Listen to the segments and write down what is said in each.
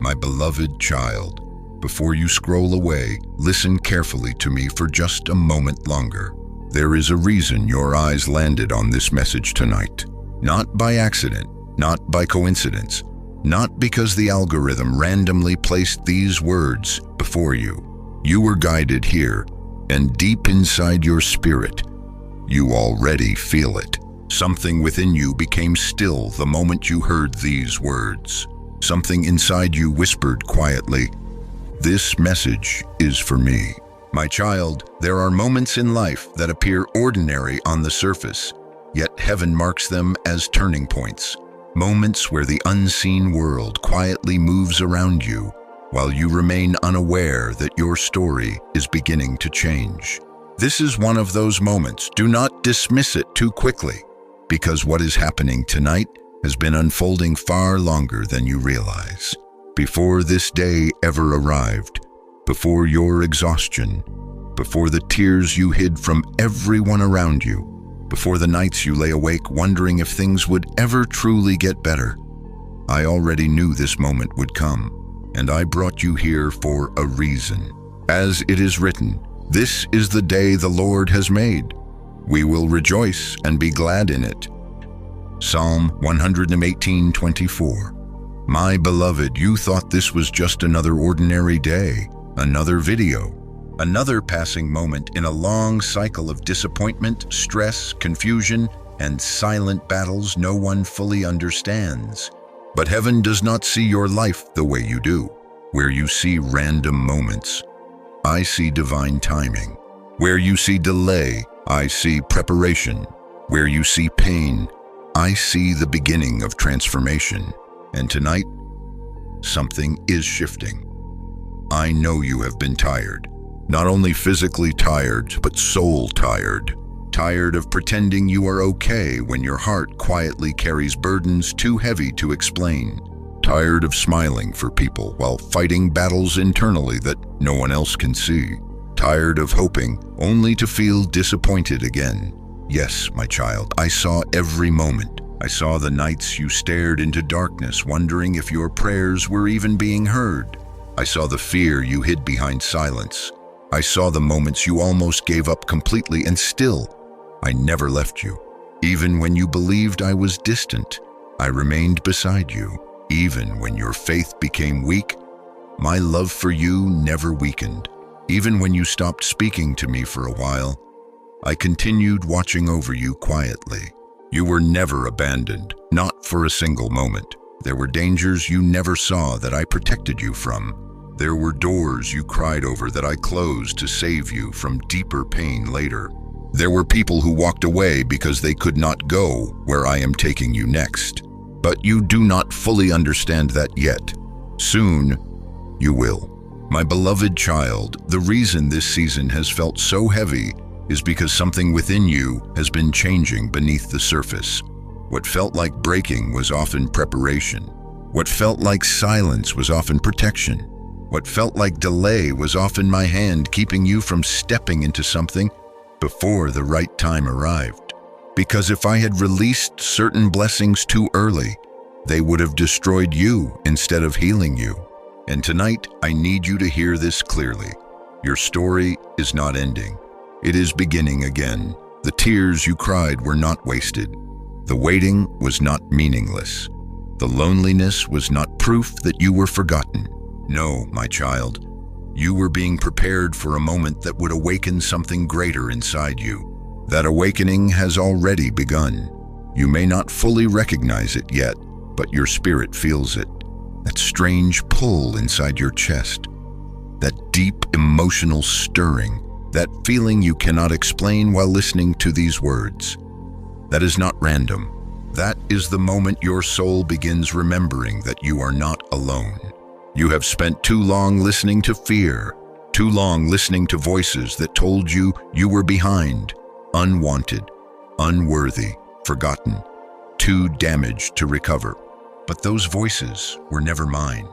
My beloved child, before you scroll away, listen carefully to me for just a moment longer. There is a reason your eyes landed on this message tonight. Not by accident, not by coincidence, not because the algorithm randomly placed these words before you. You were guided here, and deep inside your spirit, you already feel it. Something within you became still the moment you heard these words. Something inside you whispered quietly, "This message is for me." My child, there are moments in life that appear ordinary on the surface, yet heaven marks them as turning points. Moments where the unseen world quietly moves around you, while you remain unaware that your story is beginning to change. This is one of those moments. Do not dismiss it too quickly, because what is happening tonight has been unfolding far longer than you realize. Before this day ever arrived, before your exhaustion, before the tears you hid from everyone around you, before the nights you lay awake wondering if things would ever truly get better, I already knew this moment would come, and I brought you here for a reason. As it is written, "This is the day the Lord has made. We will rejoice and be glad in it." Psalm 118:24. My beloved, you thought this was just another ordinary day, another video, another passing moment in a long cycle of disappointment, stress, confusion, and silent battles no one fully understands. But heaven does not see your life the way you do, where you see random moments. I see divine timing. Where you see delay, I see preparation. Where you see pain, I see the beginning of transformation. And tonight, something is shifting. I know you have been tired. Not only physically tired, but soul tired. Tired of pretending you are okay when your heart quietly carries burdens too heavy to explain. Tired of smiling for people while fighting battles internally that no one else can see. Tired of hoping only to feel disappointed again. Yes, my child, I saw every moment. I saw the nights you stared into darkness, wondering if your prayers were even being heard. I saw the fear you hid behind silence. I saw the moments you almost gave up completely, and still, I never left you. Even when you believed I was distant, I remained beside you. Even when your faith became weak, my love for you never weakened. Even when you stopped speaking to me for a while, I continued watching over you quietly. You were never abandoned, not for a single moment. There were dangers you never saw that I protected you from. There were doors you cried over that I closed to save you from deeper pain later. There were people who walked away because they could not go where I am taking you next. But you do not fully understand that yet. Soon, you will. My beloved child, the reason this season has felt so heavy is because something within you has been changing beneath the surface. What felt like breaking was often preparation. What felt like silence was often protection. What felt like delay was often my hand keeping you from stepping into something before the right time arrived. Because if I had released certain blessings too early, they would have destroyed you instead of healing you. And tonight, I need you to hear this clearly. Your story is not ending. It is beginning again. The tears you cried were not wasted. The waiting was not meaningless. The loneliness was not proof that you were forgotten. No, my child, you were being prepared for a moment that would awaken something greater inside you. That awakening has already begun. You may not fully recognize it yet, but your spirit feels it. That strange pull inside your chest. That deep emotional stirring. That feeling you cannot explain while listening to these words. That is not random. That is the moment your soul begins remembering that you are not alone. You have spent too long listening to fear, too long listening to voices that told you you were behind, unwanted, unworthy, forgotten, too damaged to recover. But those voices were never mine.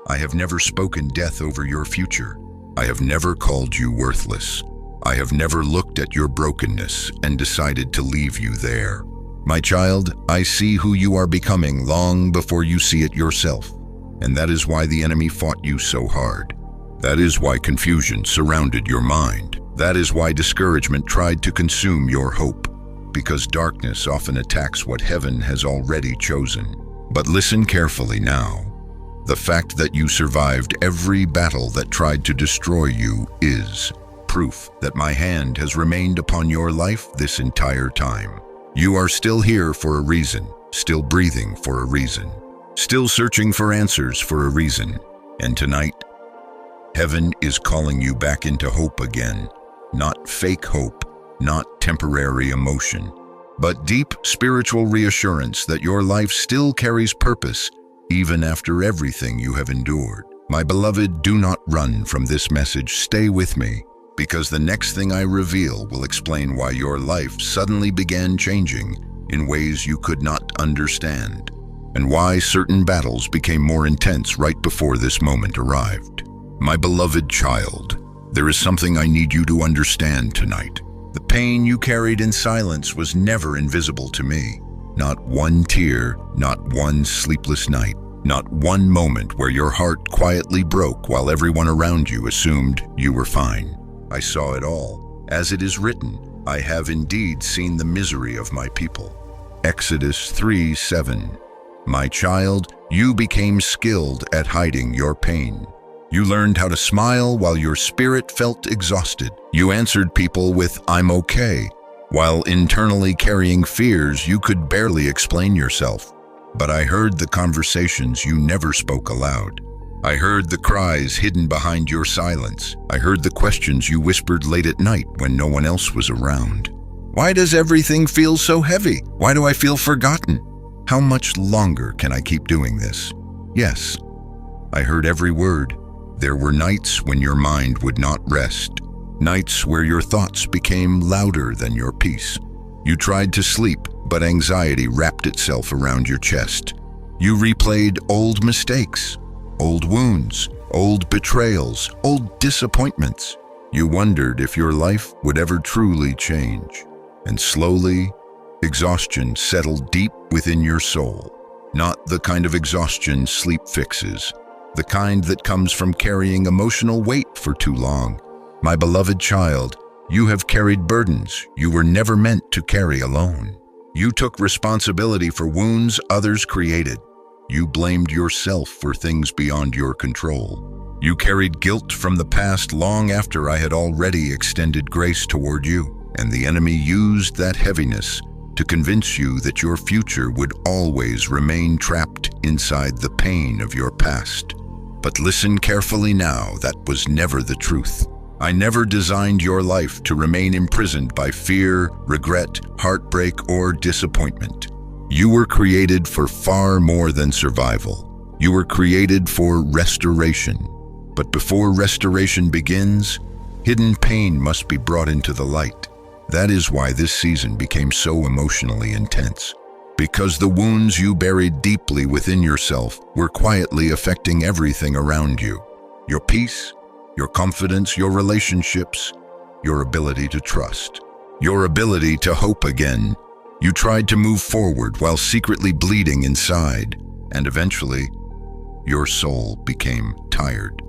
I have never spoken death over your future. I have never called you worthless. I have never looked at your brokenness and decided to leave you there. My child, I see who you are becoming long before you see it yourself. And that is why the enemy fought you so hard. That is why confusion surrounded your mind. That is why discouragement tried to consume your hope. Because darkness often attacks what heaven has already chosen. But listen carefully now. The fact that you survived every battle that tried to destroy you is proof that my hand has remained upon your life this entire time. You are still here for a reason, still breathing for a reason, still searching for answers for a reason. And tonight, heaven is calling you back into hope again. Not fake hope, not temporary emotion, but deep spiritual reassurance that your life still carries purpose even after everything you have endured. My beloved, do not run from this message. Stay with me, because the next thing I reveal will explain why your life suddenly began changing in ways you could not understand, and why certain battles became more intense right before this moment arrived. My beloved child, there is something I need you to understand tonight. The pain you carried in silence was never invisible to me. Not one tear, not one sleepless night, not one moment where your heart quietly broke while everyone around you assumed you were fine. I saw it all. As it is written, I have indeed seen the misery of my people. Exodus 3:7. My child, you became skilled at hiding your pain. You learned how to smile while your spirit felt exhausted. You answered people with, "I'm okay," while internally carrying fears you could barely explain yourself. But I heard the conversations you never spoke aloud. I heard the cries hidden behind your silence. I heard the questions you whispered late at night when no one else was around. Why does everything feel so heavy? Why do I feel forgotten? How much longer can I keep doing this? Yes, I heard every word. There were nights when your mind would not rest. Nights where your thoughts became louder than your peace. You tried to sleep, but anxiety wrapped itself around your chest. You replayed old mistakes, old wounds, old betrayals, old disappointments. You wondered if your life would ever truly change. And slowly, exhaustion settled deep within your soul. Not the kind of exhaustion sleep fixes, the kind that comes from carrying emotional weight for too long. My beloved child, you have carried burdens you were never meant to carry alone. You took responsibility for wounds others created. You blamed yourself for things beyond your control. You carried guilt from the past long after I had already extended grace toward you, and the enemy used that heaviness to convince you that your future would always remain trapped inside the pain of your past. But listen carefully now, that was never the truth. I never designed your life to remain imprisoned by fear, regret, heartbreak, or disappointment. You were created for far more than survival. You were created for restoration. But before restoration begins, hidden pain must be brought into the light. That is why this season became so emotionally intense. Because the wounds you buried deeply within yourself were quietly affecting everything around you. Your peace, your confidence, your relationships, your ability to trust, your ability to hope again. You tried to move forward while secretly bleeding inside, and eventually, your soul became tired.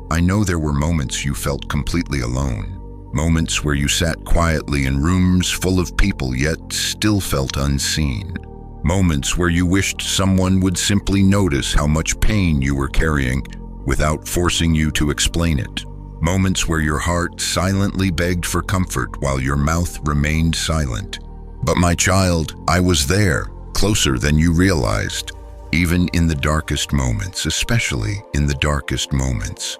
I know there were moments you felt completely alone, moments where you sat quietly in rooms full of people yet still felt unseen, moments where you wished someone would simply notice how much pain you were carrying without forcing you to explain it, moments where your heart silently begged for comfort while your mouth remained silent. But my child, I was there, closer than you realized, even in the darkest moments, especially in the darkest moments.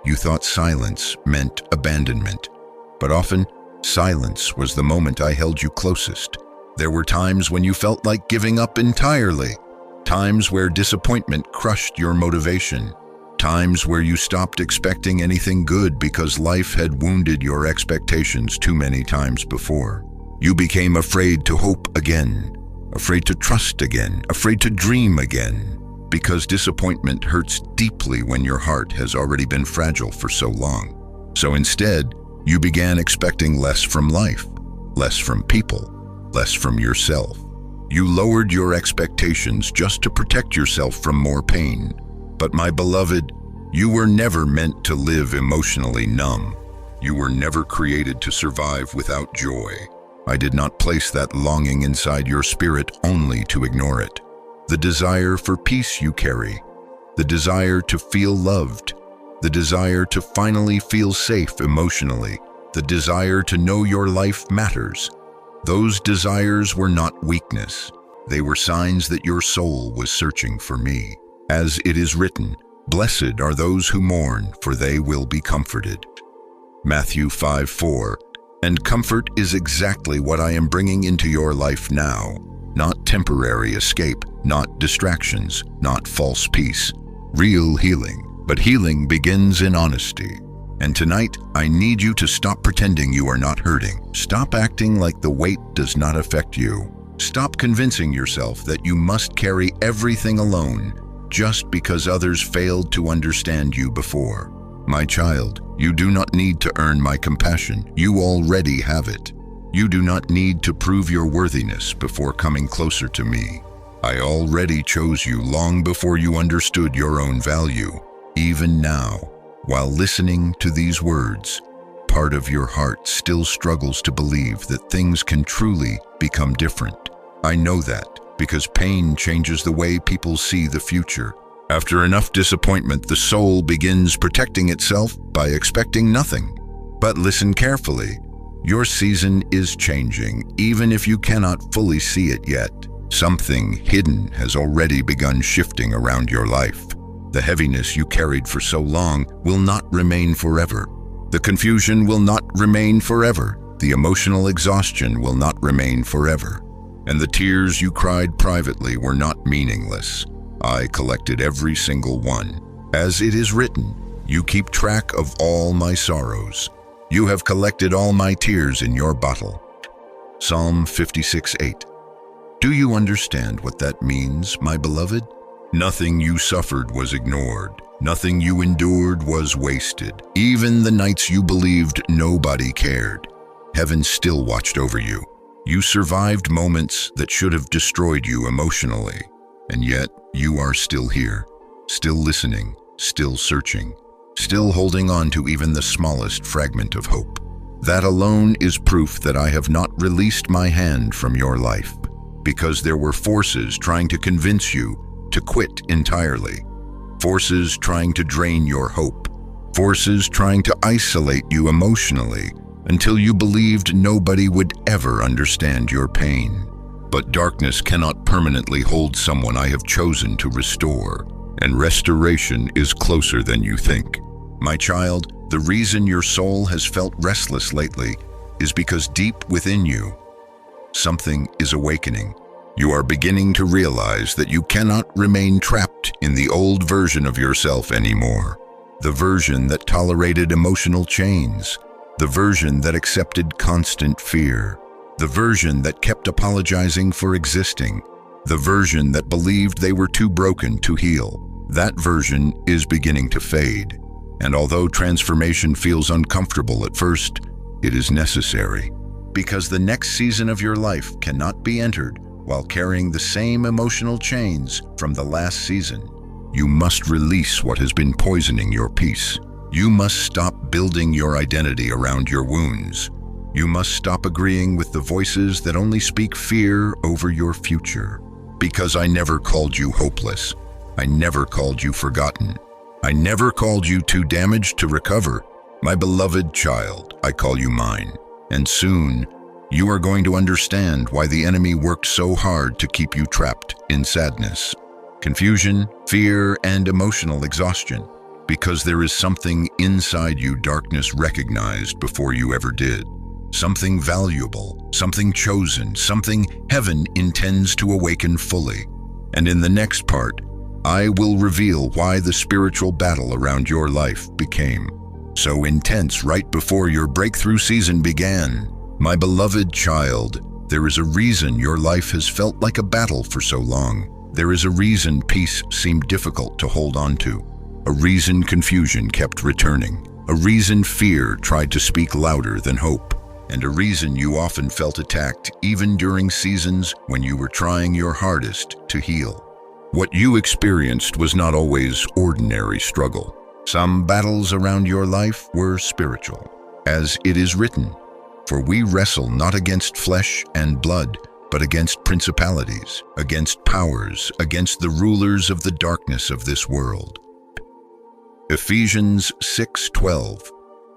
You thought silence meant abandonment, but often silence was the moment I held you closest. There were times when you felt like giving up entirely, times where disappointment crushed your motivation, times where you stopped expecting anything good because life had wounded your expectations too many times before. You became afraid to hope again, afraid to trust again, afraid to dream again, because disappointment hurts deeply when your heart has already been fragile for so long. So instead, you began expecting less from life, less from people, less from yourself. You lowered your expectations just to protect yourself from more pain. But my beloved, you were never meant to live emotionally numb. You were never created to survive without joy. I did not place that longing inside your spirit only to ignore it. The desire for peace you carry, the desire to feel loved, the desire to finally feel safe emotionally, the desire to know your life matters. Those desires were not weakness. They were signs that your soul was searching for me. As it is written, "Blessed are those who mourn, for they will be comforted." Matthew 5:4. And comfort is exactly what I am bringing into your life now. Not temporary escape, not distractions, not false peace. Real healing. But healing begins in honesty. And tonight, I need you to stop pretending you are not hurting. Stop acting like the weight does not affect you. Stop convincing yourself that you must carry everything alone just because others failed to understand you before. My child, you do not need to earn my compassion. You already have it. You do not need to prove your worthiness before coming closer to me. I already chose you long before you understood your own value. Even now, while listening to these words, part of your heart still struggles to believe that things can truly become different. I know that because pain changes the way people see the future. After enough disappointment, the soul begins protecting itself by expecting nothing. But listen carefully. Your season is changing, even if you cannot fully see it yet. Something hidden has already begun shifting around your life. The heaviness you carried for so long will not remain forever. The confusion will not remain forever. The emotional exhaustion will not remain forever. And the tears you cried privately were not meaningless. I collected every single one. As it is written, you keep track of all my sorrows. You have collected all my tears in your bottle. Psalm 56:8. Do you understand what that means, my beloved? Nothing you suffered was ignored. Nothing you endured was wasted. Even the nights you believed nobody cared, heaven still watched over you. You survived moments that should have destroyed you emotionally, and yet you are still here, still listening, still searching, still holding on to even the smallest fragment of hope. That alone is proof that I have not released my hand from your life, because there were forces trying to convince you to quit entirely, forces trying to drain your hope, forces trying to isolate you emotionally until you believed nobody would ever understand your pain. But darkness cannot permanently hold someone I have chosen to restore, and restoration is closer than you think. My child, the reason your soul has felt restless lately is because deep within you, something is awakening. You are beginning to realize that you cannot remain trapped in the old version of yourself anymore. The version that tolerated emotional chains, the version that accepted constant fear, the version that kept apologizing for existing, the version that believed they were too broken to heal. That version is beginning to fade. And although transformation feels uncomfortable at first, it is necessary. Because the next season of your life cannot be entered while carrying the same emotional chains from the last season. You must release what has been poisoning your peace. You must stop building your identity around your wounds. You must stop agreeing with the voices that only speak fear over your future. Because I never called you hopeless. I never called you forgotten. I never called you too damaged to recover. My beloved child, I call you mine. And soon, you are going to understand why the enemy worked so hard to keep you trapped in sadness, confusion, fear, and emotional exhaustion. Because there is something inside you darkness recognized before you ever did. Something valuable, something chosen, something heaven intends to awaken fully. And in the next part, I will reveal why the spiritual battle around your life became so intense right before your breakthrough season began. My beloved child, there is a reason your life has felt like a battle for so long. There is a reason peace seemed difficult to hold on to. A reason confusion kept returning. A reason fear tried to speak louder than hope. And a reason you often felt attacked even during seasons when you were trying your hardest to heal. What you experienced was not always ordinary struggle. Some battles around your life were spiritual. As it is written, "For we wrestle not against flesh and blood, but against principalities, against powers, against the rulers of the darkness of this world." Ephesians 6:12.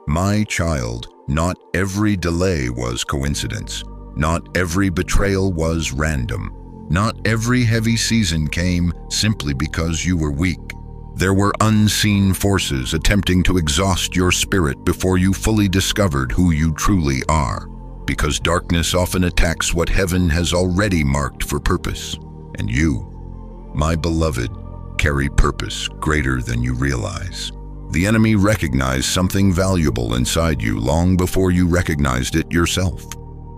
My child, not every delay was coincidence. Not every betrayal was random. Not every heavy season came simply because you were weak. There were unseen forces attempting to exhaust your spirit before you fully discovered who you truly are. Because darkness often attacks what heaven has already marked for purpose. And you, my beloved, carry purpose greater than you realize. The enemy recognized something valuable inside you long before you recognized it yourself.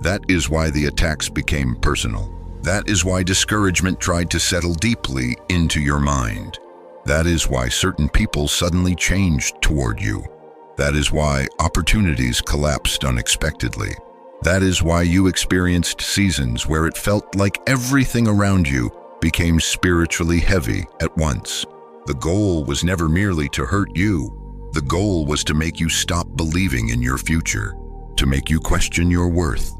That is why the attacks became personal. That is why discouragement tried to settle deeply into your mind. That is why certain people suddenly changed toward you. That is why opportunities collapsed unexpectedly. That is why you experienced seasons where it felt like everything around you became spiritually heavy at once. The goal was never merely to hurt you. The goal was to make you stop believing in your future, to make you question your worth,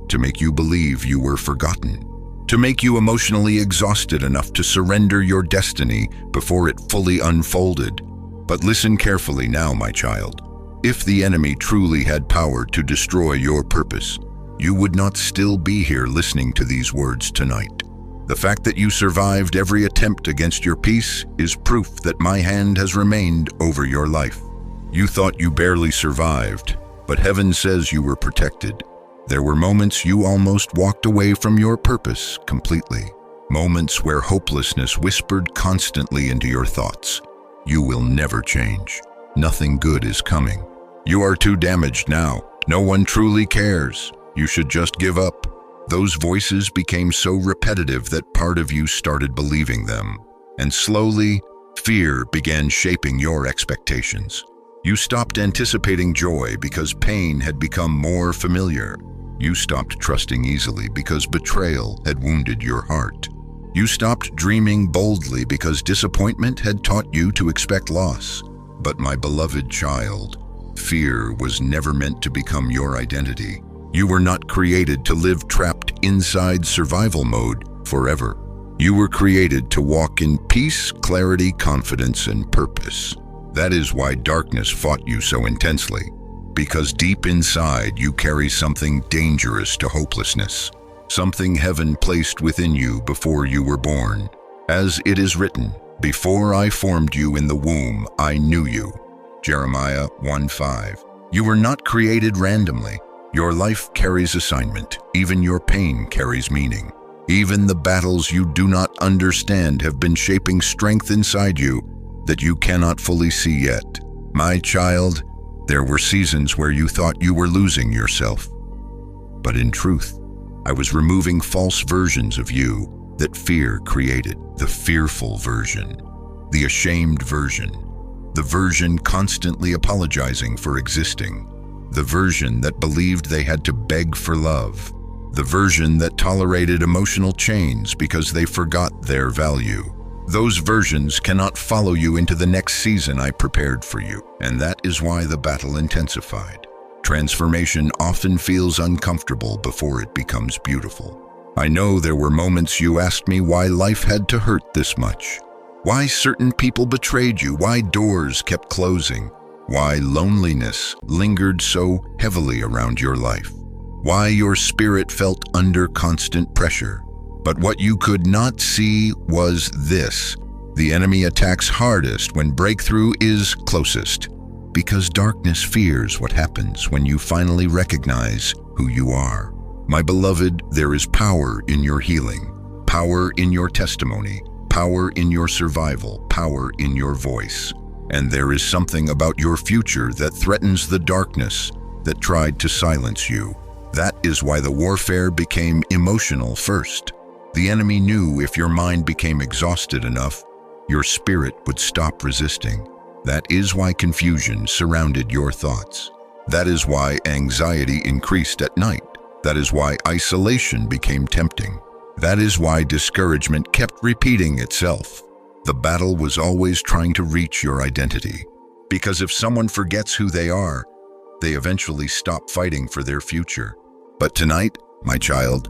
to make you believe you were forgotten, to make you emotionally exhausted enough to surrender your destiny before it fully unfolded. But listen carefully now, my child. If the enemy truly had power to destroy your purpose, you would not still be here listening to these words tonight. The fact that you survived every attempt against your peace is proof that my hand has remained over your life. You thought you barely survived, but heaven says you were protected. There were moments you almost walked away from your purpose completely. Moments where hopelessness whispered constantly into your thoughts. You will never change. Nothing good is coming. You are too damaged now. No one truly cares. You should just give up. Those voices became so repetitive that part of you started believing them. And slowly, fear began shaping your expectations. You stopped anticipating joy because pain had become more familiar. You stopped trusting easily because betrayal had wounded your heart. You stopped dreaming boldly because disappointment had taught you to expect loss. But my beloved child, fear was never meant to become your identity. You were not created to live trapped inside survival mode forever. You were created to walk in peace, clarity, confidence, and purpose. That is why darkness fought you so intensely. Because deep inside you carry something dangerous to hopelessness. Something heaven placed within you before you were born. As it is written, "Before I formed you in the womb, I knew you." Jeremiah 1:5. You were not created randomly. Your life carries assignment. Even your pain carries meaning. Even the battles you do not understand have been shaping strength inside you that you cannot fully see yet. My child, there were seasons where you thought you were losing yourself. But in truth, I was removing false versions of you that fear created. The fearful version, the ashamed version, the version constantly apologizing for existing, the version that believed they had to beg for love, the version that tolerated emotional chains because they forgot their value. Those versions cannot follow you into the next season I prepared for you, and that is why the battle intensified. Transformation often feels uncomfortable before it becomes beautiful. I know there were moments you asked me why life had to hurt this much, why certain people betrayed you, why doors kept closing, why loneliness lingered so heavily around your life, why your spirit felt under constant pressure. But what you could not see was this: the enemy attacks hardest when breakthrough is closest, because darkness fears what happens when you finally recognize who you are. My beloved, there is power in your healing, power in your testimony, power in your survival, power in your voice. And there is something about your future that threatens the darkness that tried to silence you. That is why the warfare became emotional first. The enemy knew if your mind became exhausted enough, your spirit would stop resisting. That is why confusion surrounded your thoughts. That is why anxiety increased at night. That is why isolation became tempting. That is why discouragement kept repeating itself. The battle was always trying to reach your identity. Because if someone forgets who they are, they eventually stop fighting for their future. But tonight, my child,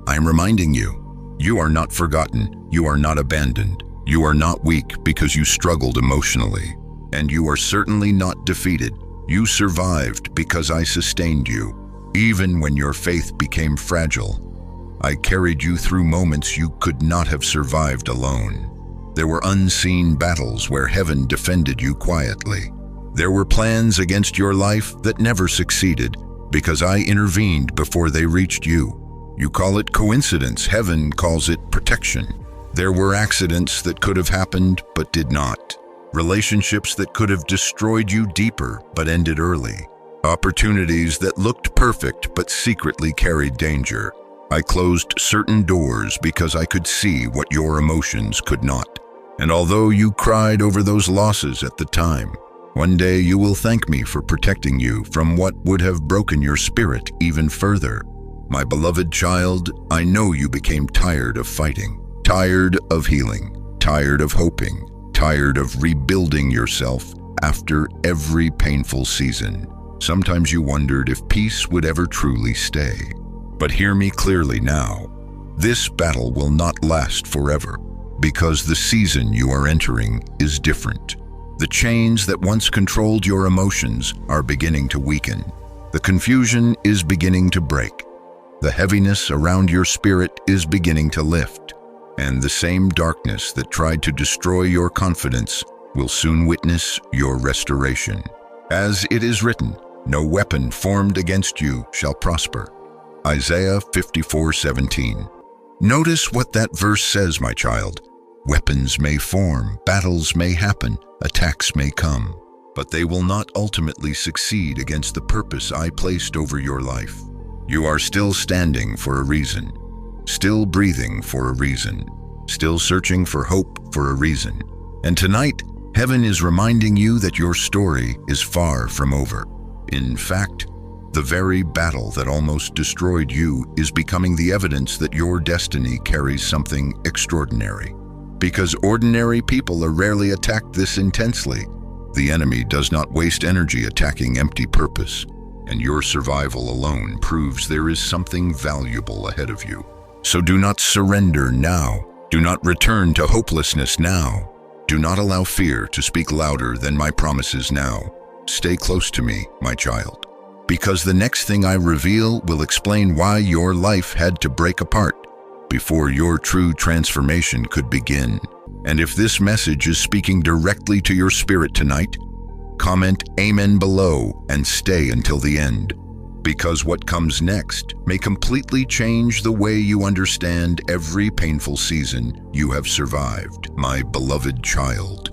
I'm reminding you, you are not forgotten, you are not abandoned, you are not weak because you struggled emotionally, and you are certainly not defeated. You survived because I sustained you. Even when your faith became fragile, I carried you through moments you could not have survived alone. There were unseen battles where heaven defended you quietly. There were plans against your life that never succeeded because I intervened before they reached you. You call it coincidence, heaven calls it protection. There were accidents that could have happened but did not. Relationships that could have destroyed you deeper but ended early. Opportunities that looked perfect but secretly carried danger. I closed certain doors because I could see what your emotions could not. And although you cried over those losses at the time, one day you will thank me for protecting you from what would have broken your spirit even further. My beloved child, I know you became tired of fighting, tired of healing, tired of hoping, tired of rebuilding yourself after every painful season. Sometimes you wondered if peace would ever truly stay. But hear me clearly now. This battle will not last forever because the season you are entering is different. The chains that once controlled your emotions are beginning to weaken. The confusion is beginning to break. The heaviness around your spirit is beginning to lift. And the same darkness that tried to destroy your confidence will soon witness your restoration. As it is written, no weapon formed against you shall prosper. Isaiah 54:17. Notice what that verse says, my child. Weapons may form, battles may happen, attacks may come, but they will not ultimately succeed against the purpose I placed over your life. You are still standing for a reason, still breathing for a reason, still searching for hope for a reason. And tonight, heaven is reminding you that your story is far from over. In fact, the very battle that almost destroyed you is becoming the evidence that your destiny carries something extraordinary. Because ordinary people are rarely attacked this intensely. The enemy does not waste energy attacking empty purpose, and your survival alone proves there is something valuable ahead of you. So do not surrender now. Do not return to hopelessness now. Do not allow fear to speak louder than my promises now. Stay close to me, my child, because the next thing I reveal will explain why your life had to break apart before your true transformation could begin. And if this message is speaking directly to your spirit tonight, comment Amen below and stay until the end, because what comes next may completely change the way you understand every painful season you have survived, my beloved child.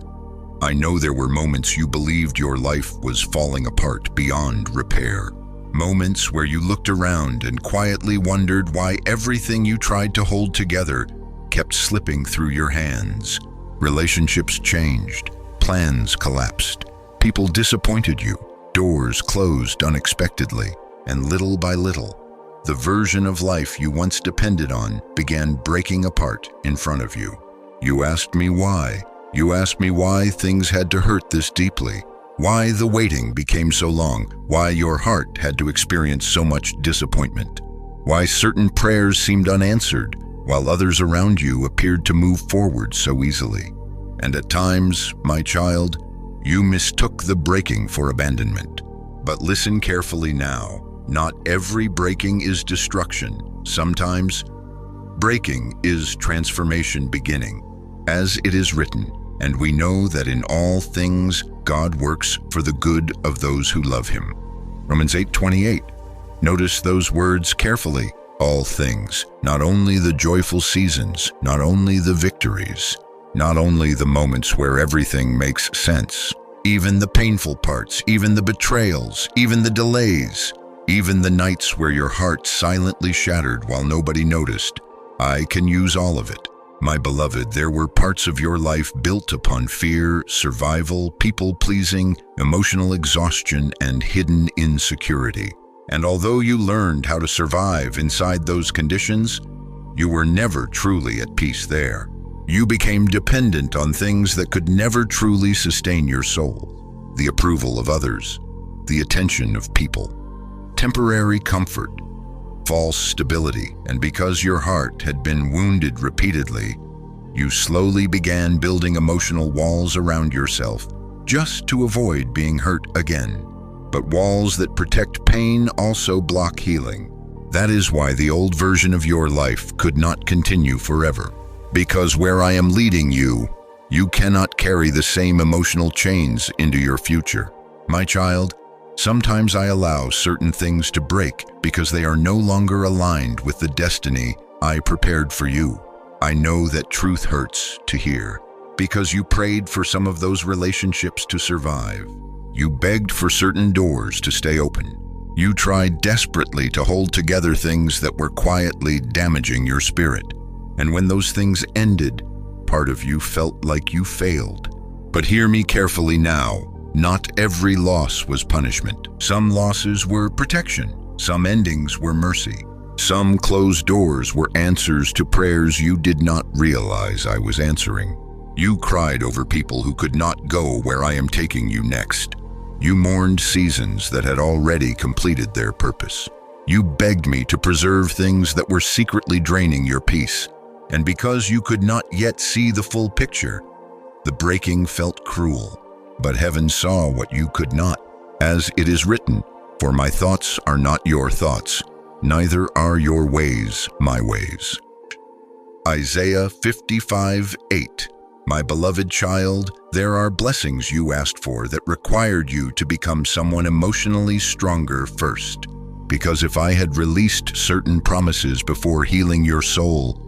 I know there were moments you believed your life was falling apart beyond repair. Moments where you looked around and quietly wondered why everything you tried to hold together kept slipping through your hands. Relationships changed, plans collapsed, people disappointed you, doors closed unexpectedly, and little by little, the version of life you once depended on began breaking apart in front of you. You asked me why. You asked me why things had to hurt this deeply. Why the waiting became so long, why your heart had to experience so much disappointment, why certain prayers seemed unanswered, while others around you appeared to move forward so easily. And at times, my child, you mistook the breaking for abandonment. But listen carefully now. Not every breaking is destruction. Sometimes, breaking is transformation beginning. As it is written, and we know that in all things God works for the good of those who love him. Romans 8:28. Notice those words carefully. All things, not only the joyful seasons, not only the victories, not only the moments where everything makes sense, even the painful parts, even the betrayals, even the delays, even the nights where your heart silently shattered while nobody noticed. I can use all of it. My beloved, there were parts of your life built upon fear, survival, people-pleasing, emotional exhaustion, and hidden insecurity. And although you learned how to survive inside those conditions, You were never truly at peace there. You became dependent on things that could never truly sustain your soul. The approval of others, the attention of people, temporary comfort, false stability, and because your heart had been wounded repeatedly, you slowly began building emotional walls around yourself just to avoid being hurt again. But walls that protect pain also block healing. That is why the old version of your life could not continue forever. Because where I am leading you, you cannot carry the same emotional chains into your future. My child, sometimes I allow certain things to break because they are no longer aligned with the destiny I prepared for you. I know that truth hurts to hear because you prayed for some of those relationships to survive. You begged for certain doors to stay open. You tried desperately to hold together things that were quietly damaging your spirit. And when those things ended, part of you felt like you failed. But hear me carefully now. Not every loss was punishment. Some losses were protection. Some endings were mercy. Some closed doors were answers to prayers you did not realize I was answering. You cried over people who could not go where I am taking you next. You mourned seasons that had already completed their purpose. You begged me to preserve things that were secretly draining your peace. And because you could not yet see the full picture, the breaking felt cruel. But heaven saw what you could not. As it is written, "For my thoughts are not your thoughts, neither are your ways my ways." Isaiah 55:8. My beloved child, there are blessings you asked for that required you to become someone emotionally stronger first. Because if I had released certain promises before healing your soul,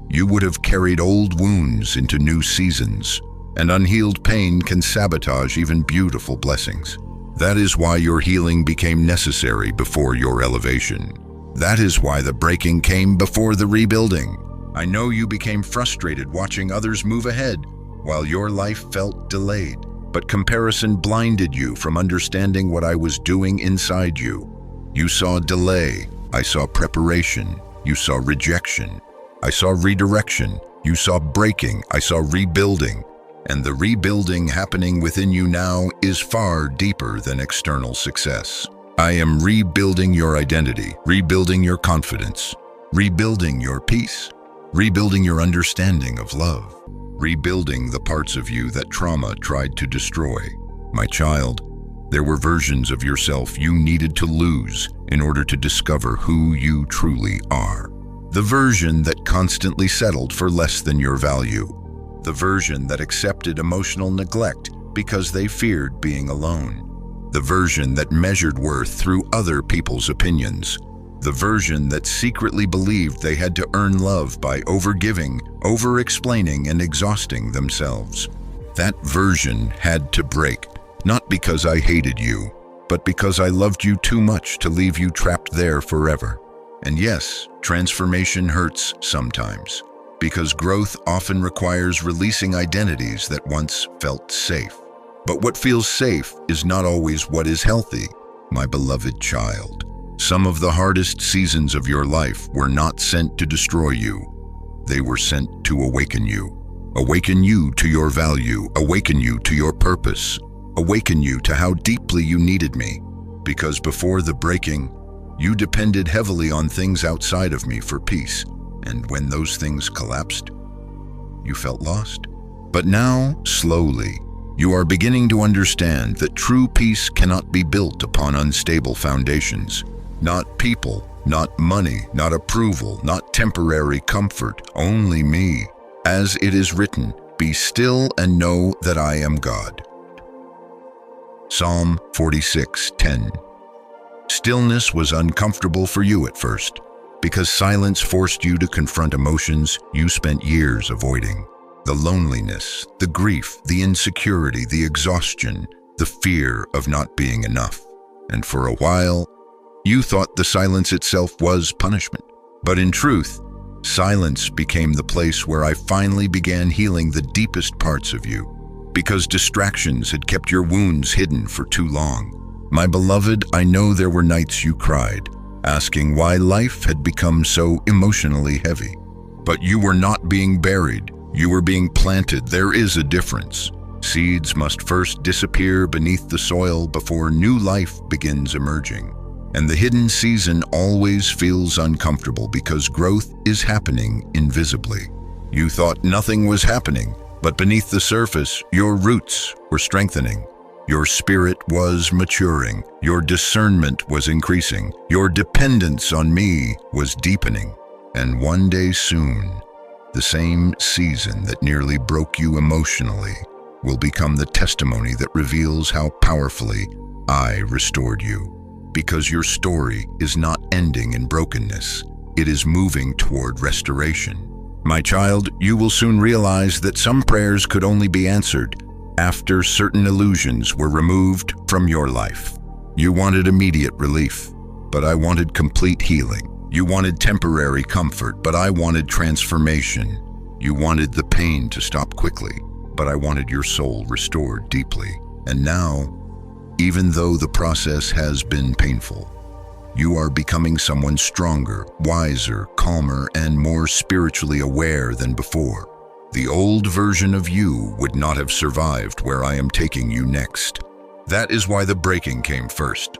you would have carried old wounds into new seasons, and unhealed pain can sabotage even beautiful blessings. That is why your healing became necessary before your elevation. That is why the breaking came before the rebuilding. I know you became frustrated watching others move ahead while your life felt delayed, but comparison blinded you from understanding what I was doing inside you. You saw delay, I saw preparation, you saw rejection, I saw redirection, you saw breaking, I saw rebuilding. And the rebuilding happening within you now is far deeper than external success. I am rebuilding your identity, rebuilding your confidence, rebuilding your peace, rebuilding your understanding of love, rebuilding the parts of you that trauma tried to destroy. My child, there were versions of yourself you needed to lose in order to discover who you truly are. The version that constantly settled for less than your value. The version that accepted emotional neglect because they feared being alone. The version that measured worth through other people's opinions. The version that secretly believed they had to earn love by overgiving, over-explaining, and exhausting themselves. That version had to break, not because I hated you, but because I loved you too much to leave you trapped there forever. And yes, transformation hurts sometimes, because growth often requires releasing identities that once felt safe. But what feels safe is not always what is healthy, my beloved child. Some of the hardest seasons of your life were not sent to destroy you. They were sent to awaken you. Awaken you to your value, awaken you to your purpose, awaken you to how deeply you needed me. Because before the breaking, you depended heavily on things outside of me for peace. And when those things collapsed, you felt lost. But now, slowly, you are beginning to understand that true peace cannot be built upon unstable foundations. Not people, not money, not approval, not temporary comfort, only me. As it is written, be still and know that I am God. Psalm 46:10. Stillness was uncomfortable for you at first, because silence forced you to confront emotions you spent years avoiding. The loneliness, the grief, the insecurity, the exhaustion, the fear of not being enough. And for a while, you thought the silence itself was punishment. But in truth, silence became the place where I finally began healing the deepest parts of you, because distractions had kept your wounds hidden for too long. My beloved, I know there were nights you cried, asking why life had become so emotionally heavy. But you were not being buried. You were being planted. There is a difference. Seeds must first disappear beneath the soil before new life begins emerging. And the hidden season always feels uncomfortable because growth is happening invisibly. You thought nothing was happening, but beneath the surface, your roots were strengthening. Your spirit was maturing. Your discernment was increasing. Your dependence on me was deepening. And one day soon, the same season that nearly broke you emotionally will become the testimony that reveals how powerfully I restored you. Because your story is not ending in brokenness. It is moving toward restoration. My child, you will soon realize that some prayers could only be answered after certain illusions were removed from your life. You wanted immediate relief, but I wanted complete healing. You wanted temporary comfort, but I wanted transformation. You wanted the pain to stop quickly, but I wanted your soul restored deeply. And now, even though the process has been painful, you are becoming someone stronger, wiser, calmer, and more spiritually aware than before. The old version of you would not have survived where I am taking you next. That is why the breaking came first.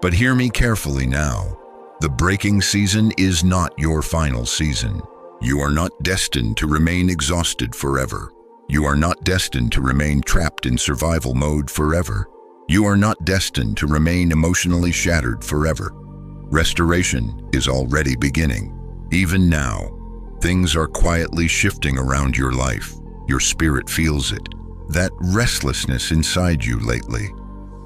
But hear me carefully now. The breaking season is not your final season. You are not destined to remain exhausted forever. You are not destined to remain trapped in survival mode forever. You are not destined to remain emotionally shattered forever. Restoration is already beginning. Even now, things are quietly shifting around your life. Your spirit feels it. That restlessness inside you lately.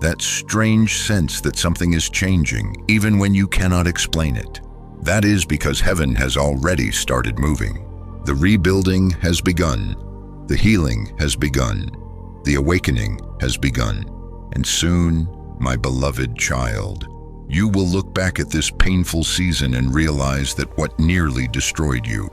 That strange sense that something is changing, even when you cannot explain it. That is because heaven has already started moving. The rebuilding has begun. The healing has begun. The awakening has begun. And soon, my beloved child, you will look back at this painful season and realize that what nearly destroyed you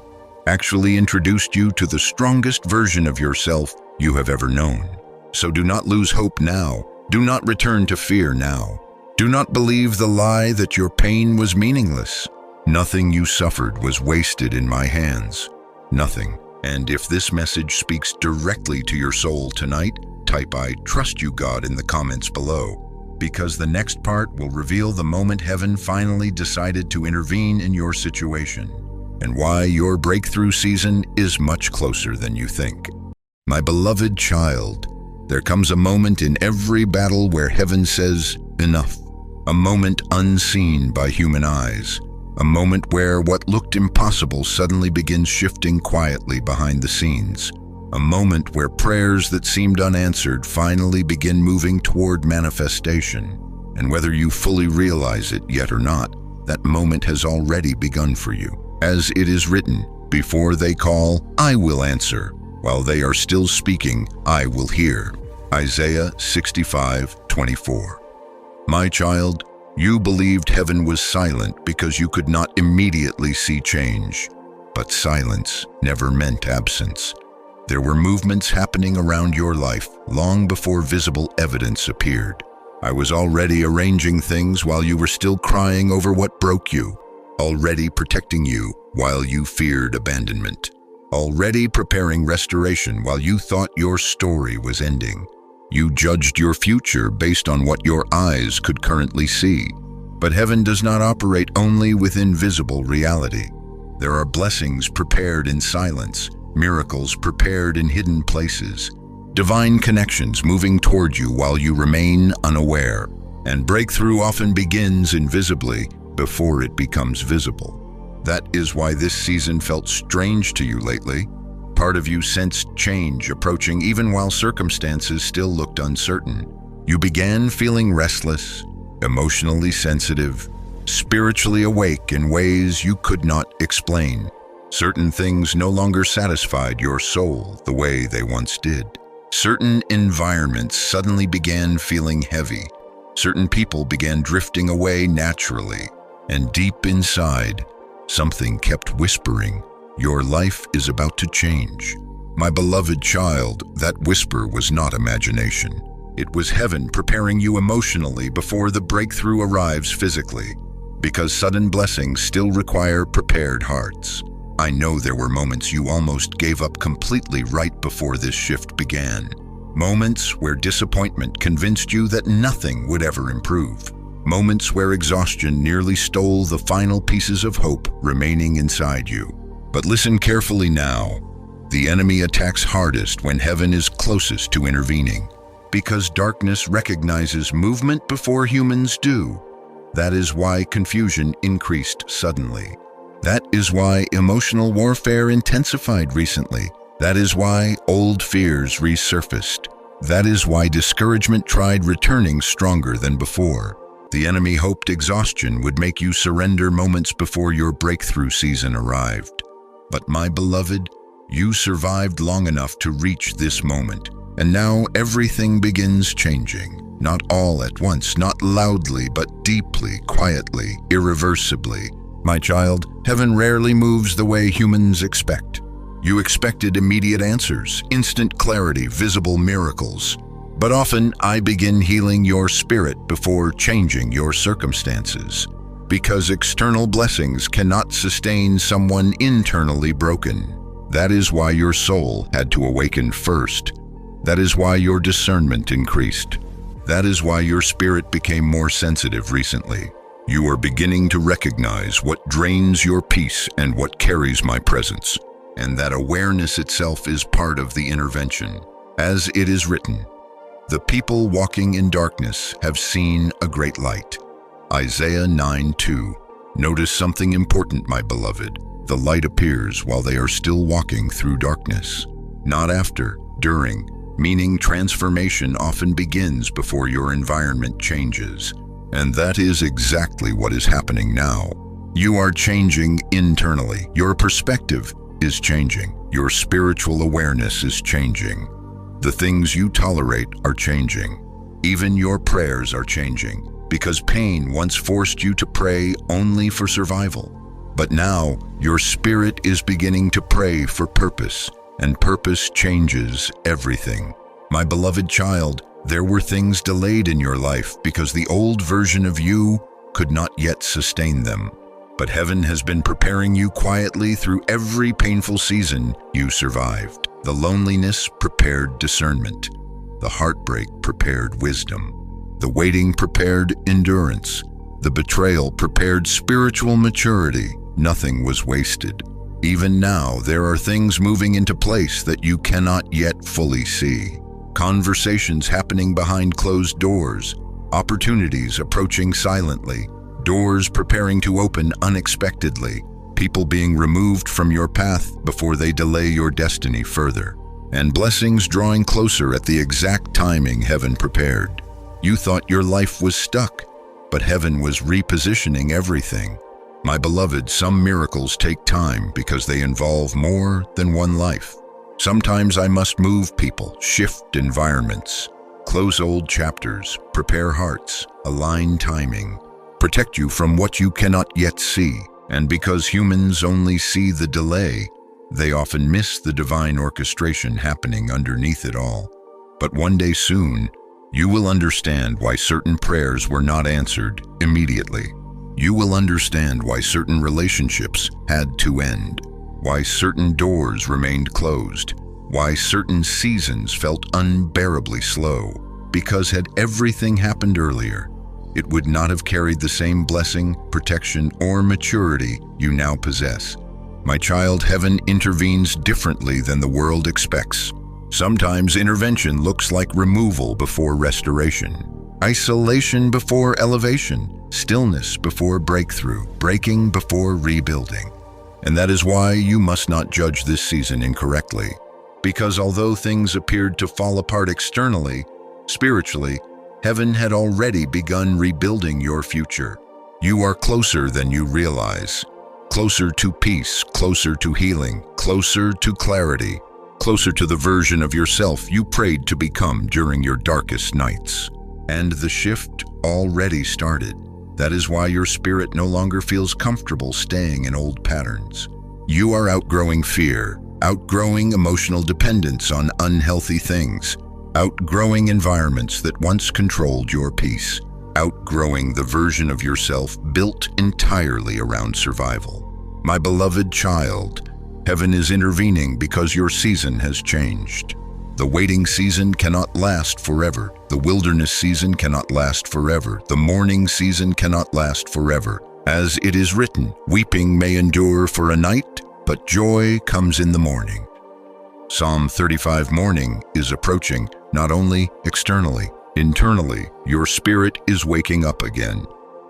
actually introduced you to the strongest version of yourself you have ever known. So do not lose hope now. Do not return to fear now. Do not believe the lie that your pain was meaningless. Nothing you suffered was wasted in my hands. Nothing. And if this message speaks directly to your soul tonight, type "I trust you, God" in the comments below, because the next part will reveal the moment heaven finally decided to intervene in your situation, and why your breakthrough season is much closer than you think. My beloved child, there comes a moment in every battle where heaven says, enough. A moment unseen by human eyes. A moment where what looked impossible suddenly begins shifting quietly behind the scenes. A moment where prayers that seemed unanswered finally begin moving toward manifestation. And whether you fully realize it yet or not, that moment has already begun for you. As it is written, before they call, I will answer. While they are still speaking, I will hear. Isaiah 65:24. My child, you believed heaven was silent because you could not immediately see change. But silence never meant absence. There were movements happening around your life long before visible evidence appeared. I was already arranging things while you were still crying over what broke you, already protecting you while you feared abandonment, already preparing restoration while you thought your story was ending. You judged your future based on what your eyes could currently see. But heaven does not operate only within visible reality. There are blessings prepared in silence, miracles prepared in hidden places, divine connections moving toward you while you remain unaware. And breakthrough often begins invisibly before it becomes visible. That is why this season felt strange to you lately. Part of you sensed change approaching even while circumstances still looked uncertain. You began feeling restless, emotionally sensitive, spiritually awake in ways you could not explain. Certain things no longer satisfied your soul the way they once did. Certain environments suddenly began feeling heavy. Certain people began drifting away naturally. And deep inside, something kept whispering, your life is about to change. My beloved child, that whisper was not imagination. It was heaven preparing you emotionally before the breakthrough arrives physically, because sudden blessings still require prepared hearts. I know there were moments you almost gave up completely right before this shift began. Moments where disappointment convinced you that nothing would ever improve. Moments where exhaustion nearly stole the final pieces of hope remaining inside you. But listen carefully now. The enemy attacks hardest when heaven is closest to intervening, because darkness recognizes movement before humans do. That is why confusion increased suddenly. That is why emotional warfare intensified recently. That is why old fears resurfaced. That is why discouragement tried returning stronger than before. The enemy hoped exhaustion would make you surrender moments before your breakthrough season arrived. But my beloved, you survived long enough to reach this moment, and now everything begins changing. Not all at once, not loudly, but deeply, quietly, irreversibly. My child, heaven rarely moves the way humans expect. You expected immediate answers, instant clarity, visible miracles. But often I begin healing your spirit before changing your circumstances, because external blessings cannot sustain someone internally broken. That is why your soul had to awaken first. That is why your discernment increased. That is why your spirit became more sensitive recently. You are beginning to recognize what drains your peace and what carries my presence. And that awareness itself is part of the intervention. As it is written, the people walking in darkness have seen a great light. Isaiah 9:2. Notice something important, my beloved. The light appears while they are still walking through darkness. Not after, during, meaning transformation often begins before your environment changes. And that is exactly what is happening now. You are changing internally. Your perspective is changing. Your spiritual awareness is changing. The things you tolerate are changing. Even your prayers are changing, because pain once forced you to pray only for survival. But now, your spirit is beginning to pray for purpose, and purpose changes everything. My beloved child, there were things delayed in your life because the old version of you could not yet sustain them. But heaven has been preparing you quietly through every painful season you survived. The loneliness prepared discernment. The heartbreak prepared wisdom. The waiting prepared endurance. The betrayal prepared spiritual maturity. Nothing was wasted. Even now, there are things moving into place that you cannot yet fully see. Conversations happening behind closed doors. Opportunities approaching silently. Doors preparing to open unexpectedly. People being removed from your path before they delay your destiny further. And blessings drawing closer at the exact timing heaven prepared. You thought your life was stuck, but heaven was repositioning everything. My beloved, some miracles take time because they involve more than one life. Sometimes I must move people, shift environments, close old chapters, prepare hearts, align timing, protect you from what you cannot yet see. And because humans only see the delay, they often miss the divine orchestration happening underneath it all. But one day soon, you will understand why certain prayers were not answered immediately. You will understand why certain relationships had to end, why certain doors remained closed, why certain seasons felt unbearably slow. Because had everything happened earlier, it would not have carried the same blessing, protection, or maturity you now possess. My child, heaven intervenes differently than the world expects. Sometimes intervention looks like removal before restoration, isolation before elevation, stillness before breakthrough, breaking before rebuilding. And that is why you must not judge this season incorrectly. Because although things appeared to fall apart externally, spiritually, heaven had already begun rebuilding your future. You are closer than you realize. Closer to peace, closer to healing, closer to clarity, closer to the version of yourself you prayed to become during your darkest nights. And the shift already started. That is why your spirit no longer feels comfortable staying in old patterns. You are outgrowing fear, outgrowing emotional dependence on unhealthy things, outgrowing environments that once controlled your peace, outgrowing the version of yourself built entirely around survival. My beloved child, Heaven is intervening because your season has changed. The waiting season cannot last forever. The wilderness season cannot last forever. The mourning season cannot last forever. As it is written, weeping may endure for a night, but joy comes in the morning. Psalm 35 morning is approaching, not only externally, internally. Your spirit is waking up again.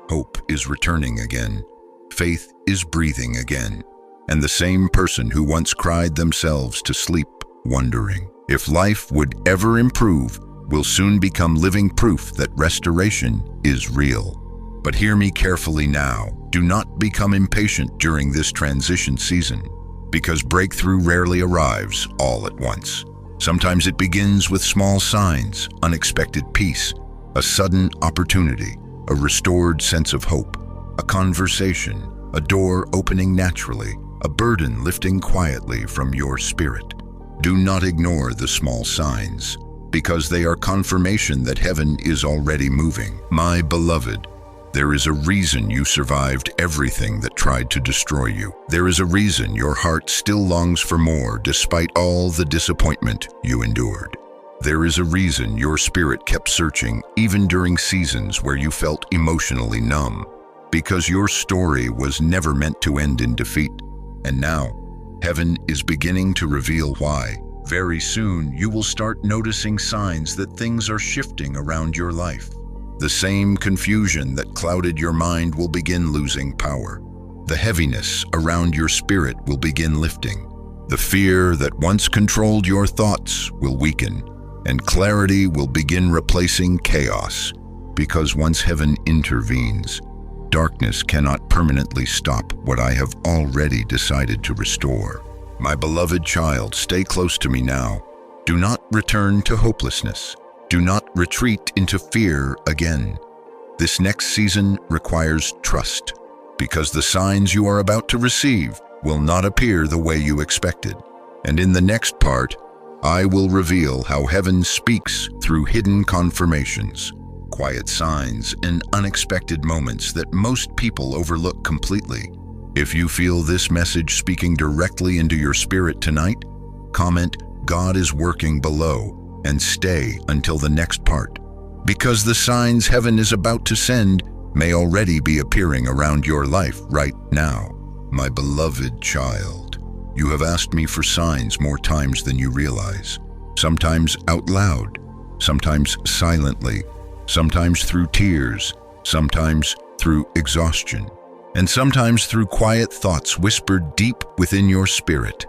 Hope is returning again. Faith is breathing again. And the same person who once cried themselves to sleep, wondering if life would ever improve, will soon become living proof that restoration is real. But hear me carefully now. Do not become impatient during this transition season, because breakthrough rarely arrives all at once. Sometimes it begins with small signs, unexpected peace, a sudden opportunity, a restored sense of hope, a conversation, a door opening naturally, a burden lifting quietly from your spirit. Do not ignore the small signs, because they are confirmation that heaven is already moving. My beloved, there is a reason you survived everything that tried to destroy you. There is a reason your heart still longs for more despite all the disappointment you endured. There is a reason your spirit kept searching even during seasons where you felt emotionally numb, because your story was never meant to end in defeat. And now, heaven is beginning to reveal why. Very soon, you will start noticing signs that things are shifting around your life. The same confusion that clouded your mind will begin losing power. The heaviness around your spirit will begin lifting. The fear that once controlled your thoughts will weaken, and clarity will begin replacing chaos. Because once heaven intervenes, darkness cannot permanently stop what I have already decided to restore. My beloved child, stay close to me now. Do not return to hopelessness. Do not retreat into fear again. This next season requires trust, because the signs you are about to receive will not appear the way you expected. And in the next part, I will reveal how heaven speaks through hidden confirmations, quiet signs, and unexpected moments that most people overlook completely. If you feel this message speaking directly into your spirit tonight, comment, "God is working," below, and stay until the next part, because the signs heaven is about to send may already be appearing around your life right now. My beloved child, you have asked me for signs more times than you realize, sometimes out loud, sometimes silently, sometimes through tears, sometimes through exhaustion, and sometimes through quiet thoughts whispered deep within your spirit.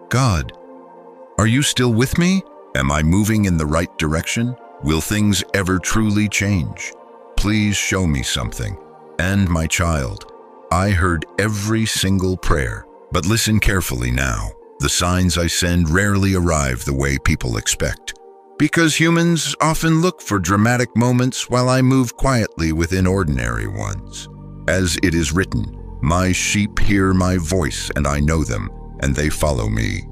God, are you still with me? Am I moving in the right direction? Will things ever truly change? Please show me something. And my child, I heard every single prayer, but listen carefully now. The signs I send rarely arrive the way people expect, because humans often look for dramatic moments while I move quietly within ordinary ones. As it is written, "My sheep hear my voice, and I know them, and they follow me."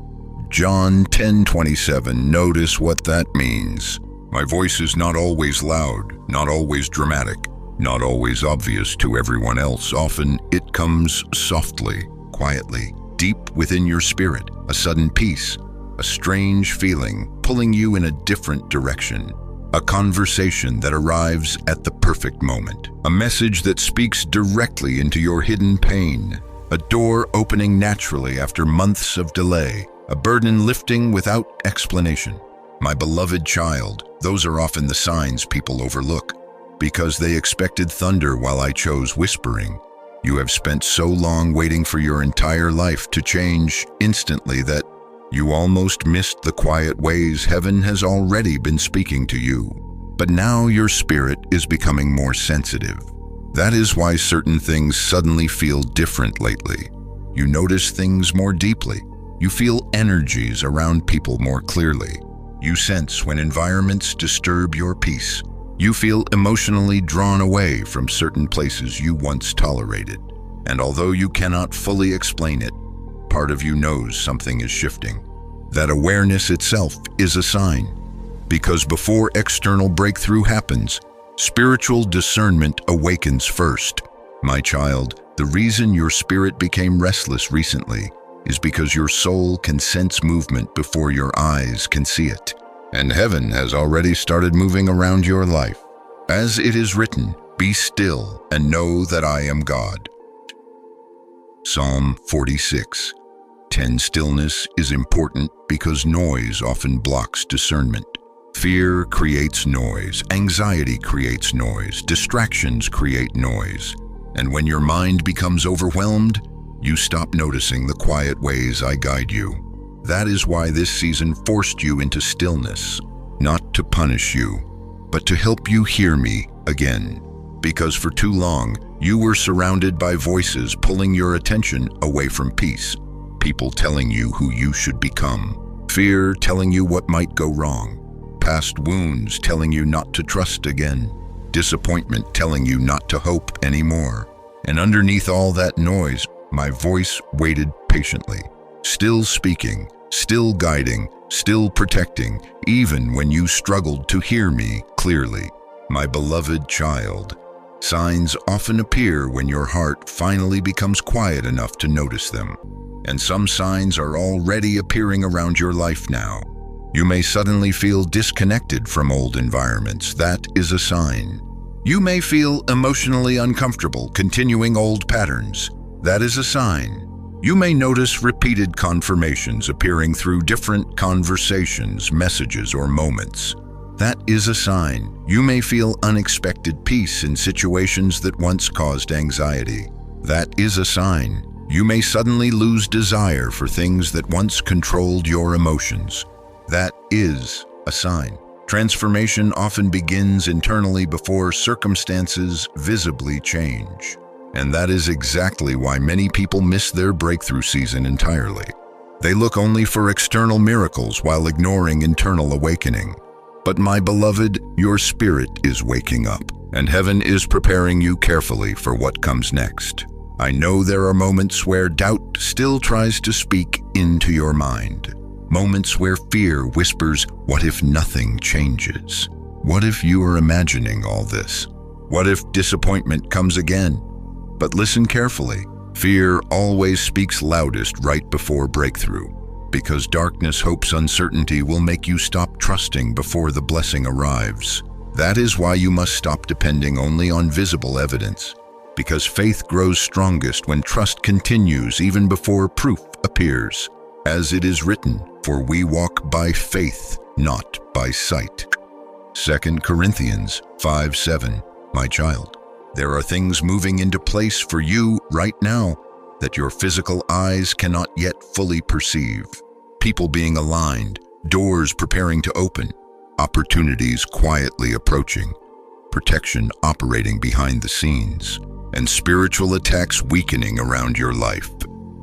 John 10:27, notice what that means. My voice is not always loud, not always dramatic, not always obvious to everyone else. Often it comes softly, quietly, deep within your spirit, a sudden peace, a strange feeling pulling you in a different direction, a conversation that arrives at the perfect moment, a message that speaks directly into your hidden pain, a door opening naturally after months of delay, a burden lifting without explanation. My beloved child, those are often the signs people overlook, because they expected thunder while I chose whispering. You have spent so long waiting for your entire life to change instantly that you almost missed the quiet ways heaven has already been speaking to you. But now your spirit is becoming more sensitive. That is why certain things suddenly feel different lately. You notice things more deeply. You feel energies around people more clearly. You sense when environments disturb your peace. You feel emotionally drawn away from certain places you once tolerated. And although you cannot fully explain it, part of you knows something is shifting. That awareness itself is a sign, because before external breakthrough happens, spiritual discernment awakens first. My child, the reason your spirit became restless recently is because your soul can sense movement before your eyes can see it. And heaven has already started moving around your life. As it is written, "Be still and know that I am God." Psalm 46. 10. Stillness is important because noise often blocks discernment. Fear creates noise, anxiety creates noise, distractions create noise. And when your mind becomes overwhelmed, you stop noticing the quiet ways I guide you. That is why this season forced you into stillness, not to punish you, but to help you hear me again. Because for too long, you were surrounded by voices pulling your attention away from peace. People telling you who you should become. Fear telling you what might go wrong. Past wounds telling you not to trust again. Disappointment telling you not to hope anymore. And underneath all that noise, my voice waited patiently, still speaking, still guiding, still protecting, even when you struggled to hear me clearly. My beloved child, signs often appear when your heart finally becomes quiet enough to notice them. And some signs are already appearing around your life now. You may suddenly feel disconnected from old environments. That is a sign. You may feel emotionally uncomfortable continuing old patterns. That is a sign. You may notice repeated confirmations appearing through different conversations, messages, or moments. That is a sign. You may feel unexpected peace in situations that once caused anxiety. That is a sign. You may suddenly lose desire for things that once controlled your emotions. That is a sign. Transformation often begins internally before circumstances visibly change. And that is exactly why many people miss their breakthrough season entirely. They look only for external miracles while ignoring internal awakening. But my beloved, your spirit is waking up, and heaven is preparing you carefully for what comes next. I know there are moments where doubt still tries to speak into your mind. Moments where fear whispers, what if nothing changes? What if you are imagining all this? What if disappointment comes again? But listen carefully. Fear always speaks loudest right before breakthrough, because darkness hopes uncertainty will make you stop trusting before the blessing arrives. That is why you must stop depending only on visible evidence, because faith grows strongest when trust continues even before proof appears. As it is written, for we walk by faith, not by sight. 2 Corinthians 5:7. My child, there are things moving into place for you right now that your physical eyes cannot yet fully perceive. People being aligned, doors preparing to open, opportunities quietly approaching, protection operating behind the scenes, and spiritual attacks weakening around your life.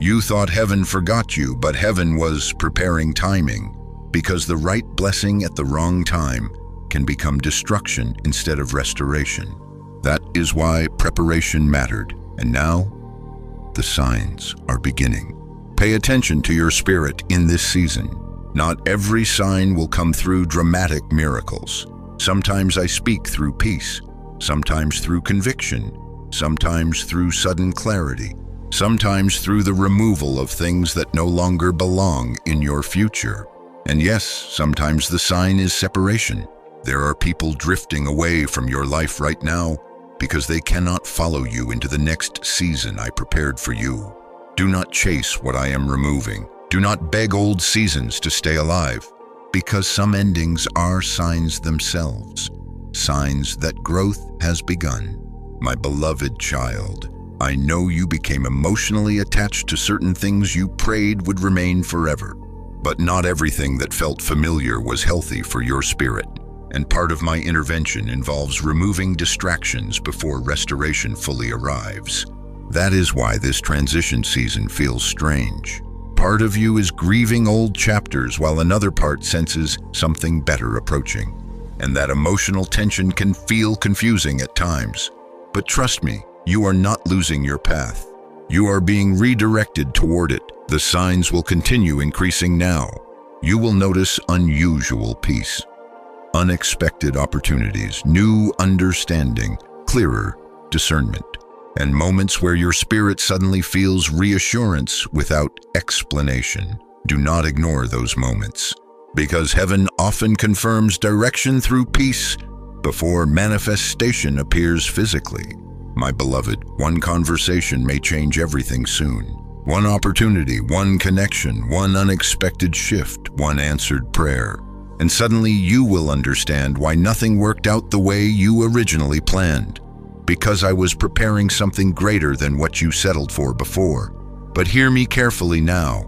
You thought heaven forgot you, but heaven was preparing timing, because the right blessing at the wrong time can become destruction instead of restoration. That is why preparation mattered, and now the signs are beginning. Pay attention to your spirit in this season. Not every sign will come through dramatic miracles. Sometimes I speak through peace, sometimes through conviction, sometimes through sudden clarity, sometimes through the removal of things that no longer belong in your future. And yes, sometimes the sign is separation. There are people drifting away from your life right now because they cannot follow you into the next season I prepared for you. Do not chase what I am removing. Do not beg old seasons to stay alive, because some endings are signs themselves, signs that growth has begun. My beloved child, I know you became emotionally attached to certain things you prayed would remain forever, but not everything that felt familiar was healthy for your spirit. And part of my intervention involves removing distractions before restoration fully arrives. That is why this transition season feels strange. Part of you is grieving old chapters while another part senses something better approaching. And that emotional tension can feel confusing at times. But trust me, you are not losing your path. You are being redirected toward it. The signs will continue increasing now. You will notice unusual peace, unexpected opportunities, new understanding, clearer discernment. and moments where your spirit suddenly feels reassurance without explanation. Do not ignore those moments, because heaven often confirms direction through peace before manifestation appears physically. My beloved, one conversation may change everything soon. One opportunity, one connection, one unexpected shift, one answered prayer. And suddenly you will understand why nothing worked out the way you originally planned. Because I was preparing something greater than what you settled for before. But hear me carefully now.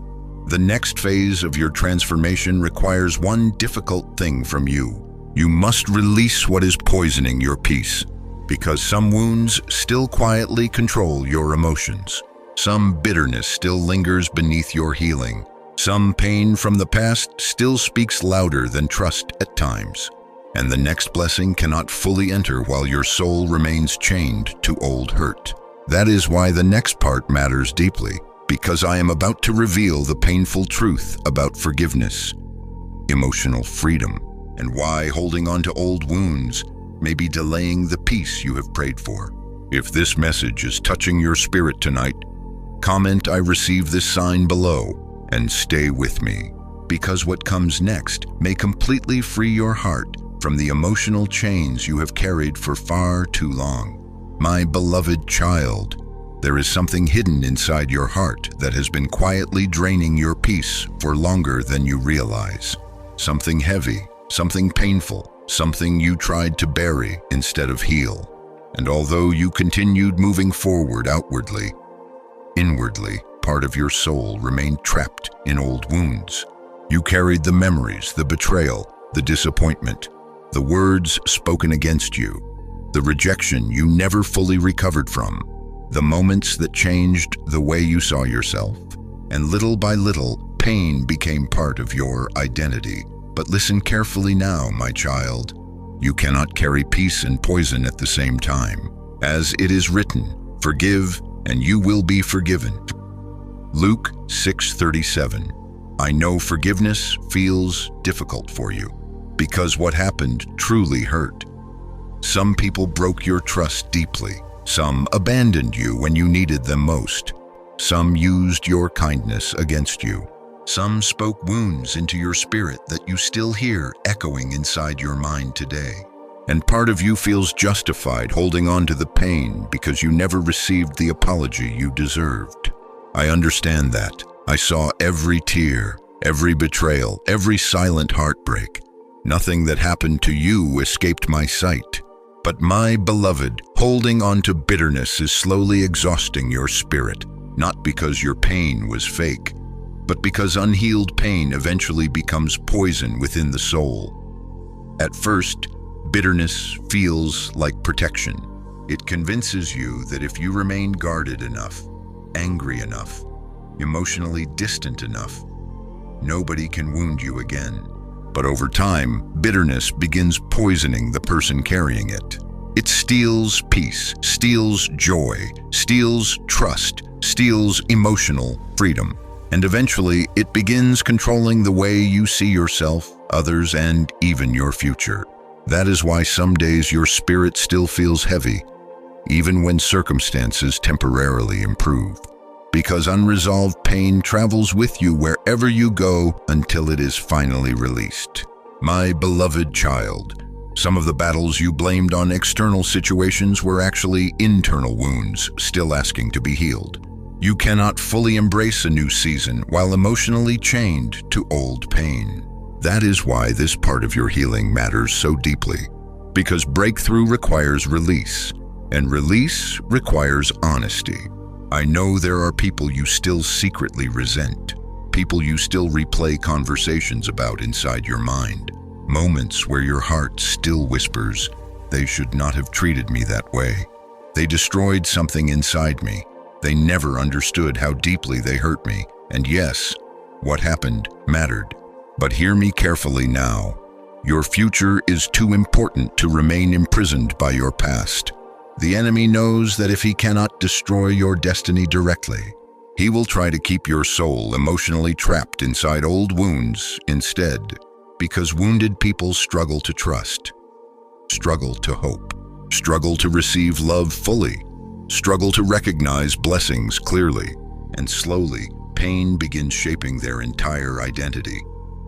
The next phase of your transformation requires one difficult thing from you. You must release what is poisoning your peace, because some wounds still quietly control your emotions. Some bitterness still lingers beneath your healing. Some pain from the past still speaks louder than trust at times. And the next blessing cannot fully enter while your soul remains chained to old hurt. That is why the next part matters deeply, because I am about to reveal the painful truth about forgiveness, emotional freedom, and why holding on to old wounds may be delaying the peace you have prayed for. If this message is touching your spirit tonight, comment "I receive this" sign below and stay with me, because what comes next may completely free your heart from the emotional chains you have carried for far too long. My beloved child, there is something hidden inside your heart that has been quietly draining your peace for longer than you realize. Something heavy, something painful, something you tried to bury instead of heal. And although you continued moving forward outwardly, inwardly, part of your soul remained trapped in old wounds. You carried the memories, the betrayal, the disappointment, the words spoken against you, the rejection you never fully recovered from, the moments that changed the way you saw yourself. And little by little, pain became part of your identity. But listen carefully now, my child. You cannot carry peace and poison at the same time. As it is written, forgive and you will be forgiven. Luke 6:37. I know forgiveness feels difficult for you, because what happened truly hurt. Some people broke your trust deeply. Some abandoned you when you needed them most. Some used your kindness against you. Some spoke wounds into your spirit that you still hear echoing inside your mind today. And part of you feels justified holding on to the pain because you never received the apology you deserved. I understand that. I saw every tear, every betrayal, every silent heartbreak. Nothing that happened to you escaped my sight. But my beloved, holding on to bitterness is slowly exhausting your spirit, not because your pain was fake, but because unhealed pain eventually becomes poison within the soul. At first, bitterness feels like protection. It convinces you that if you remain guarded enough, angry enough, emotionally distant enough, nobody can wound you again. But over time, bitterness begins poisoning the person carrying it. It steals peace, steals joy, steals trust, steals emotional freedom. And eventually, it begins controlling the way you see yourself, others, and even your future. That is why some days your spirit still feels heavy, even when circumstances temporarily improve. Because unresolved pain travels with you wherever you go until it is finally released. My beloved child, some of the battles you blamed on external situations were actually internal wounds still asking to be healed. You cannot fully embrace a new season while emotionally chained to old pain. That is why this part of your healing matters so deeply. Because breakthrough requires release, and release requires honesty. I know there are people you still secretly resent, people you still replay conversations about inside your mind, moments where your heart still whispers, "They should not have treated me that way. They destroyed something inside me. They never understood how deeply they hurt me. And yes, what happened mattered. But hear me carefully now. Your future is too important to remain imprisoned by your past. The enemy knows that if he cannot destroy your destiny directly, he will try to keep your soul emotionally trapped inside old wounds instead, because wounded people struggle to trust, struggle to hope, struggle to receive love fully, struggle to recognize blessings clearly, and slowly, pain begins shaping their entire identity.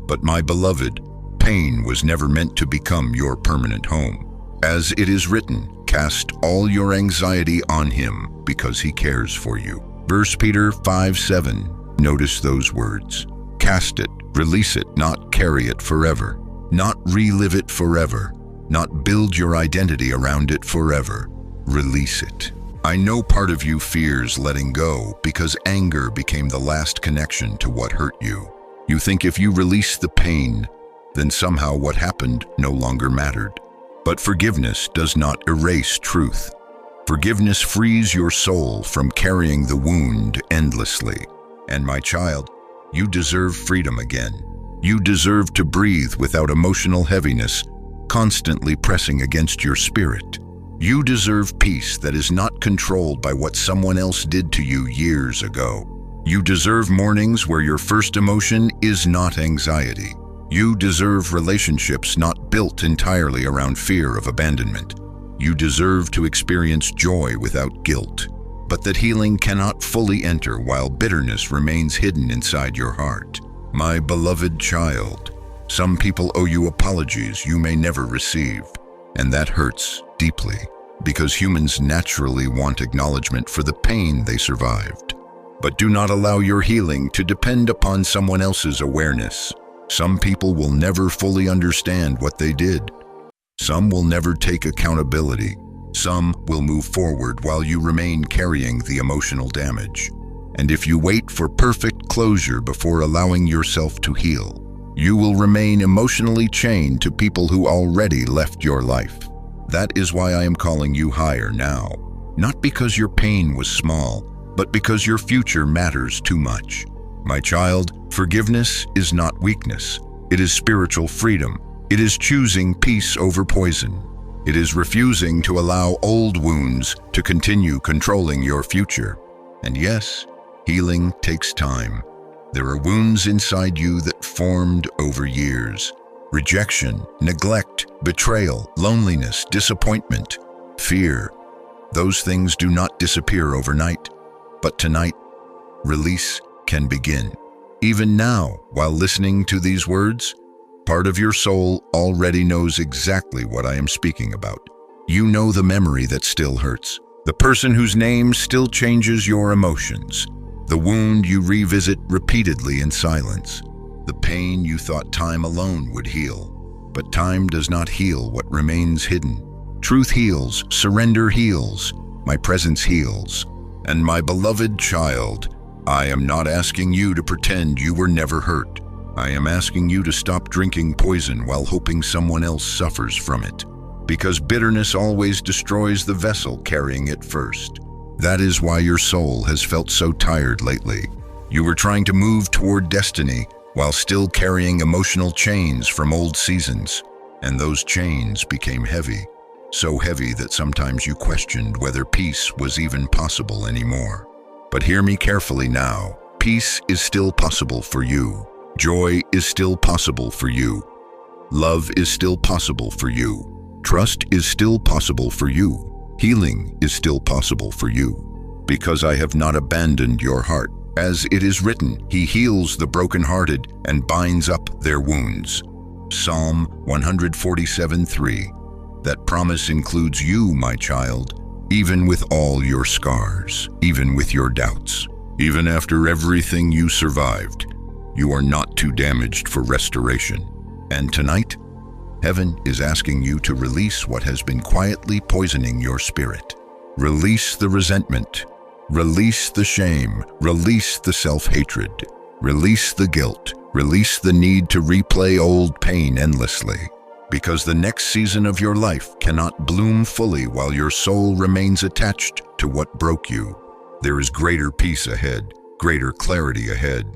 But my beloved, pain was never meant to become your permanent home. As it is written, cast all your anxiety on him because he cares for you. 1 Peter 5:7. Notice those words. Cast it, release it, not carry it forever. Not relive it forever. Not build your identity around it forever. Release it. I know part of you fears letting go because anger became the last connection to what hurt you. You think if you release the pain, then somehow what happened no longer mattered. But forgiveness does not erase truth. Forgiveness frees your soul from carrying the wound endlessly. And my child, you deserve freedom again. You deserve to breathe without emotional heaviness constantly pressing against your spirit. You deserve peace that is not controlled by what someone else did to you years ago. You deserve mornings where your first emotion is not anxiety. You deserve relationships not built entirely around fear of abandonment. You deserve to experience joy without guilt, but that healing cannot fully enter while bitterness remains hidden inside your heart. My beloved child, some people owe you apologies you may never receive, and that hurts deeply because humans naturally want acknowledgement for the pain they survived. But do not allow your healing to depend upon someone else's awareness. Some people will never fully understand what they did. Some will never take accountability. Some will move forward while you remain carrying the emotional damage. And if you wait for perfect closure before allowing yourself to heal, you will remain emotionally chained to people who already left your life. That is why I am calling you higher now. Not because your pain was small, but because your future matters too much. My child, forgiveness is not weakness. It is spiritual freedom. It is choosing peace over poison. It is refusing to allow old wounds to continue controlling your future. And yes, healing takes time. There are wounds inside you that formed over years. Rejection, neglect, betrayal, loneliness, disappointment, fear. Those things do not disappear overnight. But tonight, release can begin. Even now, while listening to these words, part of your soul already knows exactly what I am speaking about. You know the memory that still hurts, the person whose name still changes your emotions, the wound you revisit repeatedly in silence, the pain you thought time alone would heal. But time does not heal what remains hidden. Truth heals, surrender heals, my presence heals. And my beloved child, I am not asking you to pretend you were never hurt. I am asking you to stop drinking poison while hoping someone else suffers from it. Because bitterness always destroys the vessel carrying it first. That is why your soul has felt so tired lately. You were trying to move toward destiny while still carrying emotional chains from old seasons. And those chains became heavy. So heavy that sometimes you questioned whether peace was even possible anymore. But hear me carefully now. Peace is still possible for you. Joy is still possible for you. Love is still possible for you. Trust is still possible for you. Healing is still possible for you. Because I have not abandoned your heart. As it is written, he heals the brokenhearted and binds up their wounds. Psalm 147:3. That promise includes you, my child, even with all your scars, even with your doubts, even after everything you survived. You are not too damaged for restoration. And tonight, heaven is asking you to release what has been quietly poisoning your spirit. Release the resentment. Release the shame. Release the self-hatred. Release the guilt. Release the need to replay old pain endlessly. Because the next season of your life cannot bloom fully while your soul remains attached to what broke you. There is greater peace ahead, greater clarity ahead,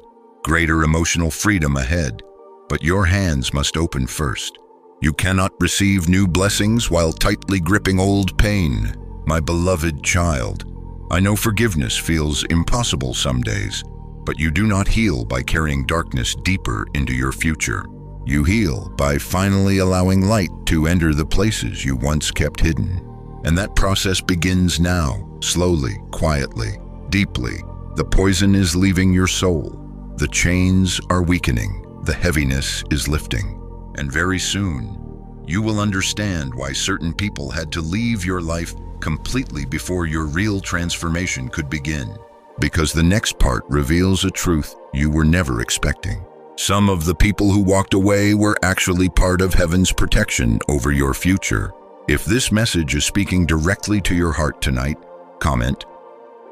greater emotional freedom ahead. But your hands must open first. You cannot receive new blessings while tightly gripping old pain. My beloved child, I know forgiveness feels impossible some days, but you do not heal by carrying darkness deeper into your future. You heal by finally allowing light to enter the places you once kept hidden. And that process begins now, slowly, quietly, deeply. The poison is leaving your soul. The chains are weakening. The heaviness is lifting. And very soon, you will understand why certain people had to leave your life completely before your real transformation could begin. Because the next part reveals a truth you were never expecting. Some of the people who walked away were actually part of heaven's protection over your future. If this message is speaking directly to your heart tonight, comment,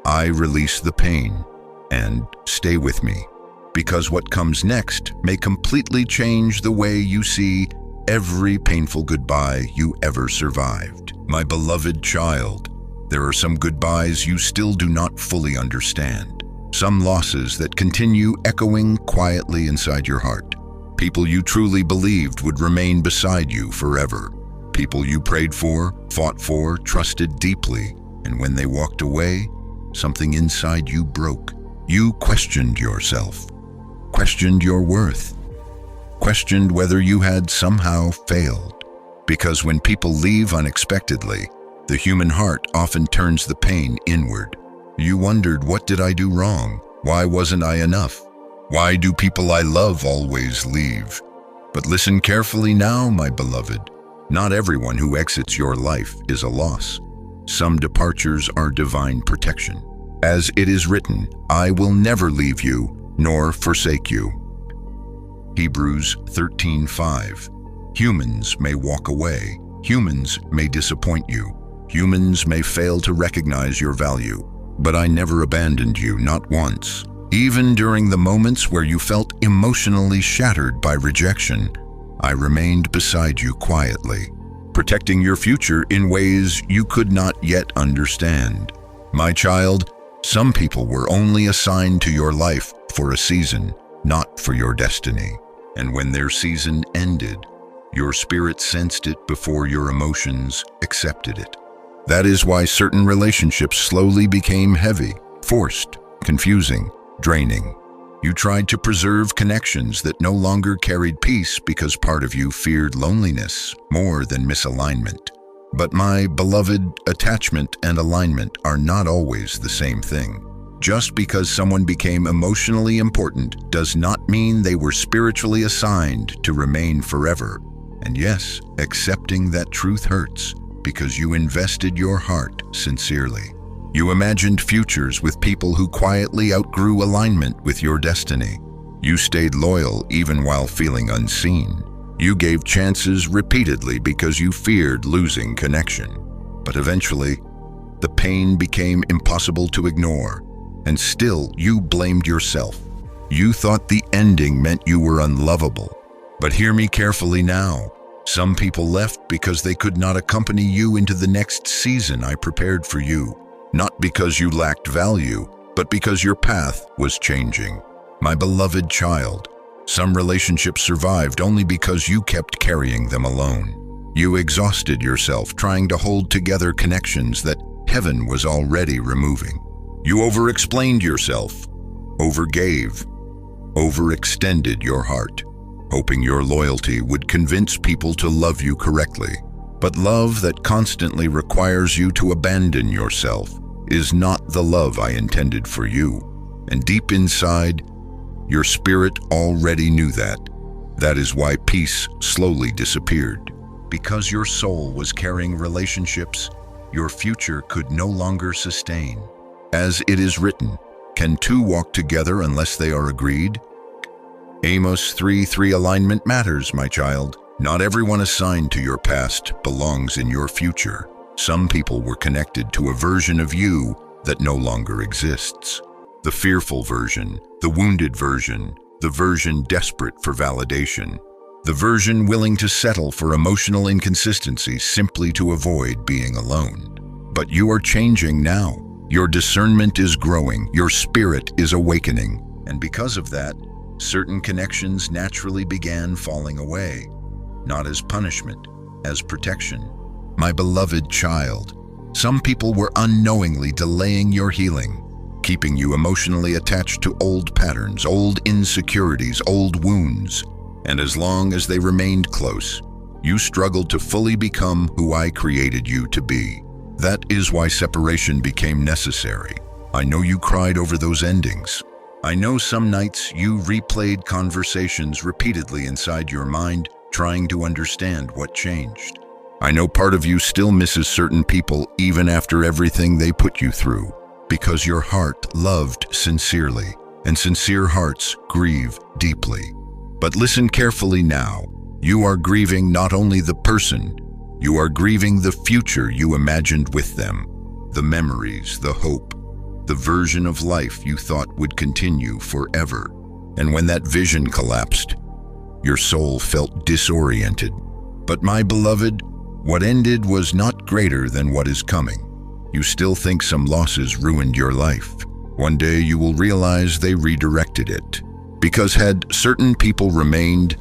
"I release the pain," and stay with me. Because what comes next may completely change the way you see every painful goodbye you ever survived. My beloved child, there are some goodbyes you still do not fully understand. Some losses that continue echoing quietly inside your heart. People you truly believed would remain beside you forever. People you prayed for, fought for, trusted deeply, and when they walked away, something inside you broke. You questioned yourself, questioned your worth, questioned whether you had somehow failed. Because when people leave unexpectedly, the human heart often turns the pain inward. You wondered, what did I do wrong? Why wasn't I enough? Why do people I love always leave? But listen carefully now, my beloved. Not everyone who exits your life is a loss. Some departures are divine protection. As it is written, "I will never leave you nor forsake you." Hebrews 13:5. Humans may walk away. Humans may disappoint you. Humans may fail to recognize your value. But I never abandoned you, not once. Even during the moments where you felt emotionally shattered by rejection, I remained beside you quietly, protecting your future in ways you could not yet understand. My child, some people were only assigned to your life for a season, not for your destiny. And when their season ended, your spirit sensed it before your emotions accepted it. That is why certain relationships slowly became heavy, forced, confusing, draining. You tried to preserve connections that no longer carried peace because part of you feared loneliness more than misalignment. But my beloved, attachment and alignment are not always the same thing. Just because someone became emotionally important does not mean they were spiritually assigned to remain forever. And yes, accepting that truth hurts, because you invested your heart sincerely. You imagined futures with people who quietly outgrew alignment with your destiny. You stayed loyal even while feeling unseen. You gave chances repeatedly because you feared losing connection. But eventually, the pain became impossible to ignore, and still you blamed yourself. You thought the ending meant you were unlovable. But hear me carefully now. Some people left because they could not accompany you into the next season I prepared for you. Not because you lacked value, but because your path was changing. My beloved child, some relationships survived only because you kept carrying them alone. You exhausted yourself trying to hold together connections that heaven was already removing. You over-explained yourself, overgave, overextended your heart, hoping your loyalty would convince people to love you correctly. But love that constantly requires you to abandon yourself is not the love I intended for you. And deep inside, your spirit already knew that. That is why peace slowly disappeared. Because your soul was carrying relationships your future could no longer sustain. As it is written, can two walk together unless they are agreed? Amos 3:3. Alignment matters, my child. Not everyone assigned to your past belongs in your future. Some people were connected to a version of you that no longer exists. The fearful version, the wounded version, the version desperate for validation, the version willing to settle for emotional inconsistency simply to avoid being alone. But you are changing now. Your discernment is growing, your spirit is awakening, and because of that, certain connections naturally began falling away, not as punishment, as protection. My beloved child, some people were unknowingly delaying your healing, keeping you emotionally attached to old patterns, old insecurities, old wounds. And as long as they remained close, you struggled to fully become who I created you to be. That is why separation became necessary. I know you cried over those endings. I know some nights you replayed conversations repeatedly inside your mind, trying to understand what changed. I know part of you still misses certain people even after everything they put you through, because your heart loved sincerely, and sincere hearts grieve deeply. But listen carefully now. You are grieving not only the person, you are grieving the future you imagined with them, the memories, the hope, the version of life you thought would continue forever. And when that vision collapsed, your soul felt disoriented. But my beloved, what ended was not greater than what is coming. You still think some losses ruined your life. One day you will realize they redirected it. Because had certain people remained,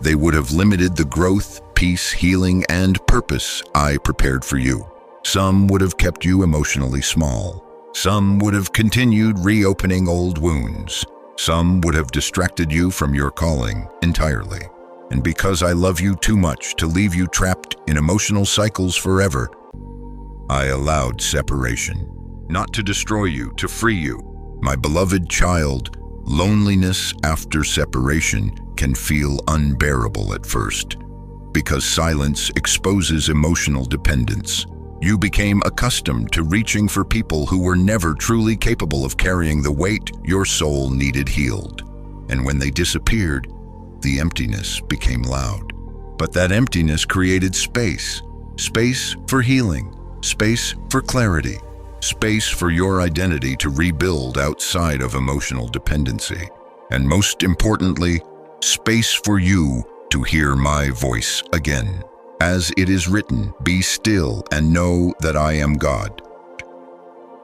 they would have limited the growth, peace, healing, and purpose I prepared for you. Some would have kept you emotionally small. Some would have continued reopening old wounds. Some would have distracted you from your calling entirely. And because I love you too much to leave you trapped in emotional cycles forever, I allowed separation. Not to destroy you, to free you. My beloved child, loneliness after separation can feel unbearable at first, because silence exposes emotional dependence. You became accustomed to reaching for people who were never truly capable of carrying the weight your soul needed healed. And when they disappeared, the emptiness became loud. But that emptiness created space. Space for healing. Space for clarity. Space for your identity to rebuild outside of emotional dependency. And most importantly, space for you to hear my voice again. As it is written, be still and know that I am God.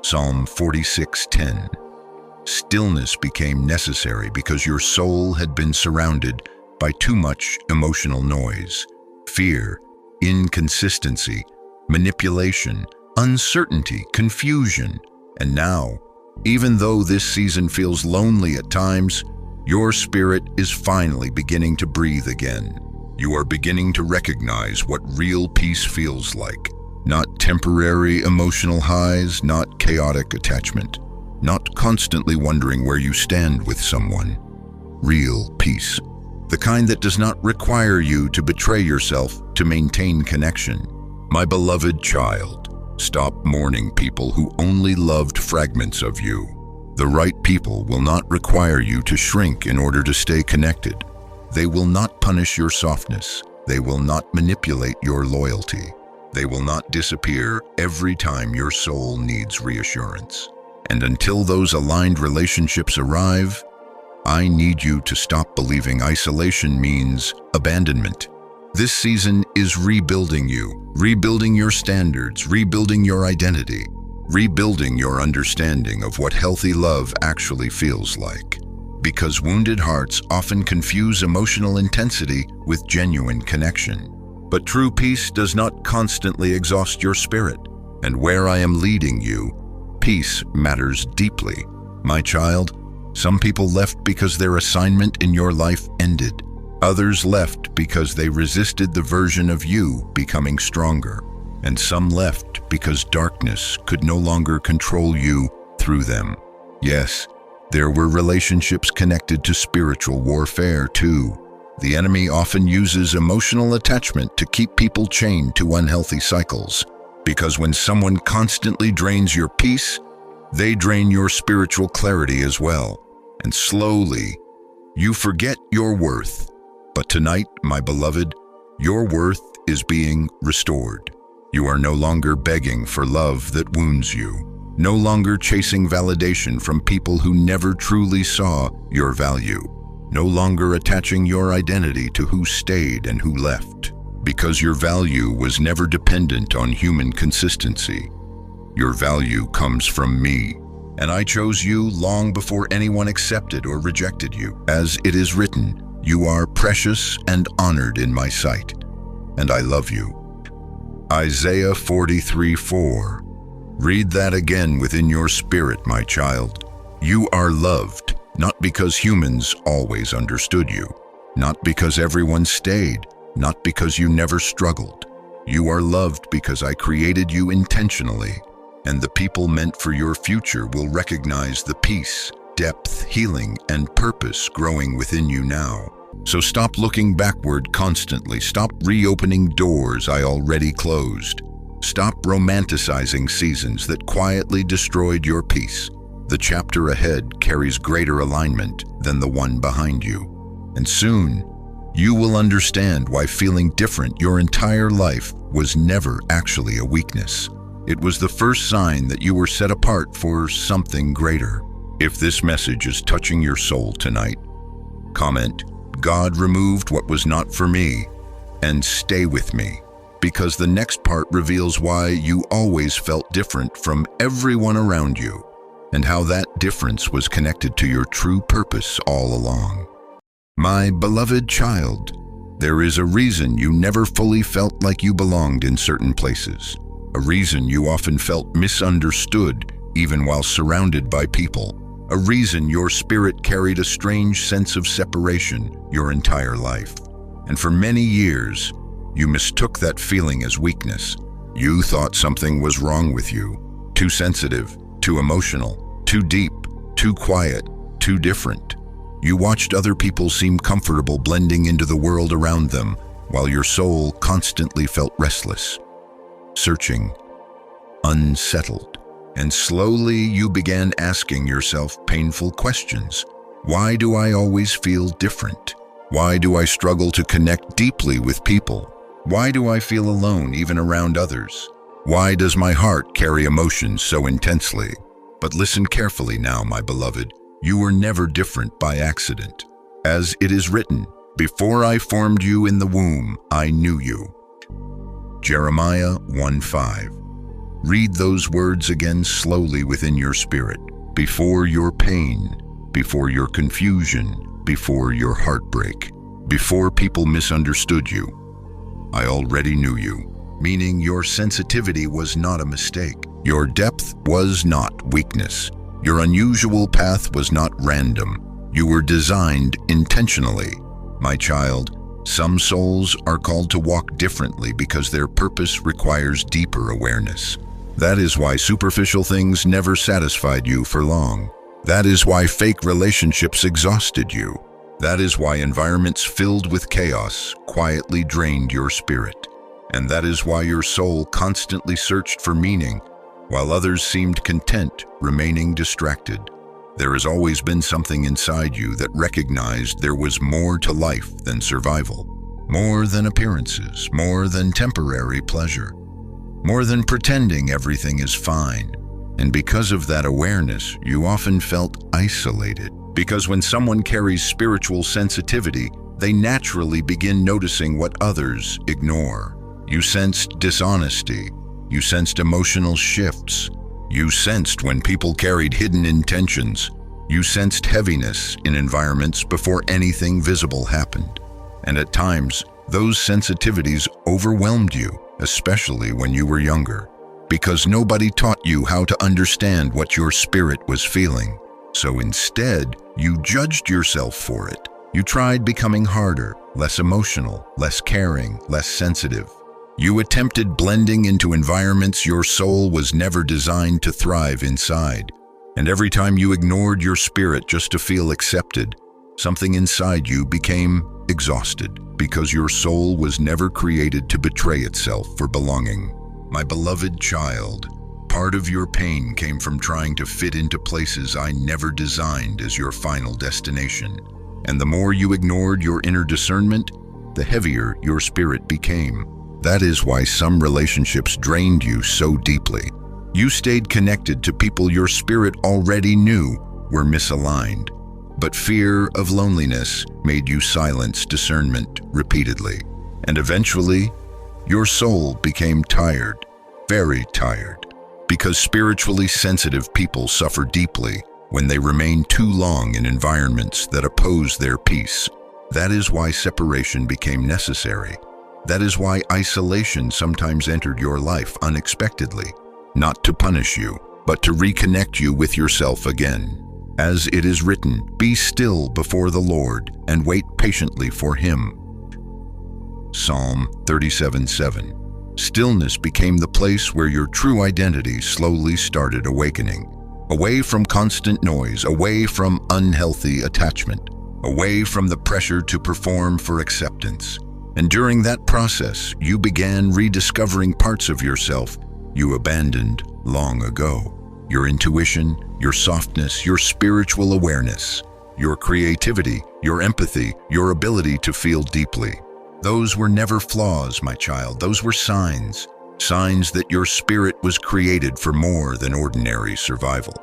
Psalm 46:10. Stillness became necessary because your soul had been surrounded by too much emotional noise, fear, inconsistency, manipulation, uncertainty, confusion. And now, even though this season feels lonely at times, your spirit is finally beginning to breathe again. You are beginning to recognize what real peace feels like. Not temporary emotional highs, not chaotic attachment, not constantly wondering where you stand with someone. Real peace. The kind that does not require you to betray yourself to maintain connection. My beloved child, stop mourning people who only loved fragments of you. The right people will not require you to shrink in order to stay connected. They will not punish your softness. They will not manipulate your loyalty. They will not disappear every time your soul needs reassurance. And until those aligned relationships arrive, I need you to stop believing isolation means abandonment. This season is rebuilding you, rebuilding your standards, rebuilding your identity, rebuilding your understanding of what healthy love actually feels like. Because wounded hearts often confuse emotional intensity with genuine connection. But true peace does not constantly exhaust your spirit. And where I am leading you, peace matters deeply. My child, some people left because their assignment in your life ended. Others left because they resisted the version of you becoming stronger. And some left because darkness could no longer control you through them. Yes, there were relationships connected to spiritual warfare too. The enemy often uses emotional attachment to keep people chained to unhealthy cycles. Because when someone constantly drains your peace, they drain your spiritual clarity as well. And slowly, you forget your worth. But tonight, my beloved, your worth is being restored. You are no longer begging for love that wounds you, no longer chasing validation from people who never truly saw your value, no longer attaching your identity to who stayed and who left. Because your value was never dependent on human consistency. Your value comes from me, and I chose you long before anyone accepted or rejected you. As it is written, you are precious and honored in my sight, and I love you. Isaiah 43:4. Read that again within your spirit, my child. You are loved, not because humans always understood you, not because everyone stayed, not because you never struggled, You are loved because I created you intentionally, and the people meant for your future will recognize the peace, depth, healing, and purpose growing within you now. So stop looking backward constantly. Stop reopening doors I already closed. Stop romanticizing seasons that quietly destroyed your peace. The chapter ahead carries greater alignment than the one behind you. And soon, you will understand why feeling different your entire life was never actually a weakness. It was the first sign that you were set apart for something greater. If this message is touching your soul tonight, comment, "God removed what was not for me," and stay with me, because the next part reveals why you always felt different from everyone around you, and how that difference was connected to your true purpose all along. My beloved child, there is a reason you never fully felt like you belonged in certain places, a reason you often felt misunderstood even while surrounded by people, a reason your spirit carried a strange sense of separation your entire life. And for many years, you mistook that feeling as weakness. You thought something was wrong with you, too sensitive, too emotional, too deep, too quiet, too different. You watched other people seem comfortable blending into the world around them, while your soul constantly felt restless, searching, unsettled. And slowly you began asking yourself painful questions. Why do I always feel different? Why do I struggle to connect deeply with people? Why do I feel alone even around others? Why does my heart carry emotions so intensely? But listen carefully now, my beloved. You were never different by accident. As it is written, "Before I formed you in the womb, I knew you." Jeremiah 1:5. Read those words again slowly within your spirit. Before your pain, before your confusion, before your heartbreak, before people misunderstood you, I already knew you. Meaning your sensitivity was not a mistake. Your depth was not weakness. Your unusual path was not random. You were designed intentionally. My child, some souls are called to walk differently because their purpose requires deeper awareness. That is why superficial things never satisfied you for long. That is why fake relationships exhausted you. That is why environments filled with chaos quietly drained your spirit. And that is why your soul constantly searched for meaning, while others seemed content, remaining distracted. There has always been something inside you that recognized there was more to life than survival, more than appearances, more than temporary pleasure, more than pretending everything is fine. And because of that awareness, you often felt isolated. Because when someone carries spiritual sensitivity, they naturally begin noticing what others ignore. You sensed dishonesty. You sensed emotional shifts. You sensed when people carried hidden intentions. You sensed heaviness in environments before anything visible happened. And at times, those sensitivities overwhelmed you, especially when you were younger, because nobody taught you how to understand what your spirit was feeling. So instead, you judged yourself for it. You tried becoming harder, less emotional, less caring, less sensitive. You attempted blending into environments your soul was never designed to thrive inside. And every time you ignored your spirit just to feel accepted, something inside you became exhausted, because your soul was never created to betray itself for belonging. My beloved child, part of your pain came from trying to fit into places I never designed as your final destination. And the more you ignored your inner discernment, the heavier your spirit became. That is why some relationships drained you so deeply. You stayed connected to people your spirit already knew were misaligned, but fear of loneliness made you silence discernment repeatedly. And eventually, your soul became tired, very tired, because spiritually sensitive people suffer deeply when they remain too long in environments that oppose their peace. That is why separation became necessary. That is why isolation sometimes entered your life unexpectedly, not to punish you, but to reconnect you with yourself again. As it is written, "Be still before the Lord and wait patiently for Him." Psalm 37:7. Stillness became the place where your true identity slowly started awakening. Away from constant noise, away from unhealthy attachment, away from the pressure to perform for acceptance. And during that process, you began rediscovering parts of yourself you abandoned long ago. Your intuition, your softness, your spiritual awareness, your creativity, your empathy, your ability to feel deeply. Those were never flaws, my child. Those were signs. Signs that your spirit was created for more than ordinary survival.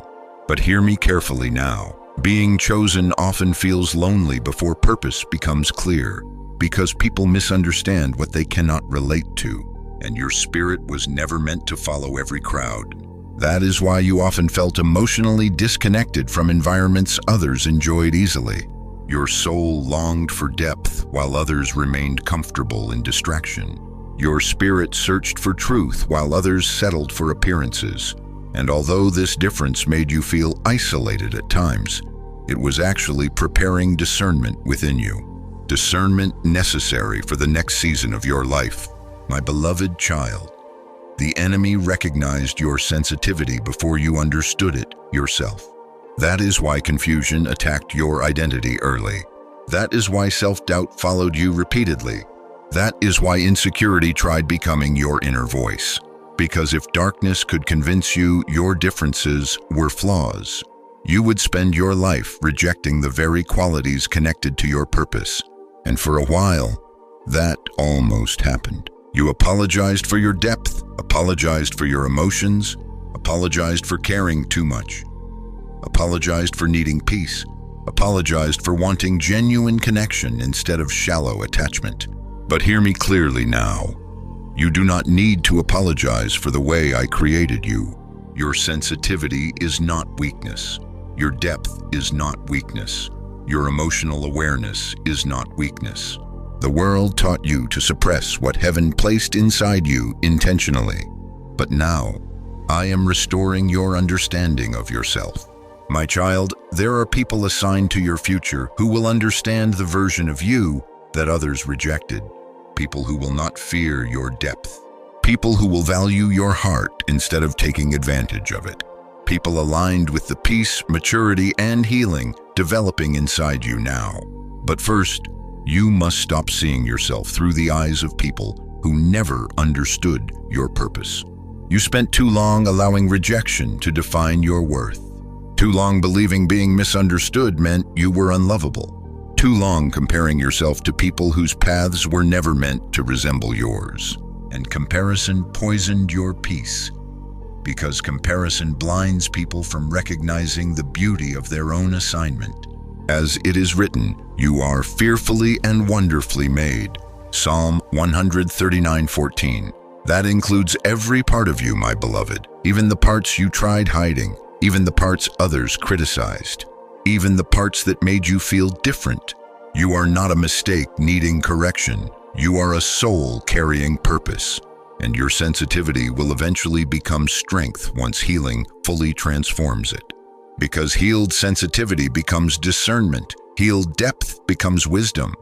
But hear me carefully now. Being chosen often feels lonely before purpose becomes clear, because people misunderstand what they cannot relate to, and your spirit was never meant to follow every crowd. That is why you often felt emotionally disconnected from environments others enjoyed easily. Your soul longed for depth while others remained comfortable in distraction. Your spirit searched for truth while others settled for appearances. And although this difference made you feel isolated at times, it was actually preparing discernment within you. Discernment necessary for the next season of your life. My beloved child, the enemy recognized your sensitivity before you understood it yourself. That is why confusion attacked your identity early. That is why self-doubt followed you repeatedly. That is why insecurity tried becoming your inner voice. Because if darkness could convince you your differences were flaws, you would spend your life rejecting the very qualities connected to your purpose. And for a while, that almost happened. You apologized for your depth, apologized for your emotions, apologized for caring too much, apologized for needing peace, apologized for wanting genuine connection instead of shallow attachment. But hear me clearly now. You do not need to apologize for the way I created you. Your sensitivity is not weakness. Your depth is not weakness. Your emotional awareness is not weakness. The world taught you to suppress what heaven placed inside you intentionally. But now, I am restoring your understanding of yourself. My child, there are people assigned to your future who will understand the version of you that others rejected. People who will not fear your depth. People who will value your heart instead of taking advantage of it. People aligned with the peace, maturity, and healing developing inside you now. But first, you must stop seeing yourself through the eyes of people who never understood your purpose. You spent too long allowing rejection to define your worth. Too long believing being misunderstood meant you were unlovable. Too long comparing yourself to people whose paths were never meant to resemble yours. And comparison poisoned your peace, because comparison blinds people from recognizing the beauty of their own assignment. As it is written, you are fearfully and wonderfully made. Psalm 139:14. That includes every part of you, my beloved, even the parts you tried hiding, even the parts others criticized, even the parts that made you feel different. You are not a mistake needing correction. You are a soul carrying purpose, and your sensitivity will eventually become strength once healing fully transforms it. Because healed sensitivity becomes discernment, healed depth becomes wisdom,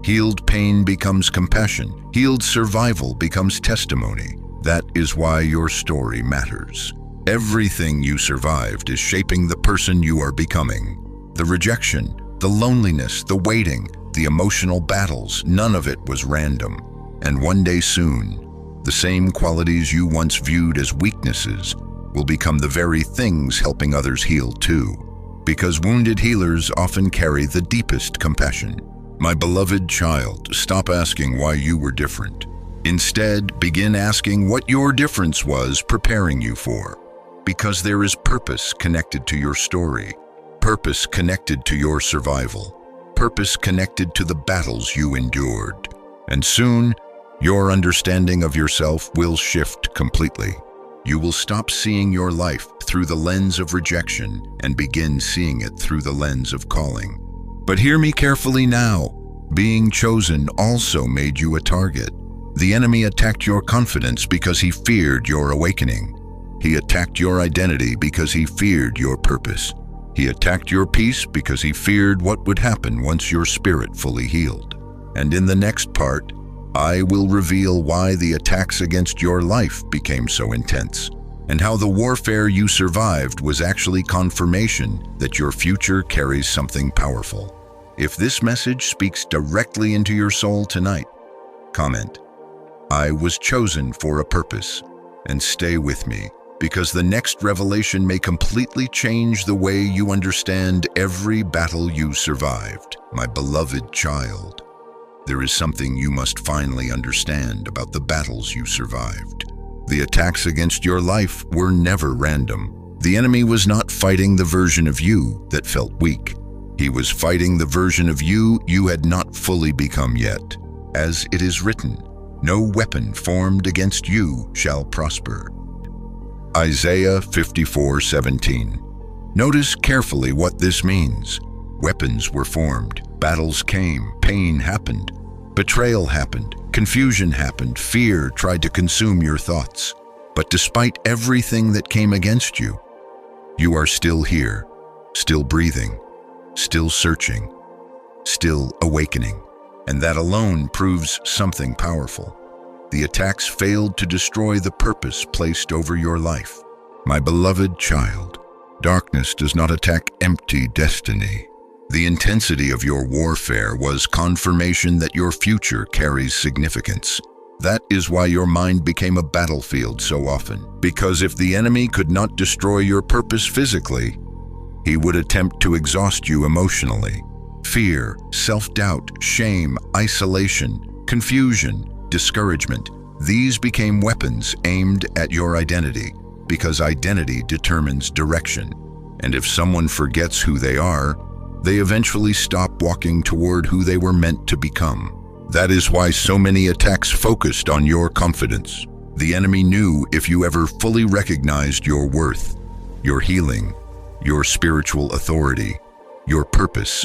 healed pain becomes compassion, healed survival becomes testimony. That is why your story matters. Everything you survived is shaping the person you are becoming. The rejection, the loneliness, the waiting, the emotional battles, none of it was random. And one day soon, the same qualities you once viewed as weaknesses will become the very things helping others heal too. Because wounded healers often carry the deepest compassion. My beloved child, stop asking why you were different. Instead, begin asking what your difference was preparing you for. Because there is purpose connected to your story, purpose connected to your survival, purpose connected to the battles you endured. And soon, your understanding of yourself will shift completely. You will stop seeing your life through the lens of rejection and begin seeing it through the lens of calling. But hear me carefully now. Being chosen also made you a target. The enemy attacked your confidence because he feared your awakening. He attacked your identity because he feared your purpose. He attacked your peace because he feared what would happen once your spirit fully healed. And in the next part, I will reveal why the attacks against your life became so intense, and how the warfare you survived was actually confirmation that your future carries something powerful. If this message speaks directly into your soul tonight, comment, "I was chosen for a purpose," and stay with me, because the next revelation may completely change the way you understand every battle you survived. My beloved child, there is something you must finally understand about the battles you survived. The attacks against your life were never random. The enemy was not fighting the version of you that felt weak. He was fighting the version of you you had not fully become yet. As it is written, "No weapon formed against you shall prosper." Isaiah 54:17. Notice carefully what this means. Weapons were formed, battles came, pain happened, betrayal happened, confusion happened, fear tried to consume your thoughts. But despite everything that came against you, you are still here, still breathing, still searching, still awakening. And that alone proves something powerful. The attacks failed to destroy the purpose placed over your life. My beloved child, darkness does not attack empty destiny. The intensity of your warfare was confirmation that your future carries significance. That is why your mind became a battlefield so often. Because if the enemy could not destroy your purpose physically, he would attempt to exhaust you emotionally. Fear, self-doubt, shame, isolation, confusion, discouragement, these became weapons aimed at your identity, because identity determines direction. And if someone forgets who they are, they eventually stop walking toward who they were meant to become. That is why so many attacks focused on your confidence. The enemy knew if you ever fully recognized your worth, your healing, your spiritual authority, your purpose,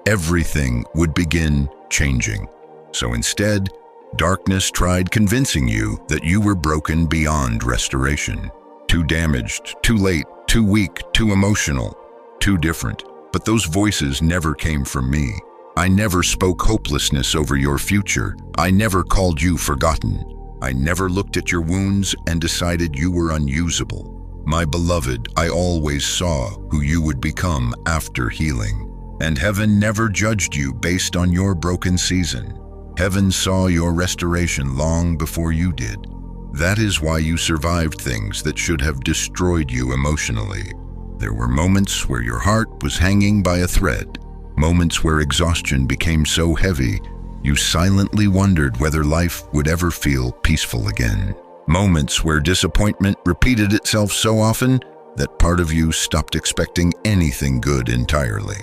everything would begin changing. So instead, darkness tried convincing you that you were broken beyond restoration. Too damaged, too late, too weak, too emotional, too different. But those voices never came from me. I never spoke hopelessness over your future. I never called you forgotten. I never looked at your wounds and decided you were unusable. My beloved, I always saw who you would become after healing. And heaven never judged you based on your broken season. Heaven saw your restoration long before you did. That is why you survived things that should have destroyed you emotionally. There were moments where your heart was hanging by a thread, moments where exhaustion became so heavy you silently wondered whether life would ever feel peaceful again. Moments where disappointment repeated itself so often that part of you stopped expecting anything good entirely.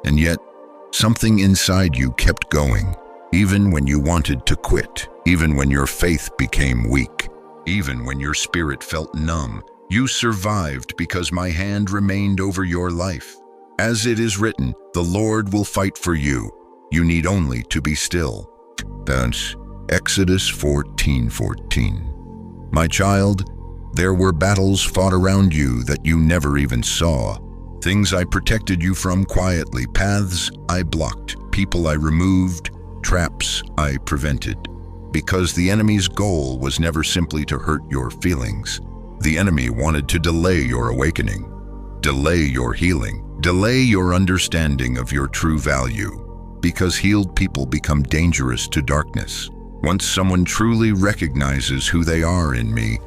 And yet, something inside you kept going, even when you wanted to quit, even when your faith became weak, even when your spirit felt numb. You survived because my hand remained over your life. As it is written, the Lord will fight for you. You need only to be still. That's Exodus 14:14. My child, there were battles fought around you that you never even saw. Things I protected you from quietly, paths I blocked, people I removed, traps I prevented. Because the enemy's goal was never simply to hurt your feelings. The enemy wanted to delay your awakening, delay your healing, delay your understanding of your true value. Because healed people become dangerous to darkness. Once someone truly recognizes who they are in me,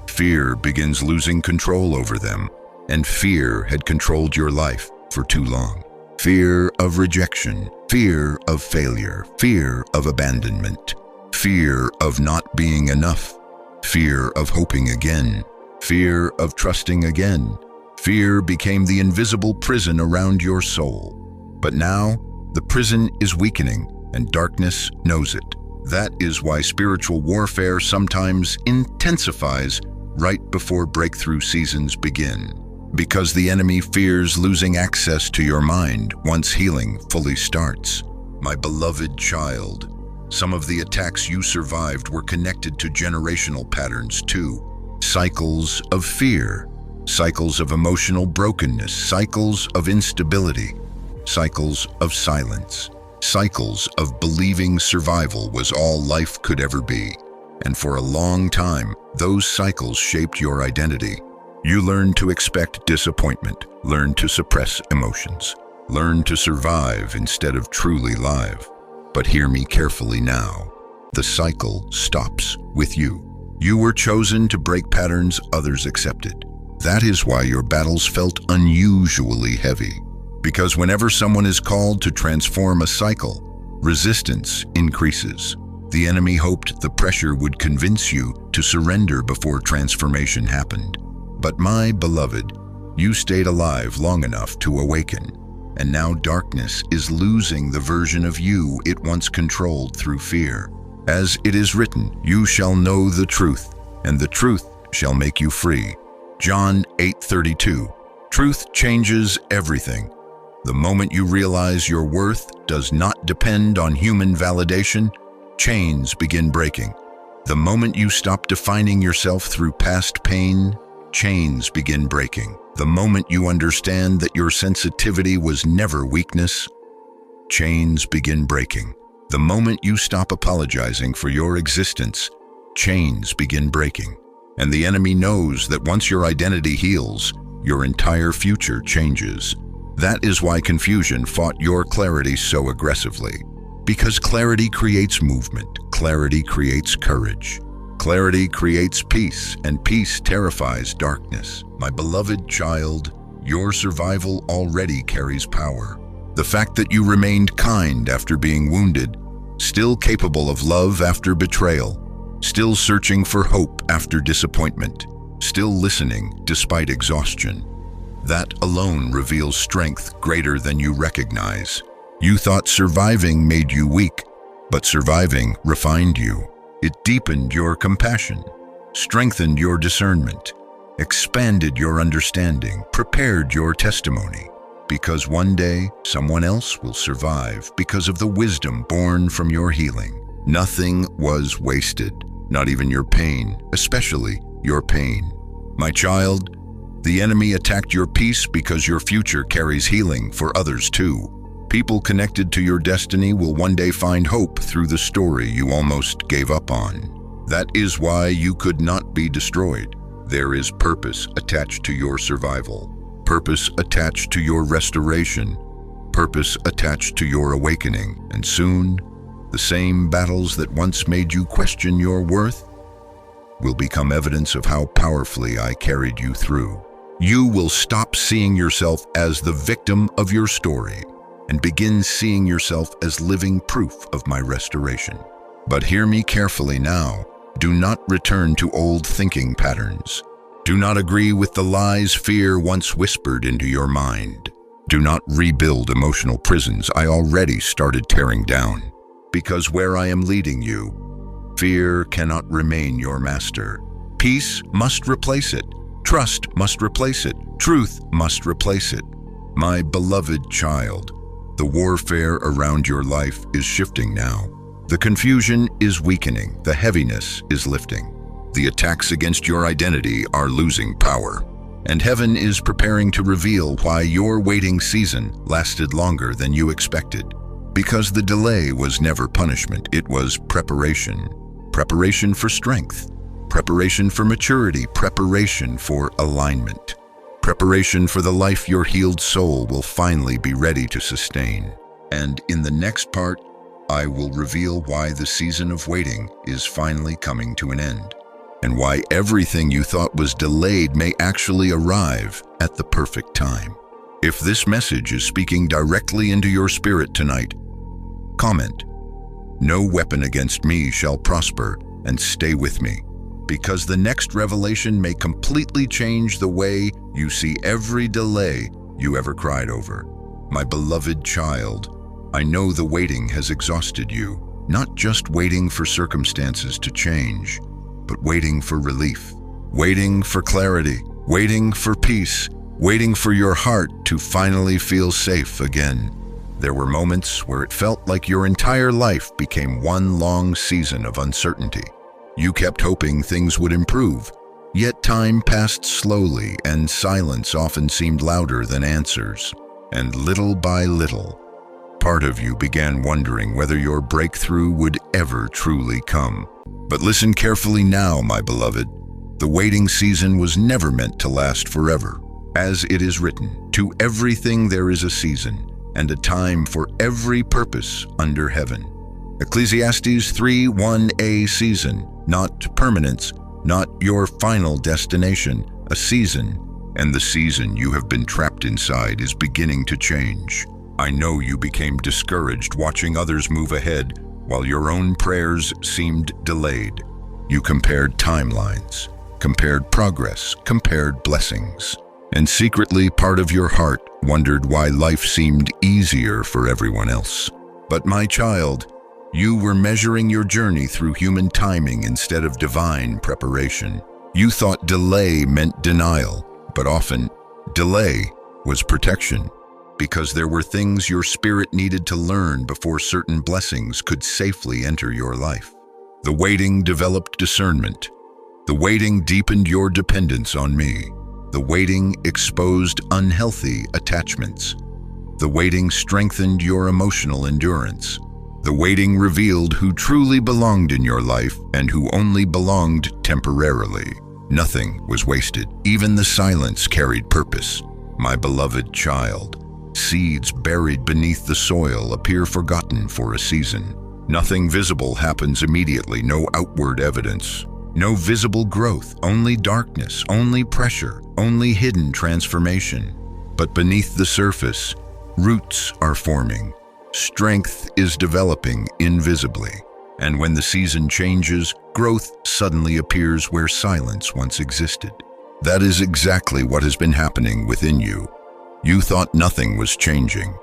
fear begins losing control over them. And fear had controlled your life for too long. Fear of rejection, fear of failure, fear of abandonment, fear of not being enough, fear of hoping again, fear of trusting again. Fear became the invisible prison around your soul. But now, the prison is weakening, and darkness knows it. That is why spiritual warfare sometimes intensifies right before breakthrough seasons begin. Because the enemy fears losing access to your mind once healing fully starts. My beloved child, some of the attacks you survived were connected to generational patterns too. Cycles of fear, cycles of emotional brokenness, cycles of instability, cycles of silence, cycles of believing survival was all life could ever be. And for a long time, those cycles shaped your identity. You learned to expect disappointment, learned to suppress emotions, learned to survive instead of truly live. But hear me carefully now. The cycle stops with you. You were chosen to break patterns others accepted. That is why your battles felt unusually heavy. Because whenever someone is called to transform a cycle, resistance increases. The enemy hoped the pressure would convince you to surrender before transformation happened. But my beloved, you stayed alive long enough to awaken. And now darkness is losing the version of you it once controlled through fear. As it is written, you shall know the truth, and the truth shall make you free. John 8:32. Truth changes everything. The moment you realize your worth does not depend on human validation, chains begin breaking. The moment you stop defining yourself through past pain, chains begin breaking. The moment you understand that your sensitivity was never weakness, chains begin breaking. The moment you stop apologizing for your existence, chains begin breaking. And the enemy knows that once your identity heals, your entire future changes. That is why confusion fought your clarity so aggressively. Because clarity creates movement, clarity creates courage. Clarity creates peace, and peace terrifies darkness. My beloved child, your survival already carries power. The fact that you remained kind after being wounded, still capable of love after betrayal, still searching for hope after disappointment, still listening despite exhaustion. That alone reveals strength greater than you recognize. You thought surviving made you weak, but surviving refined you. It deepened your compassion, strengthened your discernment, expanded your understanding, prepared your testimony. Because one day, someone else will survive because of the wisdom born from your healing. Nothing was wasted, not even your pain, especially your pain. My child, the enemy attacked your peace because your future carries healing for others too. People connected to your destiny will one day find hope through the story you almost gave up on. That is why you could not be destroyed. There is purpose attached to your survival, purpose attached to your restoration, purpose attached to your awakening, and soon, the same battles that once made you question your worth will become evidence of how powerfully I carried you through. You will stop seeing yourself as the victim of your story and begin seeing yourself as living proof of my restoration. But hear me carefully now. Do not return to old thinking patterns. Do not agree with the lies fear once whispered into your mind. Do not rebuild emotional prisons I already started tearing down. Because where I am leading you, fear cannot remain your master. Peace must replace it. Trust must replace it. Truth must replace it. My beloved child, the warfare around your life is shifting now. The confusion is weakening. The heaviness is lifting. The attacks against your identity are losing power. And heaven is preparing to reveal why your waiting season lasted longer than you expected. Because the delay was never punishment, it was preparation. Preparation for strength. Preparation for maturity. Preparation for alignment. Preparation for the life your healed soul will finally be ready to sustain. And in the next part, I will reveal why the season of waiting is finally coming to an end, and why everything you thought was delayed may actually arrive at the perfect time. If this message is speaking directly into your spirit tonight, comment, "No weapon against me shall prosper," and stay with me, because the next revelation may completely change the way you see every delay you ever cried over. My beloved child, I know the waiting has exhausted you, not just waiting for circumstances to change, but waiting for relief, waiting for clarity, waiting for peace, waiting for your heart to finally feel safe again. There were moments where it felt like your entire life became one long season of uncertainty. You kept hoping things would improve, yet time passed slowly and silence often seemed louder than answers. And little by little, part of you began wondering whether your breakthrough would ever truly come. But listen carefully now, my beloved. The waiting season was never meant to last forever. As it is written, to everything there is a season, and a time for every purpose under heaven. Ecclesiastes 3:1a season, not permanence, not your final destination, a season, and the season you have been trapped inside is beginning to change. I know you became discouraged watching others move ahead while your own prayers seemed delayed. You compared timelines, compared progress, compared blessings, and secretly part of your heart wondered why life seemed easier for everyone else. But my child, you were measuring your journey through human timing instead of divine preparation. You thought delay meant denial, but often delay was protection, because there were things your spirit needed to learn before certain blessings could safely enter your life. The waiting developed discernment. The waiting deepened your dependence on me. The waiting exposed unhealthy attachments. The waiting strengthened your emotional endurance. The waiting revealed who truly belonged in your life and who only belonged temporarily. Nothing was wasted. Even the silence carried purpose. My beloved child, seeds buried beneath the soil appear forgotten for a season. Nothing visible happens immediately, no outward evidence. No visible growth, only darkness, only pressure, only hidden transformation. But beneath the surface, roots are forming. Strength is developing invisibly. And when the season changes, growth suddenly appears where silence once existed. That is exactly what has been happening within you. You thought nothing was changing,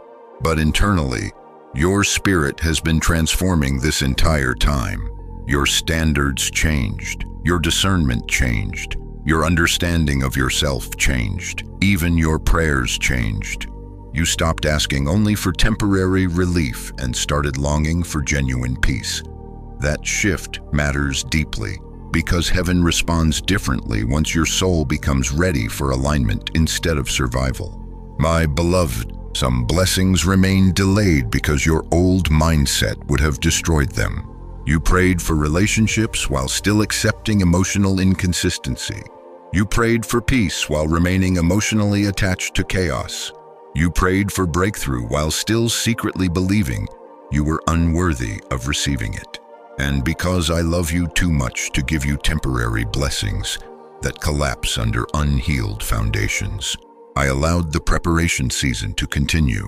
but internally, your spirit has been transforming this entire time. Your standards changed, your discernment changed, your understanding of yourself changed, even your prayers changed. You stopped asking only for temporary relief and started longing for genuine peace. That shift matters deeply, because heaven responds differently once your soul becomes ready for alignment instead of survival. My beloved, some blessings remain delayed because your old mindset would have destroyed them. You prayed for relationships while still accepting emotional inconsistency. You prayed for peace while remaining emotionally attached to chaos. You prayed for breakthrough while still secretly believing you were unworthy of receiving it. And because I love you too much to give you temporary blessings that collapse under unhealed foundations, I allowed the preparation season to continue.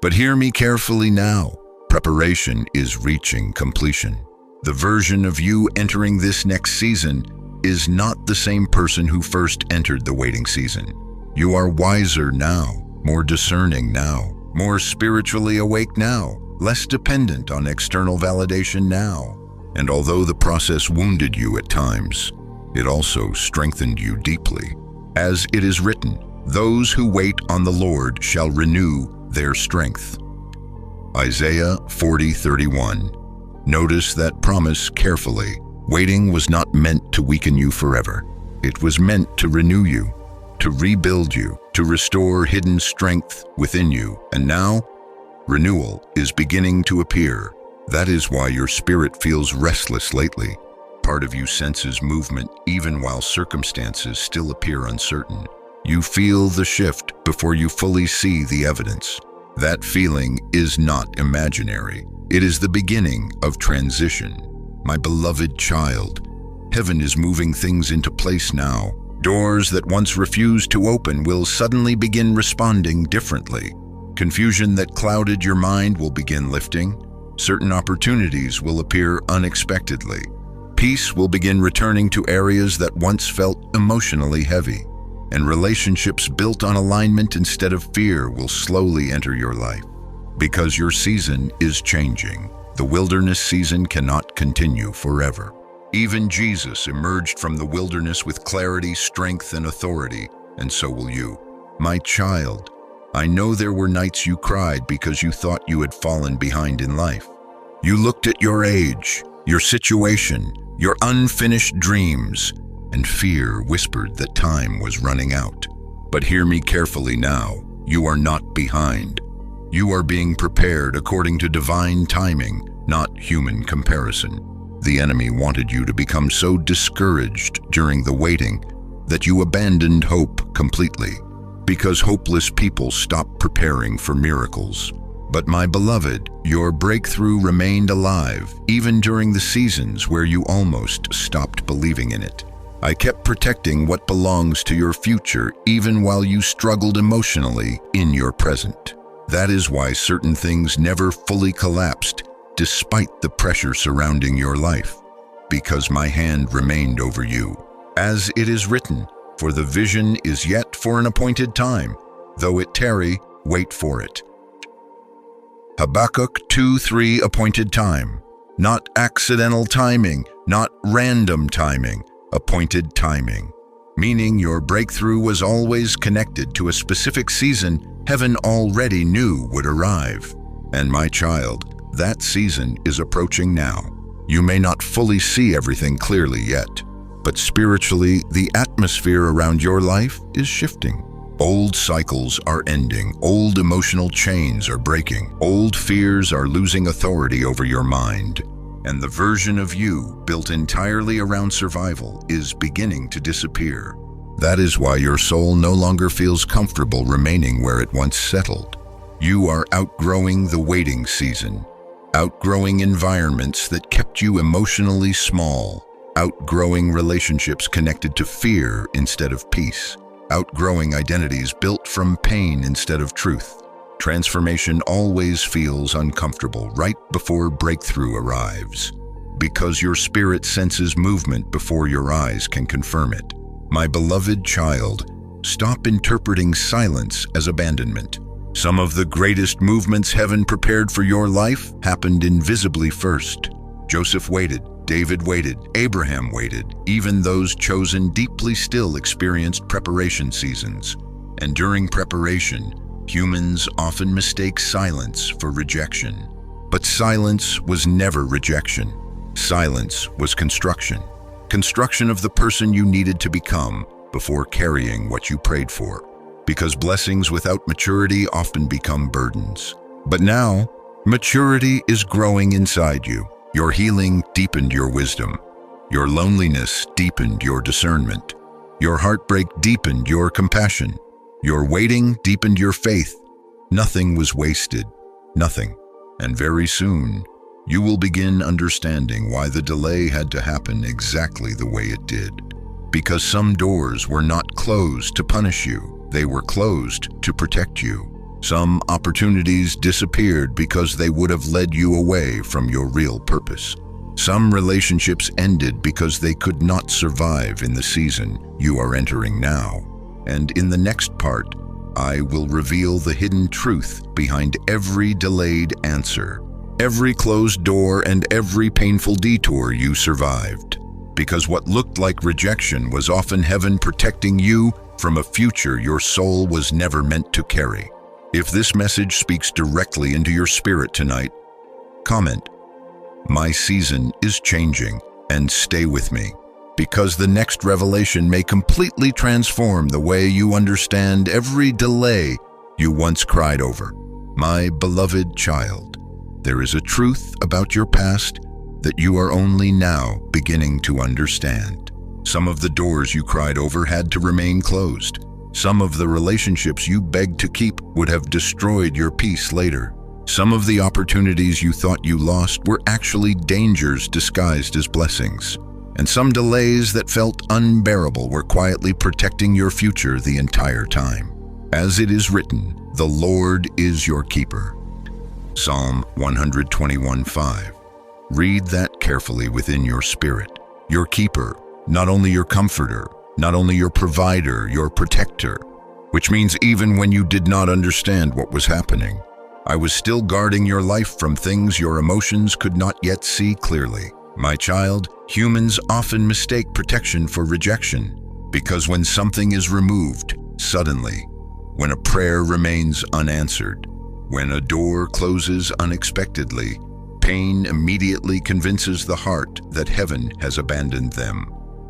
But hear me carefully now. Preparation is reaching completion. The version of you entering this next season is not the same person who first entered the waiting season. You are wiser now, more discerning now, more spiritually awake now, less dependent on external validation now. And although the process wounded you at times, it also strengthened you deeply. As it is written, those who wait on the Lord shall renew their strength. Isaiah 40:31. Notice that promise carefully. Waiting was not meant to weaken you forever. It was meant to renew you, to rebuild you, to restore hidden strength within you. And now, renewal is beginning to appear. That is why your spirit feels restless lately. Part of you senses movement even while circumstances still appear uncertain. You feel the shift before you fully see the evidence. That feeling is not imaginary. It is the beginning of transition. My beloved child, heaven is moving things into place now. Doors that once refused to open will suddenly begin responding differently. Confusion that clouded your mind will begin lifting. Certain opportunities will appear unexpectedly. Peace will begin returning to areas that once felt emotionally heavy. And relationships built on alignment instead of fear will slowly enter your life. Because your season is changing. The wilderness season cannot continue forever. Even Jesus emerged from the wilderness with clarity, strength, and authority, and so will you. My child, I know there were nights you cried because you thought you had fallen behind in life. You looked at your age, your situation, your unfinished dreams, and fear whispered that time was running out. But hear me carefully now. You are not behind. You are being prepared according to divine timing, not human comparison. The enemy wanted you to become so discouraged during the waiting that you abandoned hope completely, because hopeless people stop preparing for miracles. But my beloved, your breakthrough remained alive, even during the seasons where you almost stopped believing in it. I kept protecting what belongs to your future, even while you struggled emotionally in your present. That is why certain things never fully collapsed, despite the pressure surrounding your life, because my hand remained over you. As it is written, for the vision is yet for an appointed time. Though it tarry, wait for it. Habakkuk 2:3 appointed time. Not accidental timing, not random timing, appointed timing. Meaning your breakthrough was always connected to a specific season heaven already knew would arrive. And my child, that season is approaching now. You may not fully see everything clearly yet, but spiritually, the atmosphere around your life is shifting. Old cycles are ending, old emotional chains are breaking, old fears are losing authority over your mind, and the version of you built entirely around survival is beginning to disappear. That is why your soul no longer feels comfortable remaining where it once settled. You are outgrowing the waiting season, outgrowing environments that kept you emotionally small, outgrowing relationships connected to fear instead of peace, outgrowing identities built from pain instead of truth. Transformation always feels uncomfortable right before breakthrough arrives, because your spirit senses movement before your eyes can confirm it. My beloved child, stop interpreting silence as abandonment. Some of the greatest movements heaven prepared for your life happened invisibly first. Joseph waited, David waited, Abraham waited. Even those chosen deeply still experienced preparation seasons. And during preparation, humans often mistake silence for rejection. But silence was never rejection. Silence was construction. Construction of the person you needed to become before carrying what you prayed for. Because blessings without maturity often become burdens. But now, maturity is growing inside you. Your healing deepened your wisdom. Your loneliness deepened your discernment. Your heartbreak deepened your compassion. Your waiting deepened your faith. Nothing was wasted. Nothing. And very soon, you will begin understanding why the delay had to happen exactly the way it did. Because some doors were not closed to punish you. They were closed to protect you. Some opportunities disappeared because they would have led you away from your real purpose. Some relationships ended because they could not survive in the season you are entering now. And in the next part, I will reveal the hidden truth behind every delayed answer, every closed door, and every painful detour you survived. Because what looked like rejection was often heaven protecting you from a future your soul was never meant to carry. If this message speaks directly into your spirit tonight, comment, "My season is changing," and stay with me, because the next revelation may completely transform the way you understand every delay you once cried over. My beloved child, there is a truth about your past that you are only now beginning to understand. Some of the doors you cried over had to remain closed. Some of the relationships you begged to keep would have destroyed your peace later. Some of the opportunities you thought you lost were actually dangers disguised as blessings. And some delays that felt unbearable were quietly protecting your future the entire time. As it is written, the Lord is your keeper. Psalm 121:5. Read that carefully within your spirit. Your keeper, not only your comforter, not only your provider, your protector, which means even when you did not understand what was happening, I was still guarding your life from things your emotions could not yet see clearly. My child, humans often mistake protection for rejection, because when something is removed suddenly, when a prayer remains unanswered, when a door closes unexpectedly, pain immediately convinces the heart that heaven has abandoned them.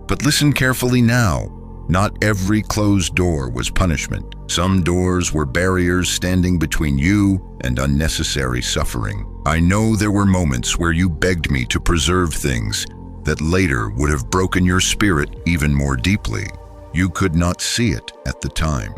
But listen carefully now. Not every closed door was punishment. Some doors were barriers standing between you and unnecessary suffering. I know there were moments where you begged me to preserve things that later would have broken your spirit even more deeply. You could not see it at the time.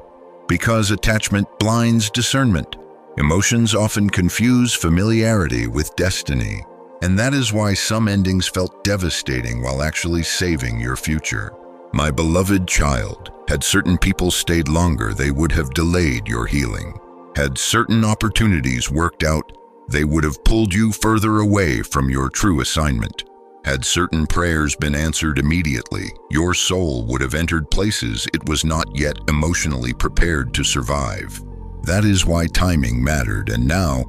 Because attachment blinds discernment. Emotions often confuse familiarity with destiny. And that is why some endings felt devastating while actually saving your future. My beloved child, had certain people stayed longer, they would have delayed your healing. Had certain opportunities worked out, they would have pulled you further away from your true assignment. Had certain prayers been answered immediately, your soul would have entered places it was not yet emotionally prepared to survive. That is why timing mattered, and now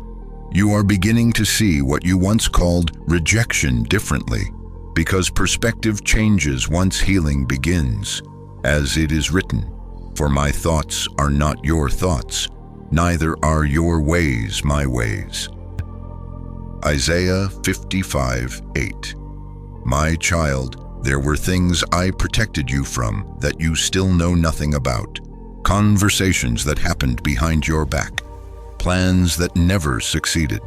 you are beginning to see what you once called rejection differently, because perspective changes once healing begins. As it is written, "For my thoughts are not your thoughts, neither are your ways my ways." Isaiah 55:8. My child, there were things I protected you from that you still know nothing about. Conversations that happened behind your back. Plans that never succeeded.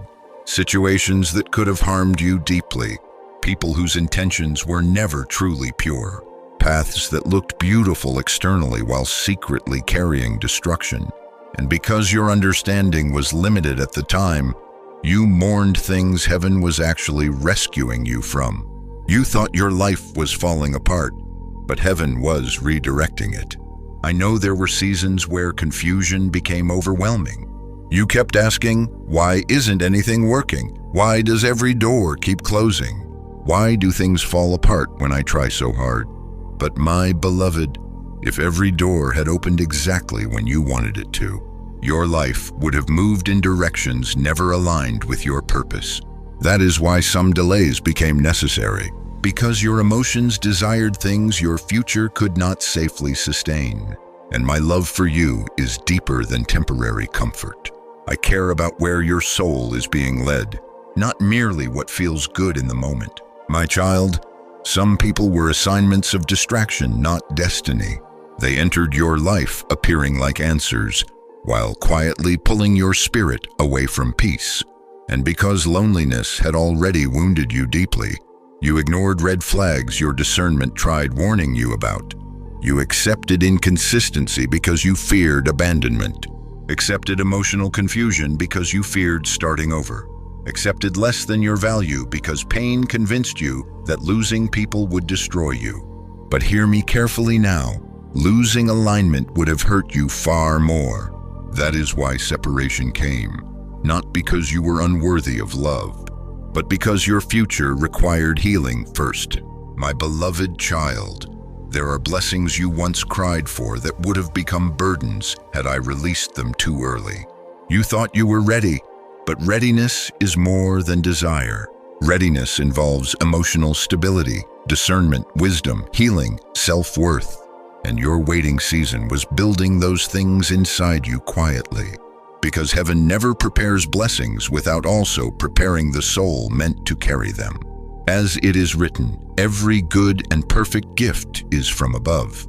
Situations that could have harmed you deeply. People whose intentions were never truly pure. Paths that looked beautiful externally while secretly carrying destruction. And because your understanding was limited at the time, you mourned things heaven was actually rescuing you from. You thought your life was falling apart, but heaven was redirecting it. I know there were seasons where confusion became overwhelming. You kept asking, why isn't anything working? Why does every door keep closing? Why do things fall apart when I try so hard? But my beloved, if every door had opened exactly when you wanted it to, your life would have moved in directions never aligned with your purpose. That is why some delays became necessary, because your emotions desired things your future could not safely sustain. And my love for you is deeper than temporary comfort. I care about where your soul is being led, not merely what feels good in the moment. My child, some people were assignments of distraction, not destiny. They entered your life appearing like answers, while quietly pulling your spirit away from peace. And because loneliness had already wounded you deeply, you ignored red flags your discernment tried warning you about. You accepted inconsistency because you feared abandonment. Accepted emotional confusion because you feared starting over. Accepted less than your value because pain convinced you that losing people would destroy you. But hear me carefully now. Losing alignment would have hurt you far more. That is why separation came. Not because you were unworthy of love, but because your future required healing first. My beloved child, there are blessings you once cried for that would have become burdens had I released them too early. You thought you were ready, but readiness is more than desire. Readiness involves emotional stability, discernment, wisdom, healing, self-worth. And your waiting season was building those things inside you quietly. Because heaven never prepares blessings without also preparing the soul meant to carry them. As it is written, every good and perfect gift is from above.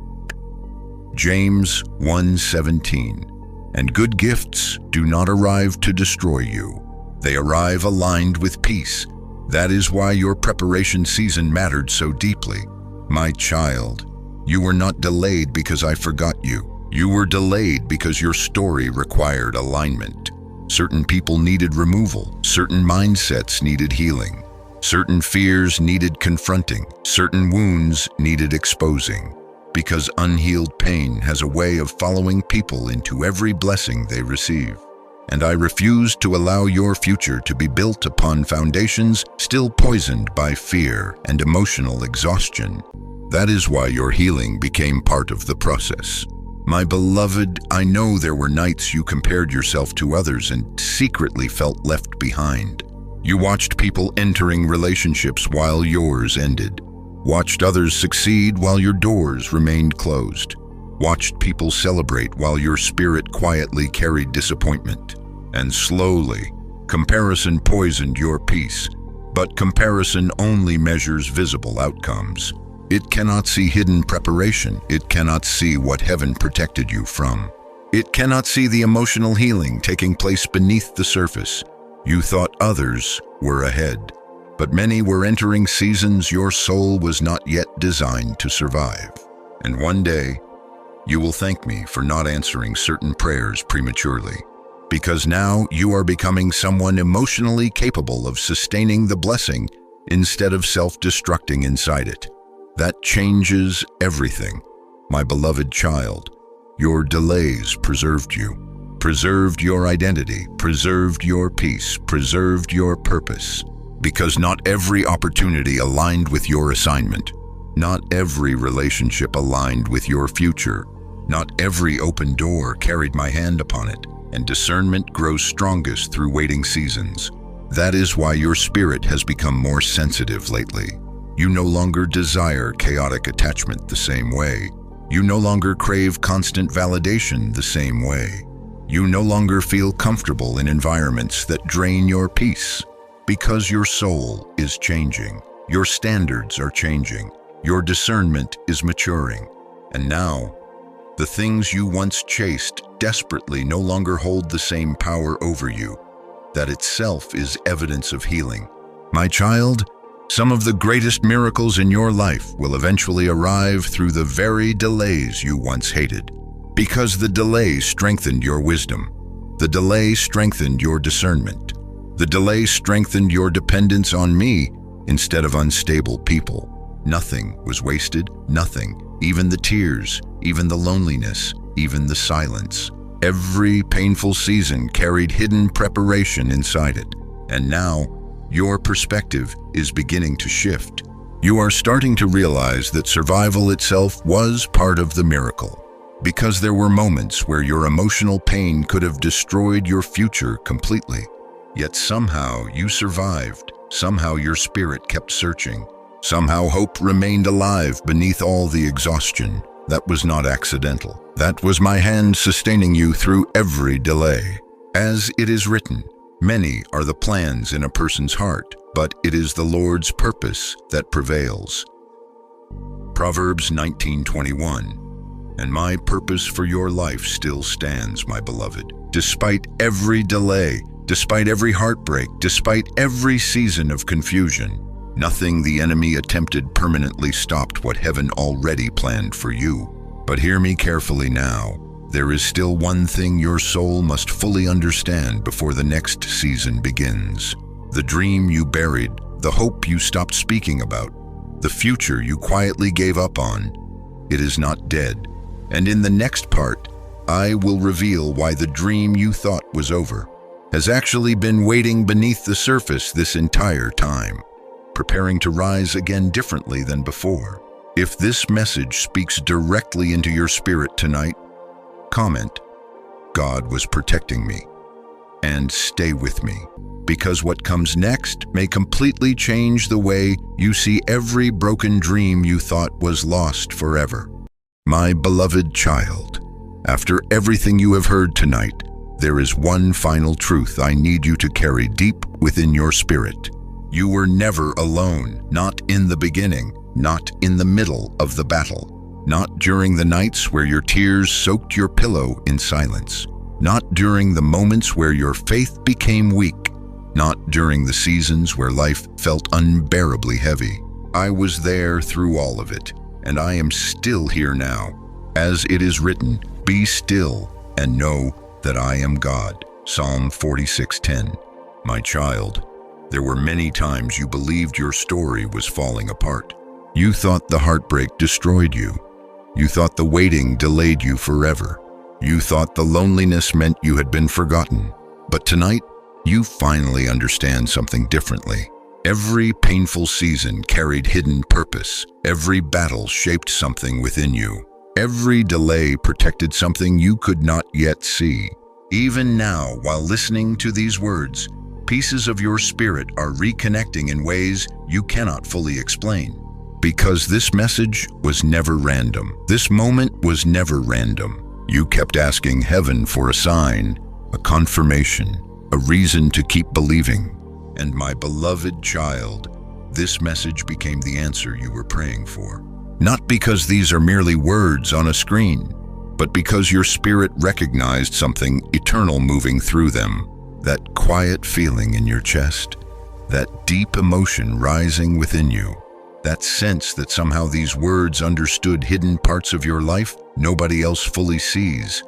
James 1:17. And good gifts do not arrive to destroy you. They arrive aligned with peace. That is why your preparation season mattered so deeply. My child, you were not delayed because I forgot you. You were delayed because your story required alignment. Certain people needed removal. Certain mindsets needed healing. Certain fears needed confronting. Certain wounds needed exposing. Because unhealed pain has a way of following people into every blessing they receive. And I refuse to allow your future to be built upon foundations still poisoned by fear and emotional exhaustion. That is why your healing became part of the process. My beloved, I know there were nights you compared yourself to others and secretly felt left behind. You watched people entering relationships while yours ended. Watched others succeed while your doors remained closed. Watched people celebrate while your spirit quietly carried disappointment. And slowly, comparison poisoned your peace. But comparison only measures visible outcomes. It cannot see hidden preparation. It cannot see what heaven protected you from. It cannot see the emotional healing taking place beneath the surface. You thought others were ahead, but many were entering seasons your soul was not yet designed to survive. And one day, you will thank me for not answering certain prayers prematurely, because now you are becoming someone emotionally capable of sustaining the blessing instead of self-destructing inside it. That changes everything. My beloved child, your delays preserved you, preserved your identity, preserved your peace, preserved your purpose, because not every opportunity aligned with your assignment, not every relationship aligned with your future, not every open door carried my hand upon it, and discernment grows strongest through waiting seasons. That is why your spirit has become more sensitive lately. You no longer desire chaotic attachment the same way. You no longer crave constant validation the same way. You no longer feel comfortable in environments that drain your peace, because your soul is changing. Your standards are changing. Your discernment is maturing. And now, the things you once chased desperately no longer hold the same power over you. That itself is evidence of healing. My child, some of the greatest miracles in your life will eventually arrive through the very delays you once hated. Because the delay strengthened your wisdom. The delay strengthened your discernment. The delay strengthened your dependence on me instead of unstable people. Nothing was wasted, nothing. Even the tears, even the loneliness, even the silence. Every painful season carried hidden preparation inside it. And now, your perspective is beginning to shift. You are starting to realize that survival itself was part of the miracle. Because there were moments where your emotional pain could have destroyed your future completely. Yet somehow you survived. Somehow your spirit kept searching. Somehow hope remained alive beneath all the exhaustion. That was not accidental. That was my hand sustaining you through every delay. As it is written, many are the plans in a person's heart, but it is the Lord's purpose that prevails. Proverbs 19:21. And my purpose for your life still stands, my beloved. Despite every delay, despite every heartbreak, despite every season of confusion, nothing the enemy attempted permanently stopped what heaven already planned for you. But hear me carefully now. There is still one thing your soul must fully understand before the next season begins. The dream you buried, the hope you stopped speaking about, the future you quietly gave up on, it is not dead. And in the next part, I will reveal why the dream you thought was over has actually been waiting beneath the surface this entire time, preparing to rise again differently than before. If this message speaks directly into your spirit tonight, comment, God was protecting me, and stay with me, because what comes next may completely change the way you see every broken dream you thought was lost forever. My beloved child, after everything you have heard tonight, there is one final truth I need you to carry deep within your spirit. You were never alone, not in the beginning, not in the middle of the battle, not during the nights where your tears soaked your pillow in silence, not during the moments where your faith became weak, not during the seasons where life felt unbearably heavy. I was there through all of it, and I am still here now. As it is written, be still and know that I am God. Psalm 46:10. My child, there were many times you believed your story was falling apart. You thought the heartbreak destroyed you. You thought the waiting delayed you forever. You thought the loneliness meant you had been forgotten. But tonight, you finally understand something differently. Every painful season carried hidden purpose. Every battle shaped something within you. Every delay protected something you could not yet see. Even now, while listening to these words, pieces of your spirit are reconnecting in ways you cannot fully explain. Because this message was never random. This moment was never random. You kept asking heaven for a sign, a confirmation, a reason to keep believing. And my beloved child, this message became the answer you were praying for. Not because these are merely words on a screen, but because your spirit recognized something eternal moving through them. That quiet feeling in your chest, that deep emotion rising within you, that sense that somehow these words understood hidden parts of your life nobody else fully sees.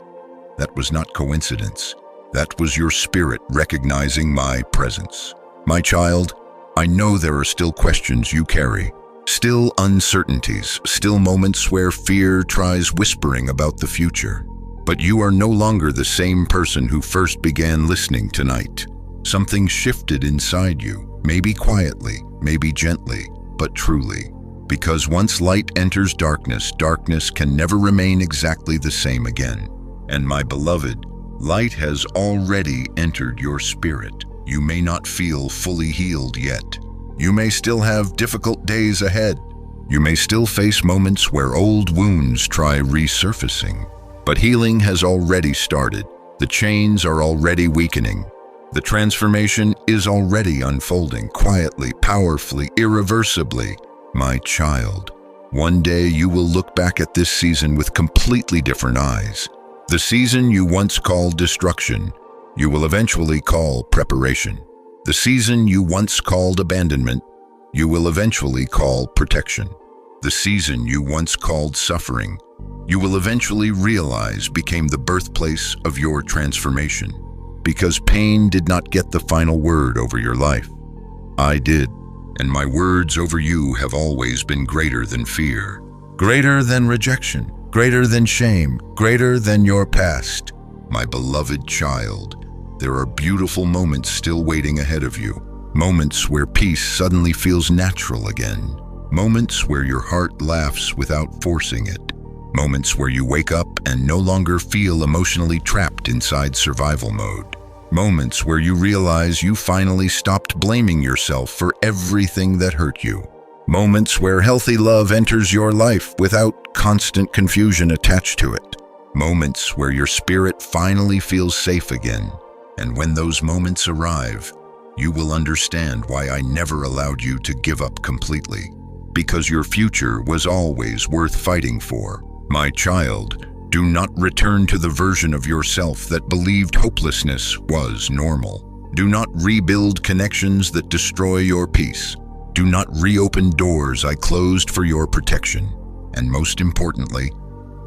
That was not coincidence. That was your spirit recognizing my presence. My child, I know there are still questions you carry, still uncertainties, still moments where fear tries whispering about the future. But you are no longer the same person who first began listening tonight. Something shifted inside you, maybe quietly, maybe gently, but truly. Because once light enters darkness, darkness can never remain exactly the same again. And my beloved, light has already entered your spirit. You may not feel fully healed yet. You may still have difficult days ahead. You may still face moments where old wounds try resurfacing. But healing has already started. The chains are already weakening. The transformation is already unfolding quietly, powerfully, irreversibly. My child, one day you will look back at this season with completely different eyes. The season you once called destruction, you will eventually call preparation. The season you once called abandonment, you will eventually call protection. The season you once called suffering, you will eventually realize became the birthplace of your transformation. Because pain did not get the final word over your life. I did, and my words over you have always been greater than fear, greater than rejection, greater than shame, greater than your past. My beloved child, there are beautiful moments still waiting ahead of you. Moments where peace suddenly feels natural again. Moments where your heart laughs without forcing it. Moments where you wake up and no longer feel emotionally trapped inside survival mode. Moments where you realize you finally stopped blaming yourself for everything that hurt you. Moments where healthy love enters your life without constant confusion attached to it. Moments where your spirit finally feels safe again. And when those moments arrive, you will understand why I never allowed you to give up completely. Because your future was always worth fighting for. My child, do not return to the version of yourself that believed hopelessness was normal. Do not rebuild connections that destroy your peace. Do not reopen doors I closed for your protection. And most importantly,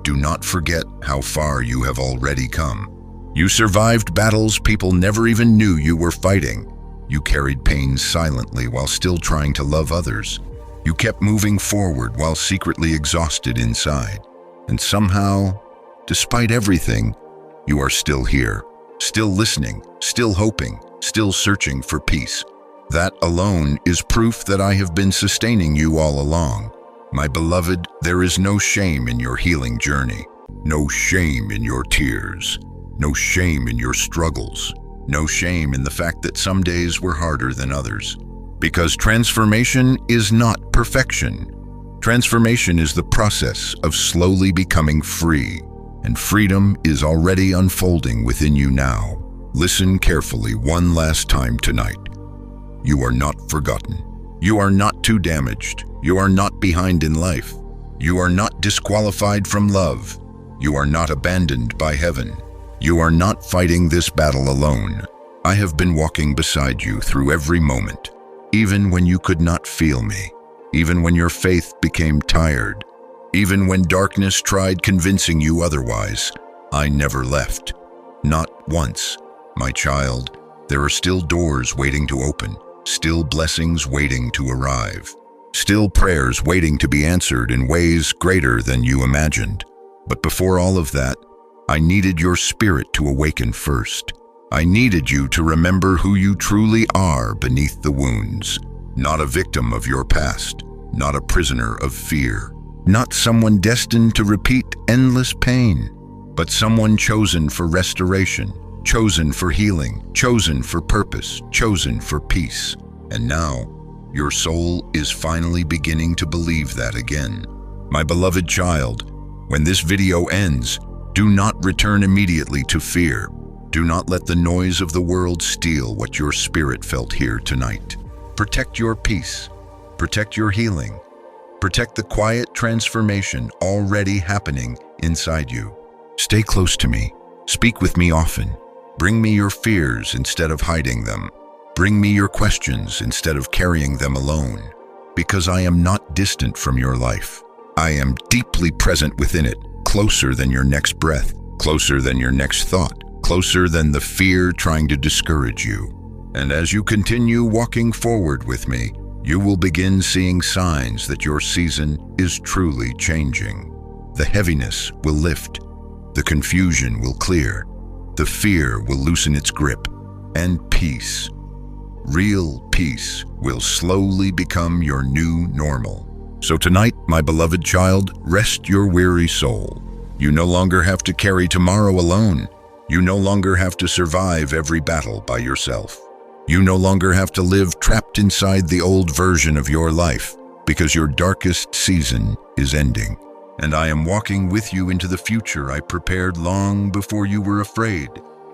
do not forget how far you have already come. You survived battles people never even knew you were fighting. You carried pain silently while still trying to love others. You kept moving forward while secretly exhausted inside. And somehow, despite everything, you are still here, still listening, still hoping, still searching for peace. That alone is proof that I have been sustaining you all along. My beloved, there is no shame in your healing journey, no shame in your tears, no shame in your struggles, no shame in the fact that some days were harder than others. Because transformation is not perfection. Transformation is the process of slowly becoming free, and freedom is already unfolding within you now. Listen carefully one last time tonight. You are not forgotten. You are not too damaged. You are not behind in life. You are not disqualified from love. You are not abandoned by heaven. You are not fighting this battle alone. I have been walking beside you through every moment, even when you could not feel me. Even when your faith became tired, even when darkness tried convincing you otherwise, I never left. Not once. My child, there are still doors waiting to open, still blessings waiting to arrive, still prayers waiting to be answered in ways greater than you imagined. But before all of that, I needed your spirit to awaken first. I needed you to remember who you truly are beneath the wounds. Not a victim of your past, not a prisoner of fear, not someone destined to repeat endless pain, but someone chosen for restoration, chosen for healing, chosen for purpose, chosen for peace. And now, your soul is finally beginning to believe that again. My beloved child, when this video ends, do not return immediately to fear. Do not let the noise of the world steal what your spirit felt here tonight. Protect your peace, protect your healing, Protect the quiet transformation already happening inside you. Stay close to me. Speak with me often. Bring me your fears instead of hiding them. Bring me your questions instead of carrying them alone. Because I am not distant from your life. I am deeply present within it, closer than your next breath, closer than your next thought, closer than the fear trying to discourage you. And as you continue walking forward with me, you will begin seeing signs that your season is truly changing. The heaviness will lift, the confusion will clear, the fear will loosen its grip, and peace, real peace, will slowly become your new normal. So tonight, my beloved child, rest your weary soul. You no longer have to carry tomorrow alone. You no longer have to survive every battle by yourself. You no longer have to live trapped inside the old version of your life, because your darkest season is ending. And I am walking with you into the future I prepared long before you were afraid.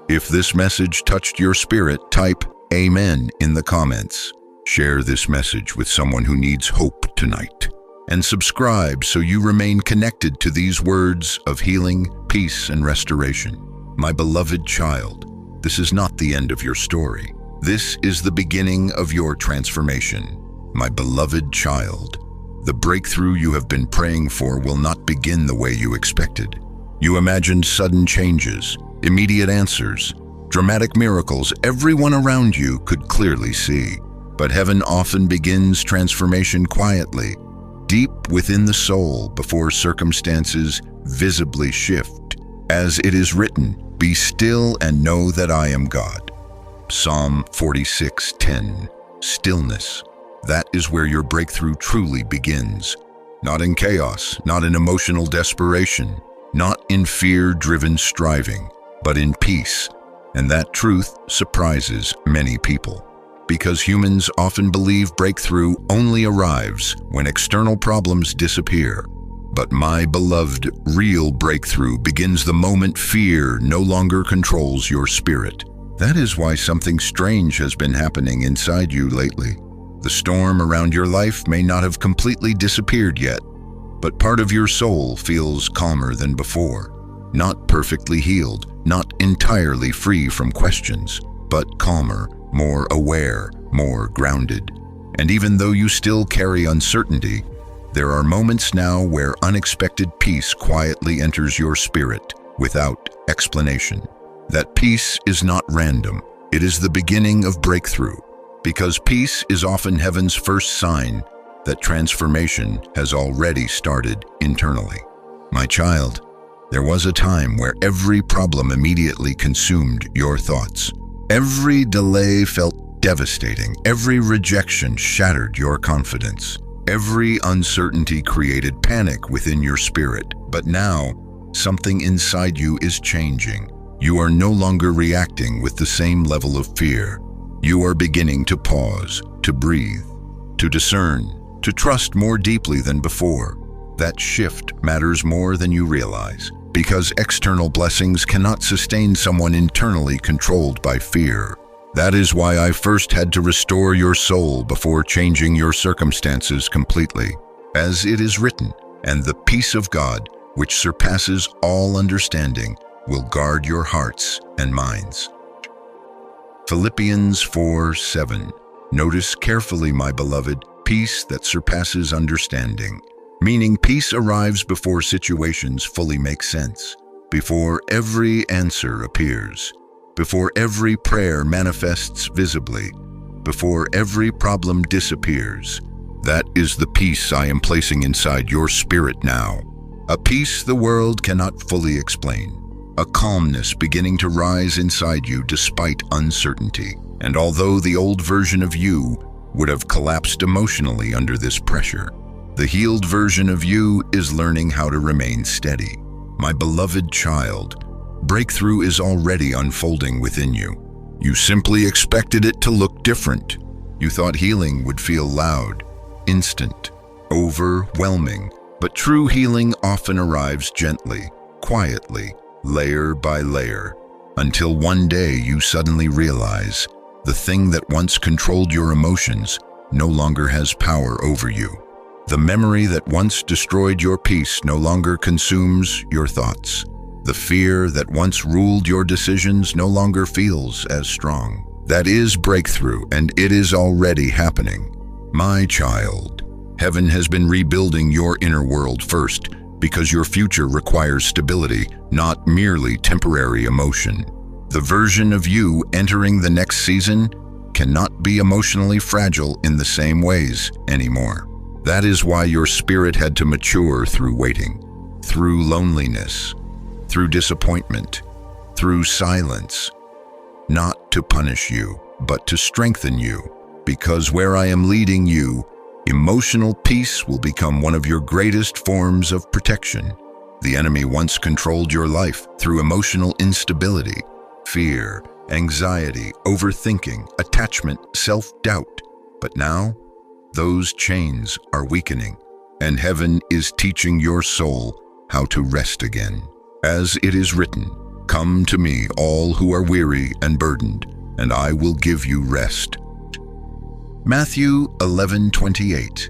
If this message touched your spirit, type Amen in the comments. Share this message with someone who needs hope tonight. And subscribe so you remain connected to these words of healing, peace, and restoration. My beloved child, this is not the end of your story. This is the beginning of your transformation. My beloved child, the breakthrough you have been praying for will not begin the way you expected. You imagined sudden changes, immediate answers, dramatic miracles everyone around you could clearly see. But heaven often begins transformation quietly, deep within the soul before circumstances visibly shift. As it is written, "Be still and know that I am God." Psalm 46:10, stillness. That is where your breakthrough truly begins. Not in chaos, not in emotional desperation, not in fear-driven striving, but in peace. And that truth surprises many people. Because humans often believe breakthrough only arrives when external problems disappear. But my beloved, real breakthrough begins the moment fear no longer controls your spirit. That is why something strange has been happening inside you lately. The storm around your life may not have completely disappeared yet, but part of your soul feels calmer than before. Not perfectly healed, not entirely free from questions, but calmer, more aware, more grounded. And even though you still carry uncertainty, there are moments now where unexpected peace quietly enters your spirit without explanation. That peace is not random. It is the beginning of breakthrough, because peace is often heaven's first sign that transformation has already started internally. My child, there was a time where every problem immediately consumed your thoughts. Every delay felt devastating. Every rejection shattered your confidence. Every uncertainty created panic within your spirit. But now, something inside you is changing. You are no longer reacting with the same level of fear. You are beginning to pause, to breathe, to discern, to trust more deeply than before. That shift matters more than you realize, because external blessings cannot sustain someone internally controlled by fear. That is why I first had to restore your soul before changing your circumstances completely. As it is written, "And the peace of God, which surpasses all understanding, will guard your hearts and minds." Philippians 4:7. Notice carefully, my beloved, peace that surpasses understanding. Meaning peace arrives before situations fully make sense, before every answer appears, before every prayer manifests visibly, before every problem disappears. That is the peace I am placing inside your spirit now. A peace the world cannot fully explain. A calmness beginning to rise inside you despite uncertainty. And although the old version of you would have collapsed emotionally under this pressure, the healed version of you is learning how to remain steady. My beloved child, breakthrough is already unfolding within you. You simply expected it to look different. You thought healing would feel loud, instant, overwhelming. But true healing often arrives gently, quietly, layer by layer, until one day you suddenly realize the thing that once controlled your emotions no longer has power over you. The memory that once destroyed your peace no longer consumes your thoughts. The fear that once ruled your decisions no longer feels as strong. That is breakthrough, and it is already happening. My child, heaven has been rebuilding your inner world first, because your future requires stability, not merely temporary emotion. The version of you entering the next season cannot be emotionally fragile in the same ways anymore. That is why your spirit had to mature through waiting, through loneliness, through disappointment, through silence, not to punish you, but to strengthen you. Because where I am leading you, emotional peace will become one of your greatest forms of protection. The enemy once controlled your life through emotional instability, fear, anxiety, overthinking, attachment, self-doubt. But now, those chains are weakening, and heaven is teaching your soul how to rest again. As it is written, "Come to me, all who are weary and burdened, and I will give you rest." Matthew 11:28.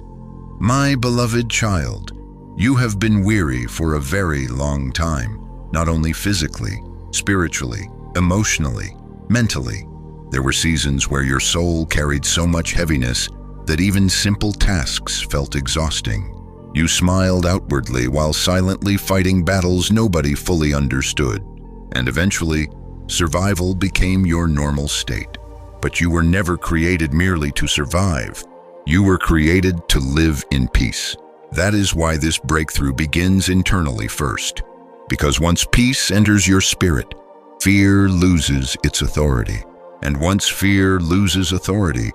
My beloved child, you have been weary for a very long time, not only physically, spiritually, emotionally, mentally. There were seasons where your soul carried so much heaviness that even simple tasks felt exhausting. You smiled outwardly while silently fighting battles nobody fully understood. And eventually, survival became your normal state. But you were never created merely to survive. You were created to live in peace. That is why this breakthrough begins internally first. Because once peace enters your spirit, fear loses its authority. And once fear loses authority,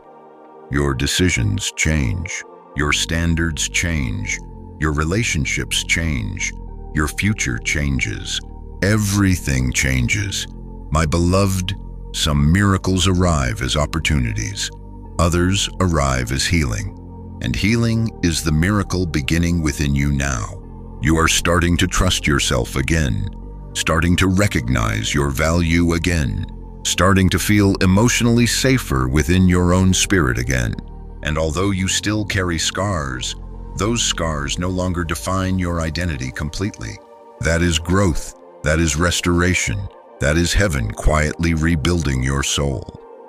your decisions change, your standards change, your relationships change, your future changes. Everything changes. My beloved, some miracles arrive as opportunities. Others arrive as healing. And healing is the miracle beginning within you now. You are starting to trust yourself again, starting to recognize your value again, starting to feel emotionally safer within your own spirit again. And although you still carry scars, those scars no longer define your identity completely. That is growth, that is restoration, that is heaven quietly rebuilding your soul.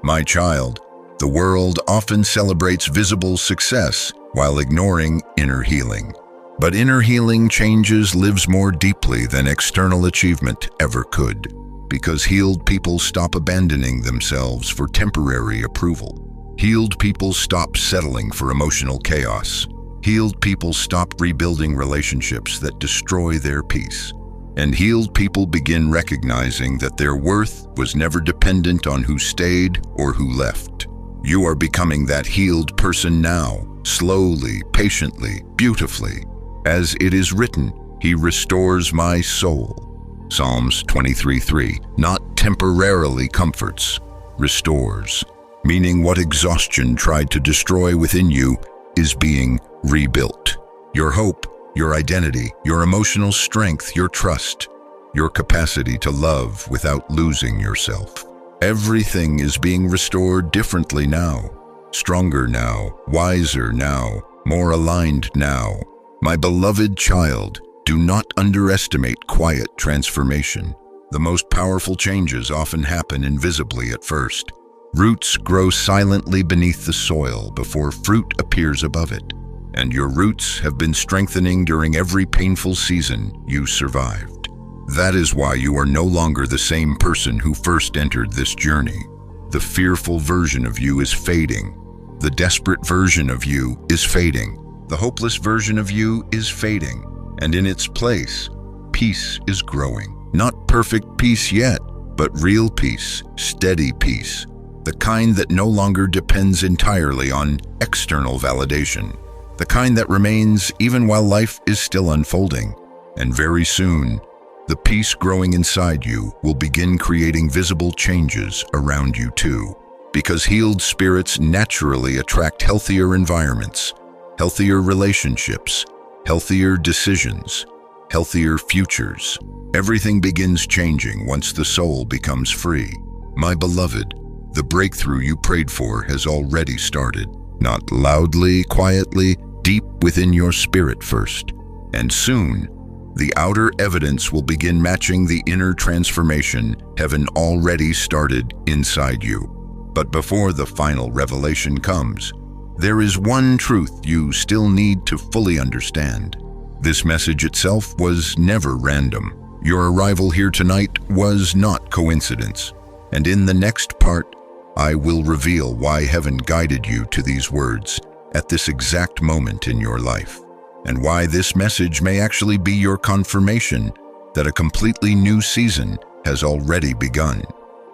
My child, the world often celebrates visible success while ignoring inner healing. But inner healing changes lives more deeply than external achievement ever could. Because healed people stop abandoning themselves for temporary approval. Healed people stop settling for emotional chaos. Healed people stop rebuilding relationships that destroy their peace. And healed people begin recognizing that their worth was never dependent on who stayed or who left. You are becoming that healed person now, slowly, patiently, beautifully. As it is written, He restores my soul. Psalms 23:3, not temporarily comforts, restores, meaning what exhaustion tried to destroy within you is being rebuilt. Your hope, your identity, your emotional strength, your trust, your capacity to love without losing yourself. Everything is being restored differently now, stronger now, wiser now, more aligned now. My beloved child, do not underestimate quiet transformation. The most powerful changes often happen invisibly at first. Roots grow silently beneath the soil before fruit appears above it. And your roots have been strengthening during every painful season you survived. That is why you are no longer the same person who first entered this journey. The fearful version of you is fading. The desperate version of you is fading. The hopeless version of you is fading. And in its place, peace is growing. Not perfect peace yet, but real peace, steady peace. The kind that no longer depends entirely on external validation. The kind that remains even while life is still unfolding. And very soon, the peace growing inside you will begin creating visible changes around you too. Because healed spirits naturally attract healthier environments, healthier relationships, healthier decisions, healthier futures. Everything begins changing once the soul becomes free. My beloved, the breakthrough you prayed for has already started. Not loudly, quietly, deep within your spirit first. And soon, the outer evidence will begin matching the inner transformation heaven already started inside you. But before the final revelation comes, there is one truth you still need to fully understand. This message itself was never random. Your arrival here tonight was not coincidence. And in the next part, I will reveal why heaven guided you to these words at this exact moment in your life, and why this message may actually be your confirmation that a completely new season has already begun.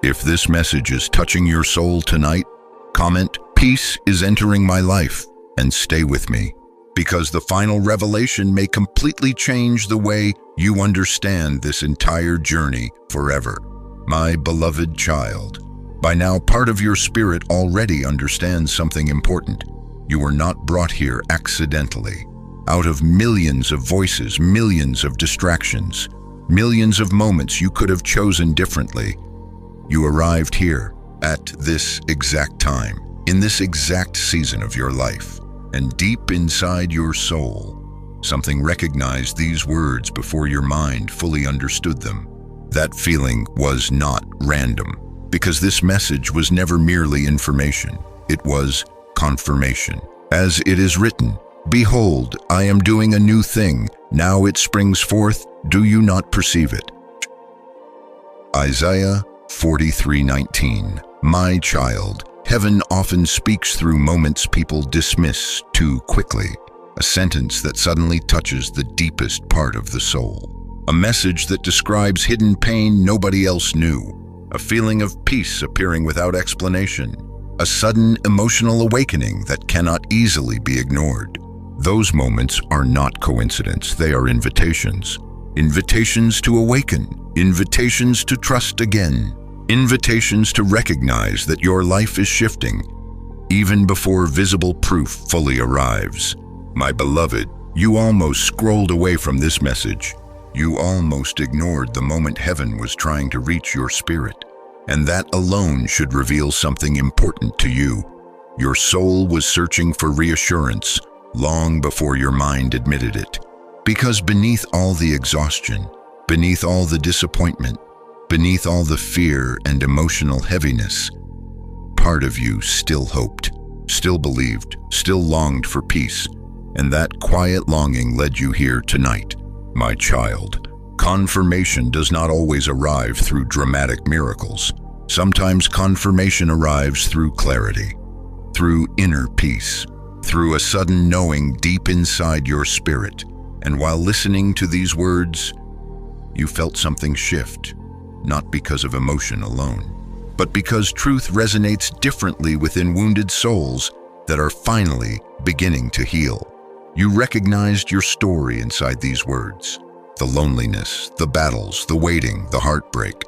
If this message is touching your soul tonight, comment, "Peace is entering my life," and stay with me, because the final revelation may completely change the way you understand this entire journey forever. My beloved child, by now part of your spirit already understands something important. You were not brought here accidentally. Out of millions of voices, millions of distractions, millions of moments you could have chosen differently, you arrived here at this exact time, in this exact season of your life. And deep inside your soul, something recognized these words before your mind fully understood them. That feeling was not random, because this message was never merely information. It was confirmation. As it is written, "Behold, I am doing a new thing. Now it springs forth. Do you not perceive it?" Isaiah 43:19. My child, heaven often speaks through moments people dismiss too quickly. A sentence that suddenly touches the deepest part of the soul. A message that describes hidden pain nobody else knew. A feeling of peace appearing without explanation. A sudden emotional awakening that cannot easily be ignored. Those moments are not coincidence, they are invitations. Invitations to awaken. Invitations to trust again. Invitations to recognize that your life is shifting, even before visible proof fully arrives. My beloved, you almost scrolled away from this message. You almost ignored the moment heaven was trying to reach your spirit. And that alone should reveal something important to you. Your soul was searching for reassurance long before your mind admitted it. Because beneath all the exhaustion, beneath all the disappointment, beneath all the fear and emotional heaviness, part of you still hoped, still believed, still longed for peace. And that quiet longing led you here tonight. My child, confirmation does not always arrive through dramatic miracles. Sometimes confirmation arrives through clarity, through inner peace, through a sudden knowing deep inside your spirit. And while listening to these words, you felt something shift, not because of emotion alone, but because truth resonates differently within wounded souls that are finally beginning to heal. You recognized your story inside these words. The loneliness, the battles, the waiting, the heartbreak,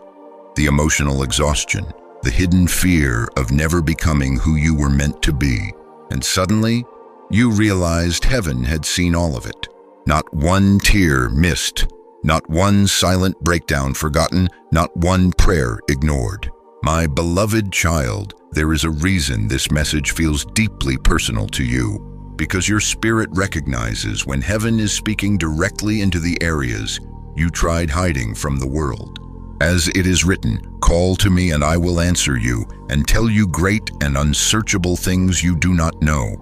the emotional exhaustion, the hidden fear of never becoming who you were meant to be. And suddenly, you realized heaven had seen all of it. Not one tear missed, not one silent breakdown forgotten, not one prayer ignored. My beloved child, there is a reason this message feels deeply personal to you. Because your spirit recognizes when heaven is speaking directly into the areas you tried hiding from the world. As it is written, "Call to me and I will answer you and tell you great and unsearchable things you do not know."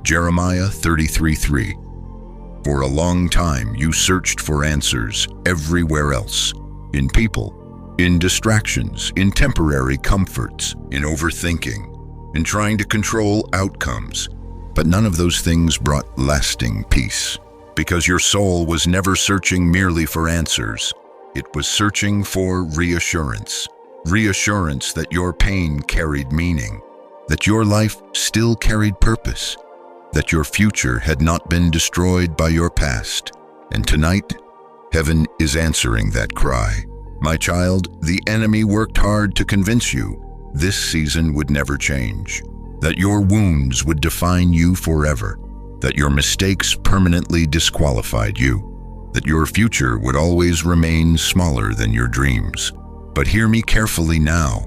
Jeremiah 33:3. For a long time you searched for answers everywhere else, in people, in distractions, in temporary comforts, in overthinking, in trying to control outcomes. But none of those things brought lasting peace, because your soul was never searching merely for answers. It was searching for reassurance. Reassurance that your pain carried meaning, that your life still carried purpose, that your future had not been destroyed by your past. And tonight, heaven is answering that cry. My child, the enemy worked hard to convince you this season would never change, that your wounds would define you forever, that your mistakes permanently disqualified you, that your future would always remain smaller than your dreams. But hear me carefully now.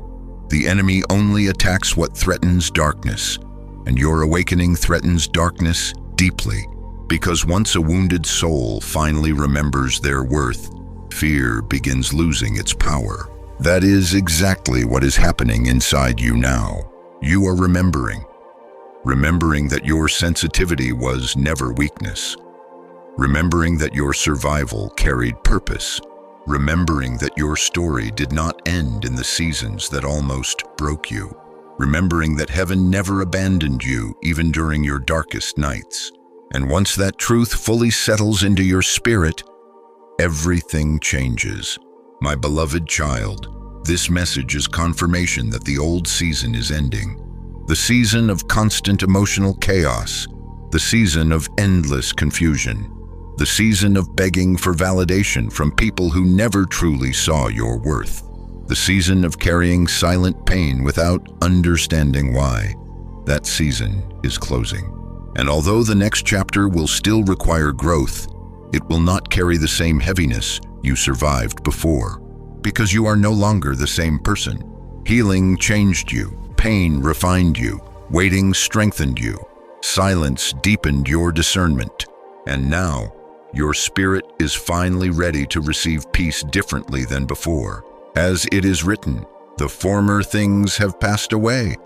The enemy only attacks what threatens darkness. and your awakening threatens darkness deeply, because once a wounded soul finally remembers their worth, fear begins losing its power. That is exactly what is happening inside you now. You are remembering that your sensitivity was never weakness, remembering that your survival carried purpose, remembering that your story did not end in the seasons that almost broke you, remembering that heaven never abandoned you even during your darkest nights. And once that truth fully settles into your spirit, everything changes. My beloved child, this message is confirmation that the old season is ending. The season of constant emotional chaos, the season of endless confusion, the season of begging for validation from people who never truly saw your worth, the season of carrying silent pain without understanding why. That season is closing. And although the next chapter will still require growth, it will not carry the same heaviness you survived before, because you are no longer the same person. Healing changed you, pain refined you, waiting strengthened you, silence deepened your discernment, and now your spirit is finally ready to receive peace differently than before. As it is written, the former things have passed away.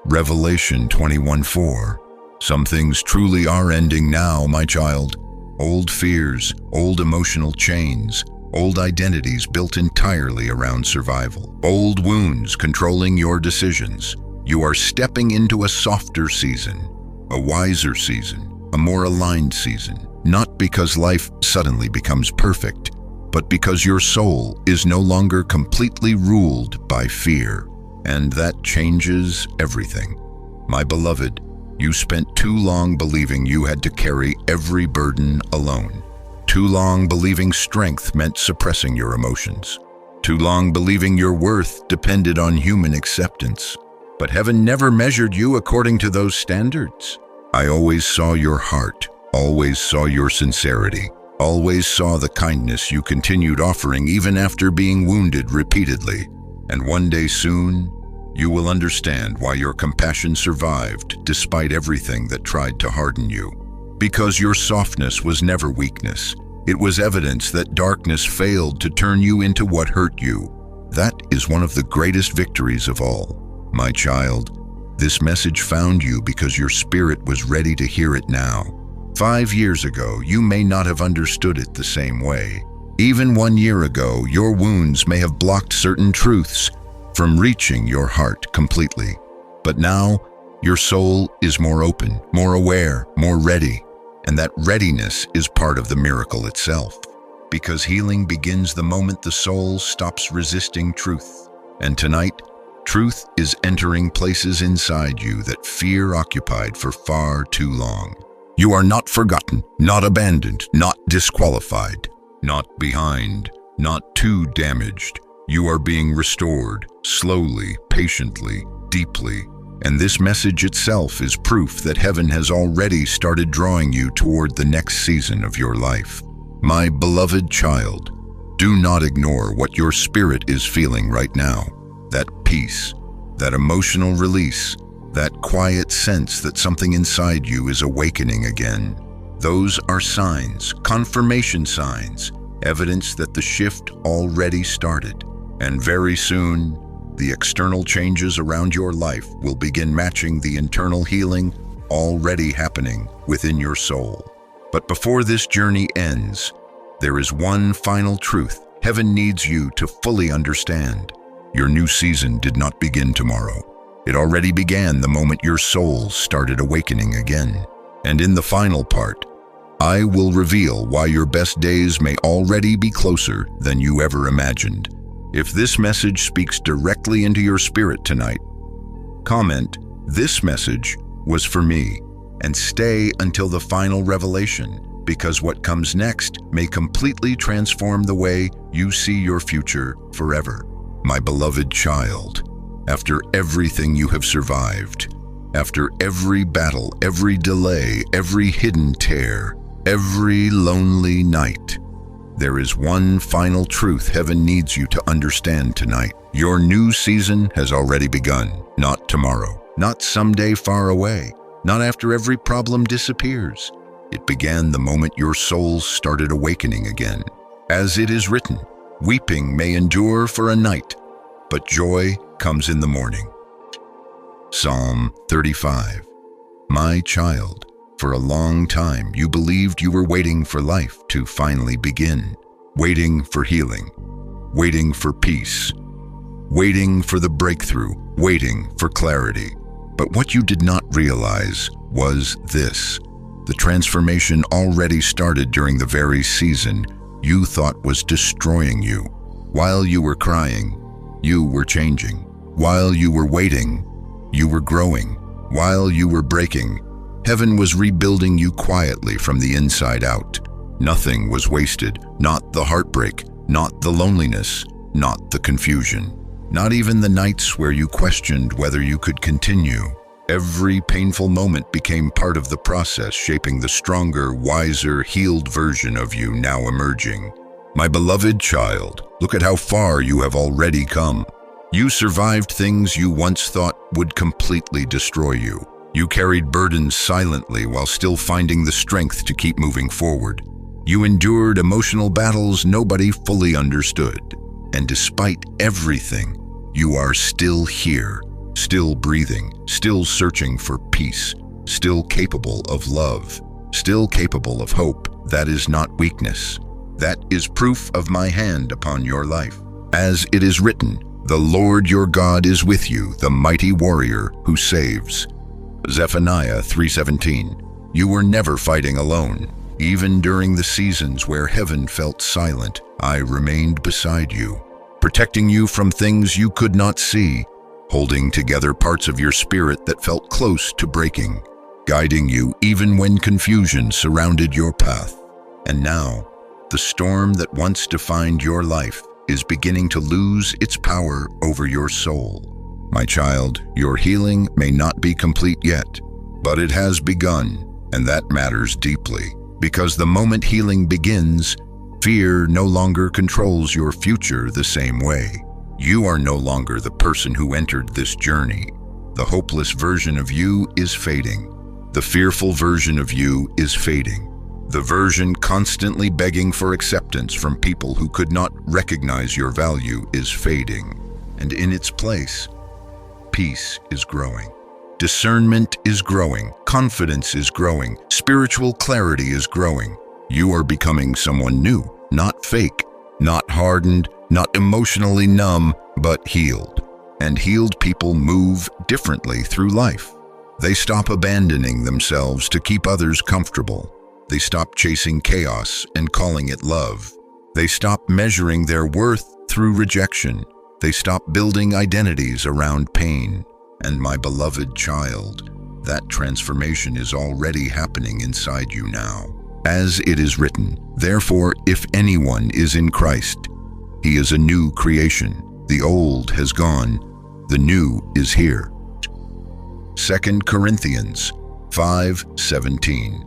Revelation 21:4. Some things truly are ending now, my child. Old fears, old emotional chains, old identities built entirely around survival, old wounds controlling your decisions. You are stepping into a softer season, a wiser season, a more aligned season, not because life suddenly becomes perfect, but because your soul is no longer completely ruled by fear, and that changes everything. My beloved, you spent too long believing you had to carry every burden alone. Too long believing strength meant suppressing your emotions. Too long believing your worth depended on human acceptance. But heaven never measured you according to those standards. I always saw your heart, always saw your sincerity, always saw the kindness you continued offering even after being wounded repeatedly. And one day soon, you will understand why your compassion survived despite everything that tried to harden you. Because your softness was never weakness. It was evidence that darkness failed to turn you into what hurt you. That is one of the greatest victories of all. My child, this message found you because your spirit was ready to hear it now. 5 years ago, you may not have understood it the same way. Even 1 year ago, your wounds may have blocked certain truths from reaching your heart completely. But now, your soul is more open, more aware, more ready. And that readiness is part of the miracle itself. Because healing begins the moment the soul stops resisting truth. And tonight, truth is entering places inside you that fear occupied for far too long. You are not forgotten, not abandoned, not disqualified, not behind, not too damaged. You are being restored, slowly, patiently, deeply. And this message itself is proof that heaven has already started drawing you toward the next season of your life. My beloved child, do not ignore what your spirit is feeling right now. That peace, that emotional release, that quiet sense that something inside you is awakening again. Those are signs, confirmation signs, evidence that the shift already started. And very soon, the external changes around your life will begin matching the internal healing already happening within your soul. But before this journey ends, there is one final truth heaven needs you to fully understand. Your new season did not begin tomorrow. It already began the moment your soul started awakening again. And in the final part, I will reveal why your best days may already be closer than you ever imagined. If this message speaks directly into your spirit tonight, comment, "This message was for me," and stay until the final revelation, because what comes next may completely transform the way you see your future forever. My beloved child, after everything you have survived, after every battle, every delay, every hidden tear, every lonely night, there is one final truth heaven needs you to understand tonight. Your new season has already begun, not tomorrow. not someday far away, not after every problem disappears. It began the moment your soul started awakening again. As it is written, weeping may endure for a night, but joy comes in the morning. Psalm 35. My child, for a long time you believed you were waiting for life to finally begin, waiting for healing, waiting for peace, waiting for the breakthrough, waiting for clarity. But what you did not realize was this: the transformation already started during the very season you thought was destroying you. While you were crying, you were changing. While you were waiting, you were growing. While you were breaking, heaven was rebuilding you quietly from the inside out. Nothing was wasted, not the heartbreak, not the loneliness, not the confusion, not even the nights where you questioned whether you could continue. Every painful moment became part of the process, shaping the stronger, wiser, healed version of you now emerging. My beloved child, look at how far you have already come. You survived things you once thought would completely destroy you. You carried burdens silently while still finding the strength to keep moving forward. You endured emotional battles nobody fully understood. And despite everything, you are still here, still breathing, still searching for peace, still capable of love, still capable of hope. That is not weakness. That is proof of my hand upon your life. As it is written, the Lord your God is with you, the mighty warrior who saves. Zephaniah 3:17. You were never fighting alone. Even during the seasons where heaven felt silent, I remained beside you, protecting you from things you could not see, holding together parts of your spirit that felt close to breaking, guiding you even when confusion surrounded your path. And now, the storm that once defined your life is beginning to lose its power over your soul. My child, your healing may not be complete yet, but it has begun, and that matters deeply. Because the moment healing begins, fear no longer controls your future the same way. You are no longer the person who entered this journey. The hopeless version of you is fading. The fearful version of you is fading. The version constantly begging for acceptance from people who could not recognize your value is fading. And in its place, peace is growing. Discernment is growing. Confidence is growing. Spiritual clarity is growing. You are becoming someone new, not fake, not hardened, not emotionally numb, but healed. And healed people move differently through life. They stop abandoning themselves to keep others comfortable. They stop chasing chaos and calling it love. They stop measuring their worth through rejection. They stop building identities around pain. And my beloved child, that transformation is already happening inside you now. As it is written, therefore, if anyone is in Christ, he is a new creation. The old has gone, the new is here. 2 Corinthians 5:17.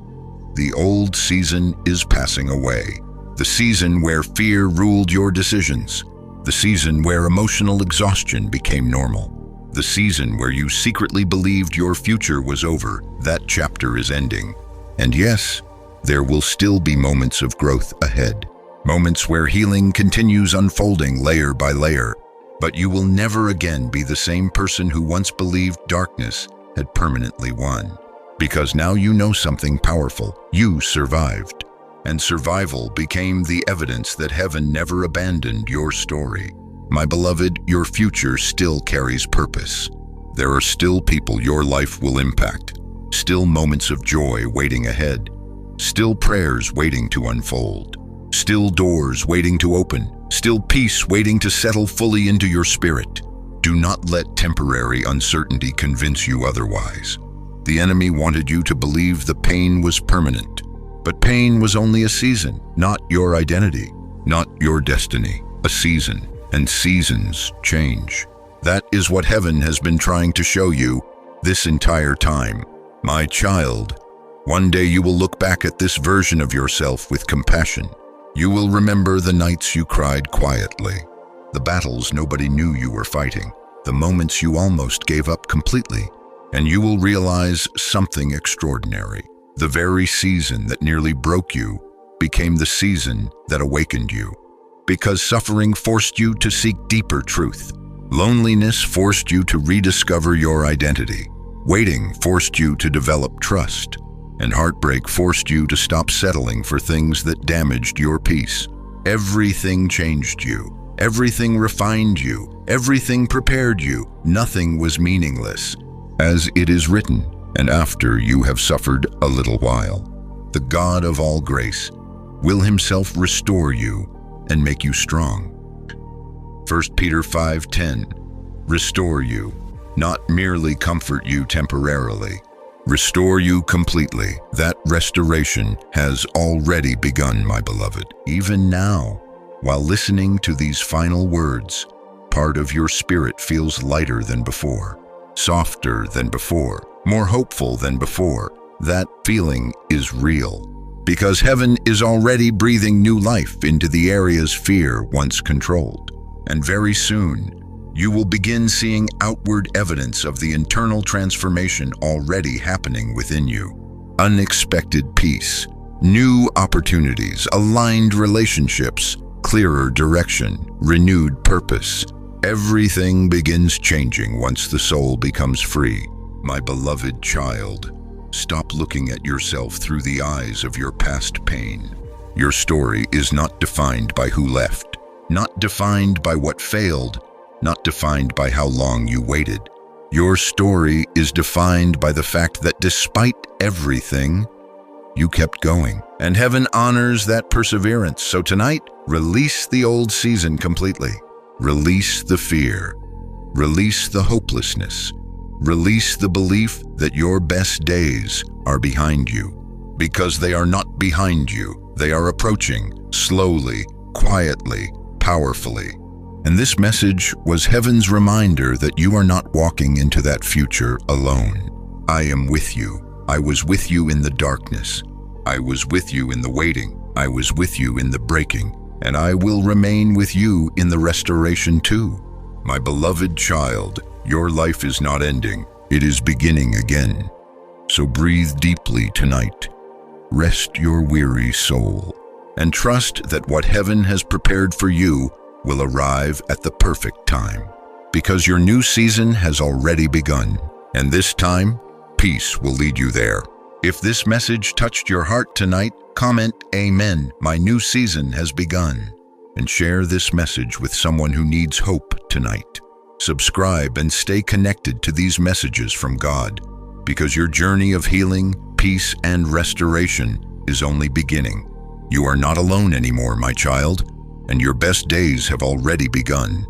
The old season is passing away. The season where fear ruled your decisions. The season where emotional exhaustion became normal. The season where you secretly believed your future was over. That chapter is ending. And yes, there will still be moments of growth ahead. Moments where healing continues unfolding layer by layer. But you will never again be the same person who once believed darkness had permanently won. Because now you know something powerful. You survived. And survival became the evidence that heaven never abandoned your story. My beloved, your future still carries purpose. There are still people your life will impact. Still moments of joy waiting ahead. Still prayers waiting to unfold. Still doors waiting to open. Still peace waiting to settle fully into your spirit. Do not let temporary uncertainty convince you otherwise. The enemy wanted you to believe the pain was permanent. But pain was only a season, not your identity, not your destiny. A season, and seasons change. That is what heaven has been trying to show you this entire time. My child, one day you will look back at this version of yourself with compassion. You will remember the nights you cried quietly, the battles nobody knew you were fighting, the moments you almost gave up completely. and you will realize something extraordinary. The very season that nearly broke you became the season that awakened you. Because suffering forced you to seek deeper truth. Loneliness forced you to rediscover your identity. Waiting forced you to develop trust. And heartbreak forced you to stop settling for things that damaged your peace. Everything changed you. Everything refined you. Everything prepared you. Nothing was meaningless. As it is written, and after you have suffered a little while, the God of all grace will himself restore you and make you strong. 1 Peter 5:10, restore you, not merely comfort you temporarily. Restore you completely. That restoration has already begun, my beloved. Even now, while listening to these final words, part of your spirit feels lighter than before, softer than before, more hopeful than before. That feeling is real, because heaven is already breathing new life into the areas fear once controlled. And very soon, you will begin seeing outward evidence of the internal transformation already happening within you. Unexpected peace, new opportunities, aligned relationships, clearer direction, renewed purpose. Everything begins changing once the soul becomes free. My beloved child, stop looking at yourself through the eyes of your past pain. Your story is not defined by who left, not defined by what failed, not defined by how long you waited. Your story is defined by the fact that despite everything, you kept going. And heaven honors that perseverance. So tonight, release the old season completely. Release the fear. Release the hopelessness. Release the belief that your best days are behind you. Because they are not behind you. They are approaching, slowly, quietly, powerfully. And this message was heaven's reminder that you are not walking into that future alone. I am with you. I was with you in the darkness. I was with you in the waiting. I was with you in the breaking. And I will remain with you in the restoration too. My beloved child, your life is not ending. It is beginning again. So breathe deeply tonight. Rest your weary soul. And trust that what heaven has prepared for you will arrive at the perfect time, because your new season has already begun, and this time, peace will lead you there. If this message touched your heart tonight, comment, Amen, my new season has begun, and share this message with someone who needs hope tonight. Subscribe and stay connected to these messages from God, because your journey of healing, peace, and restoration is only beginning. You are not alone anymore, my child, and your best days have already begun.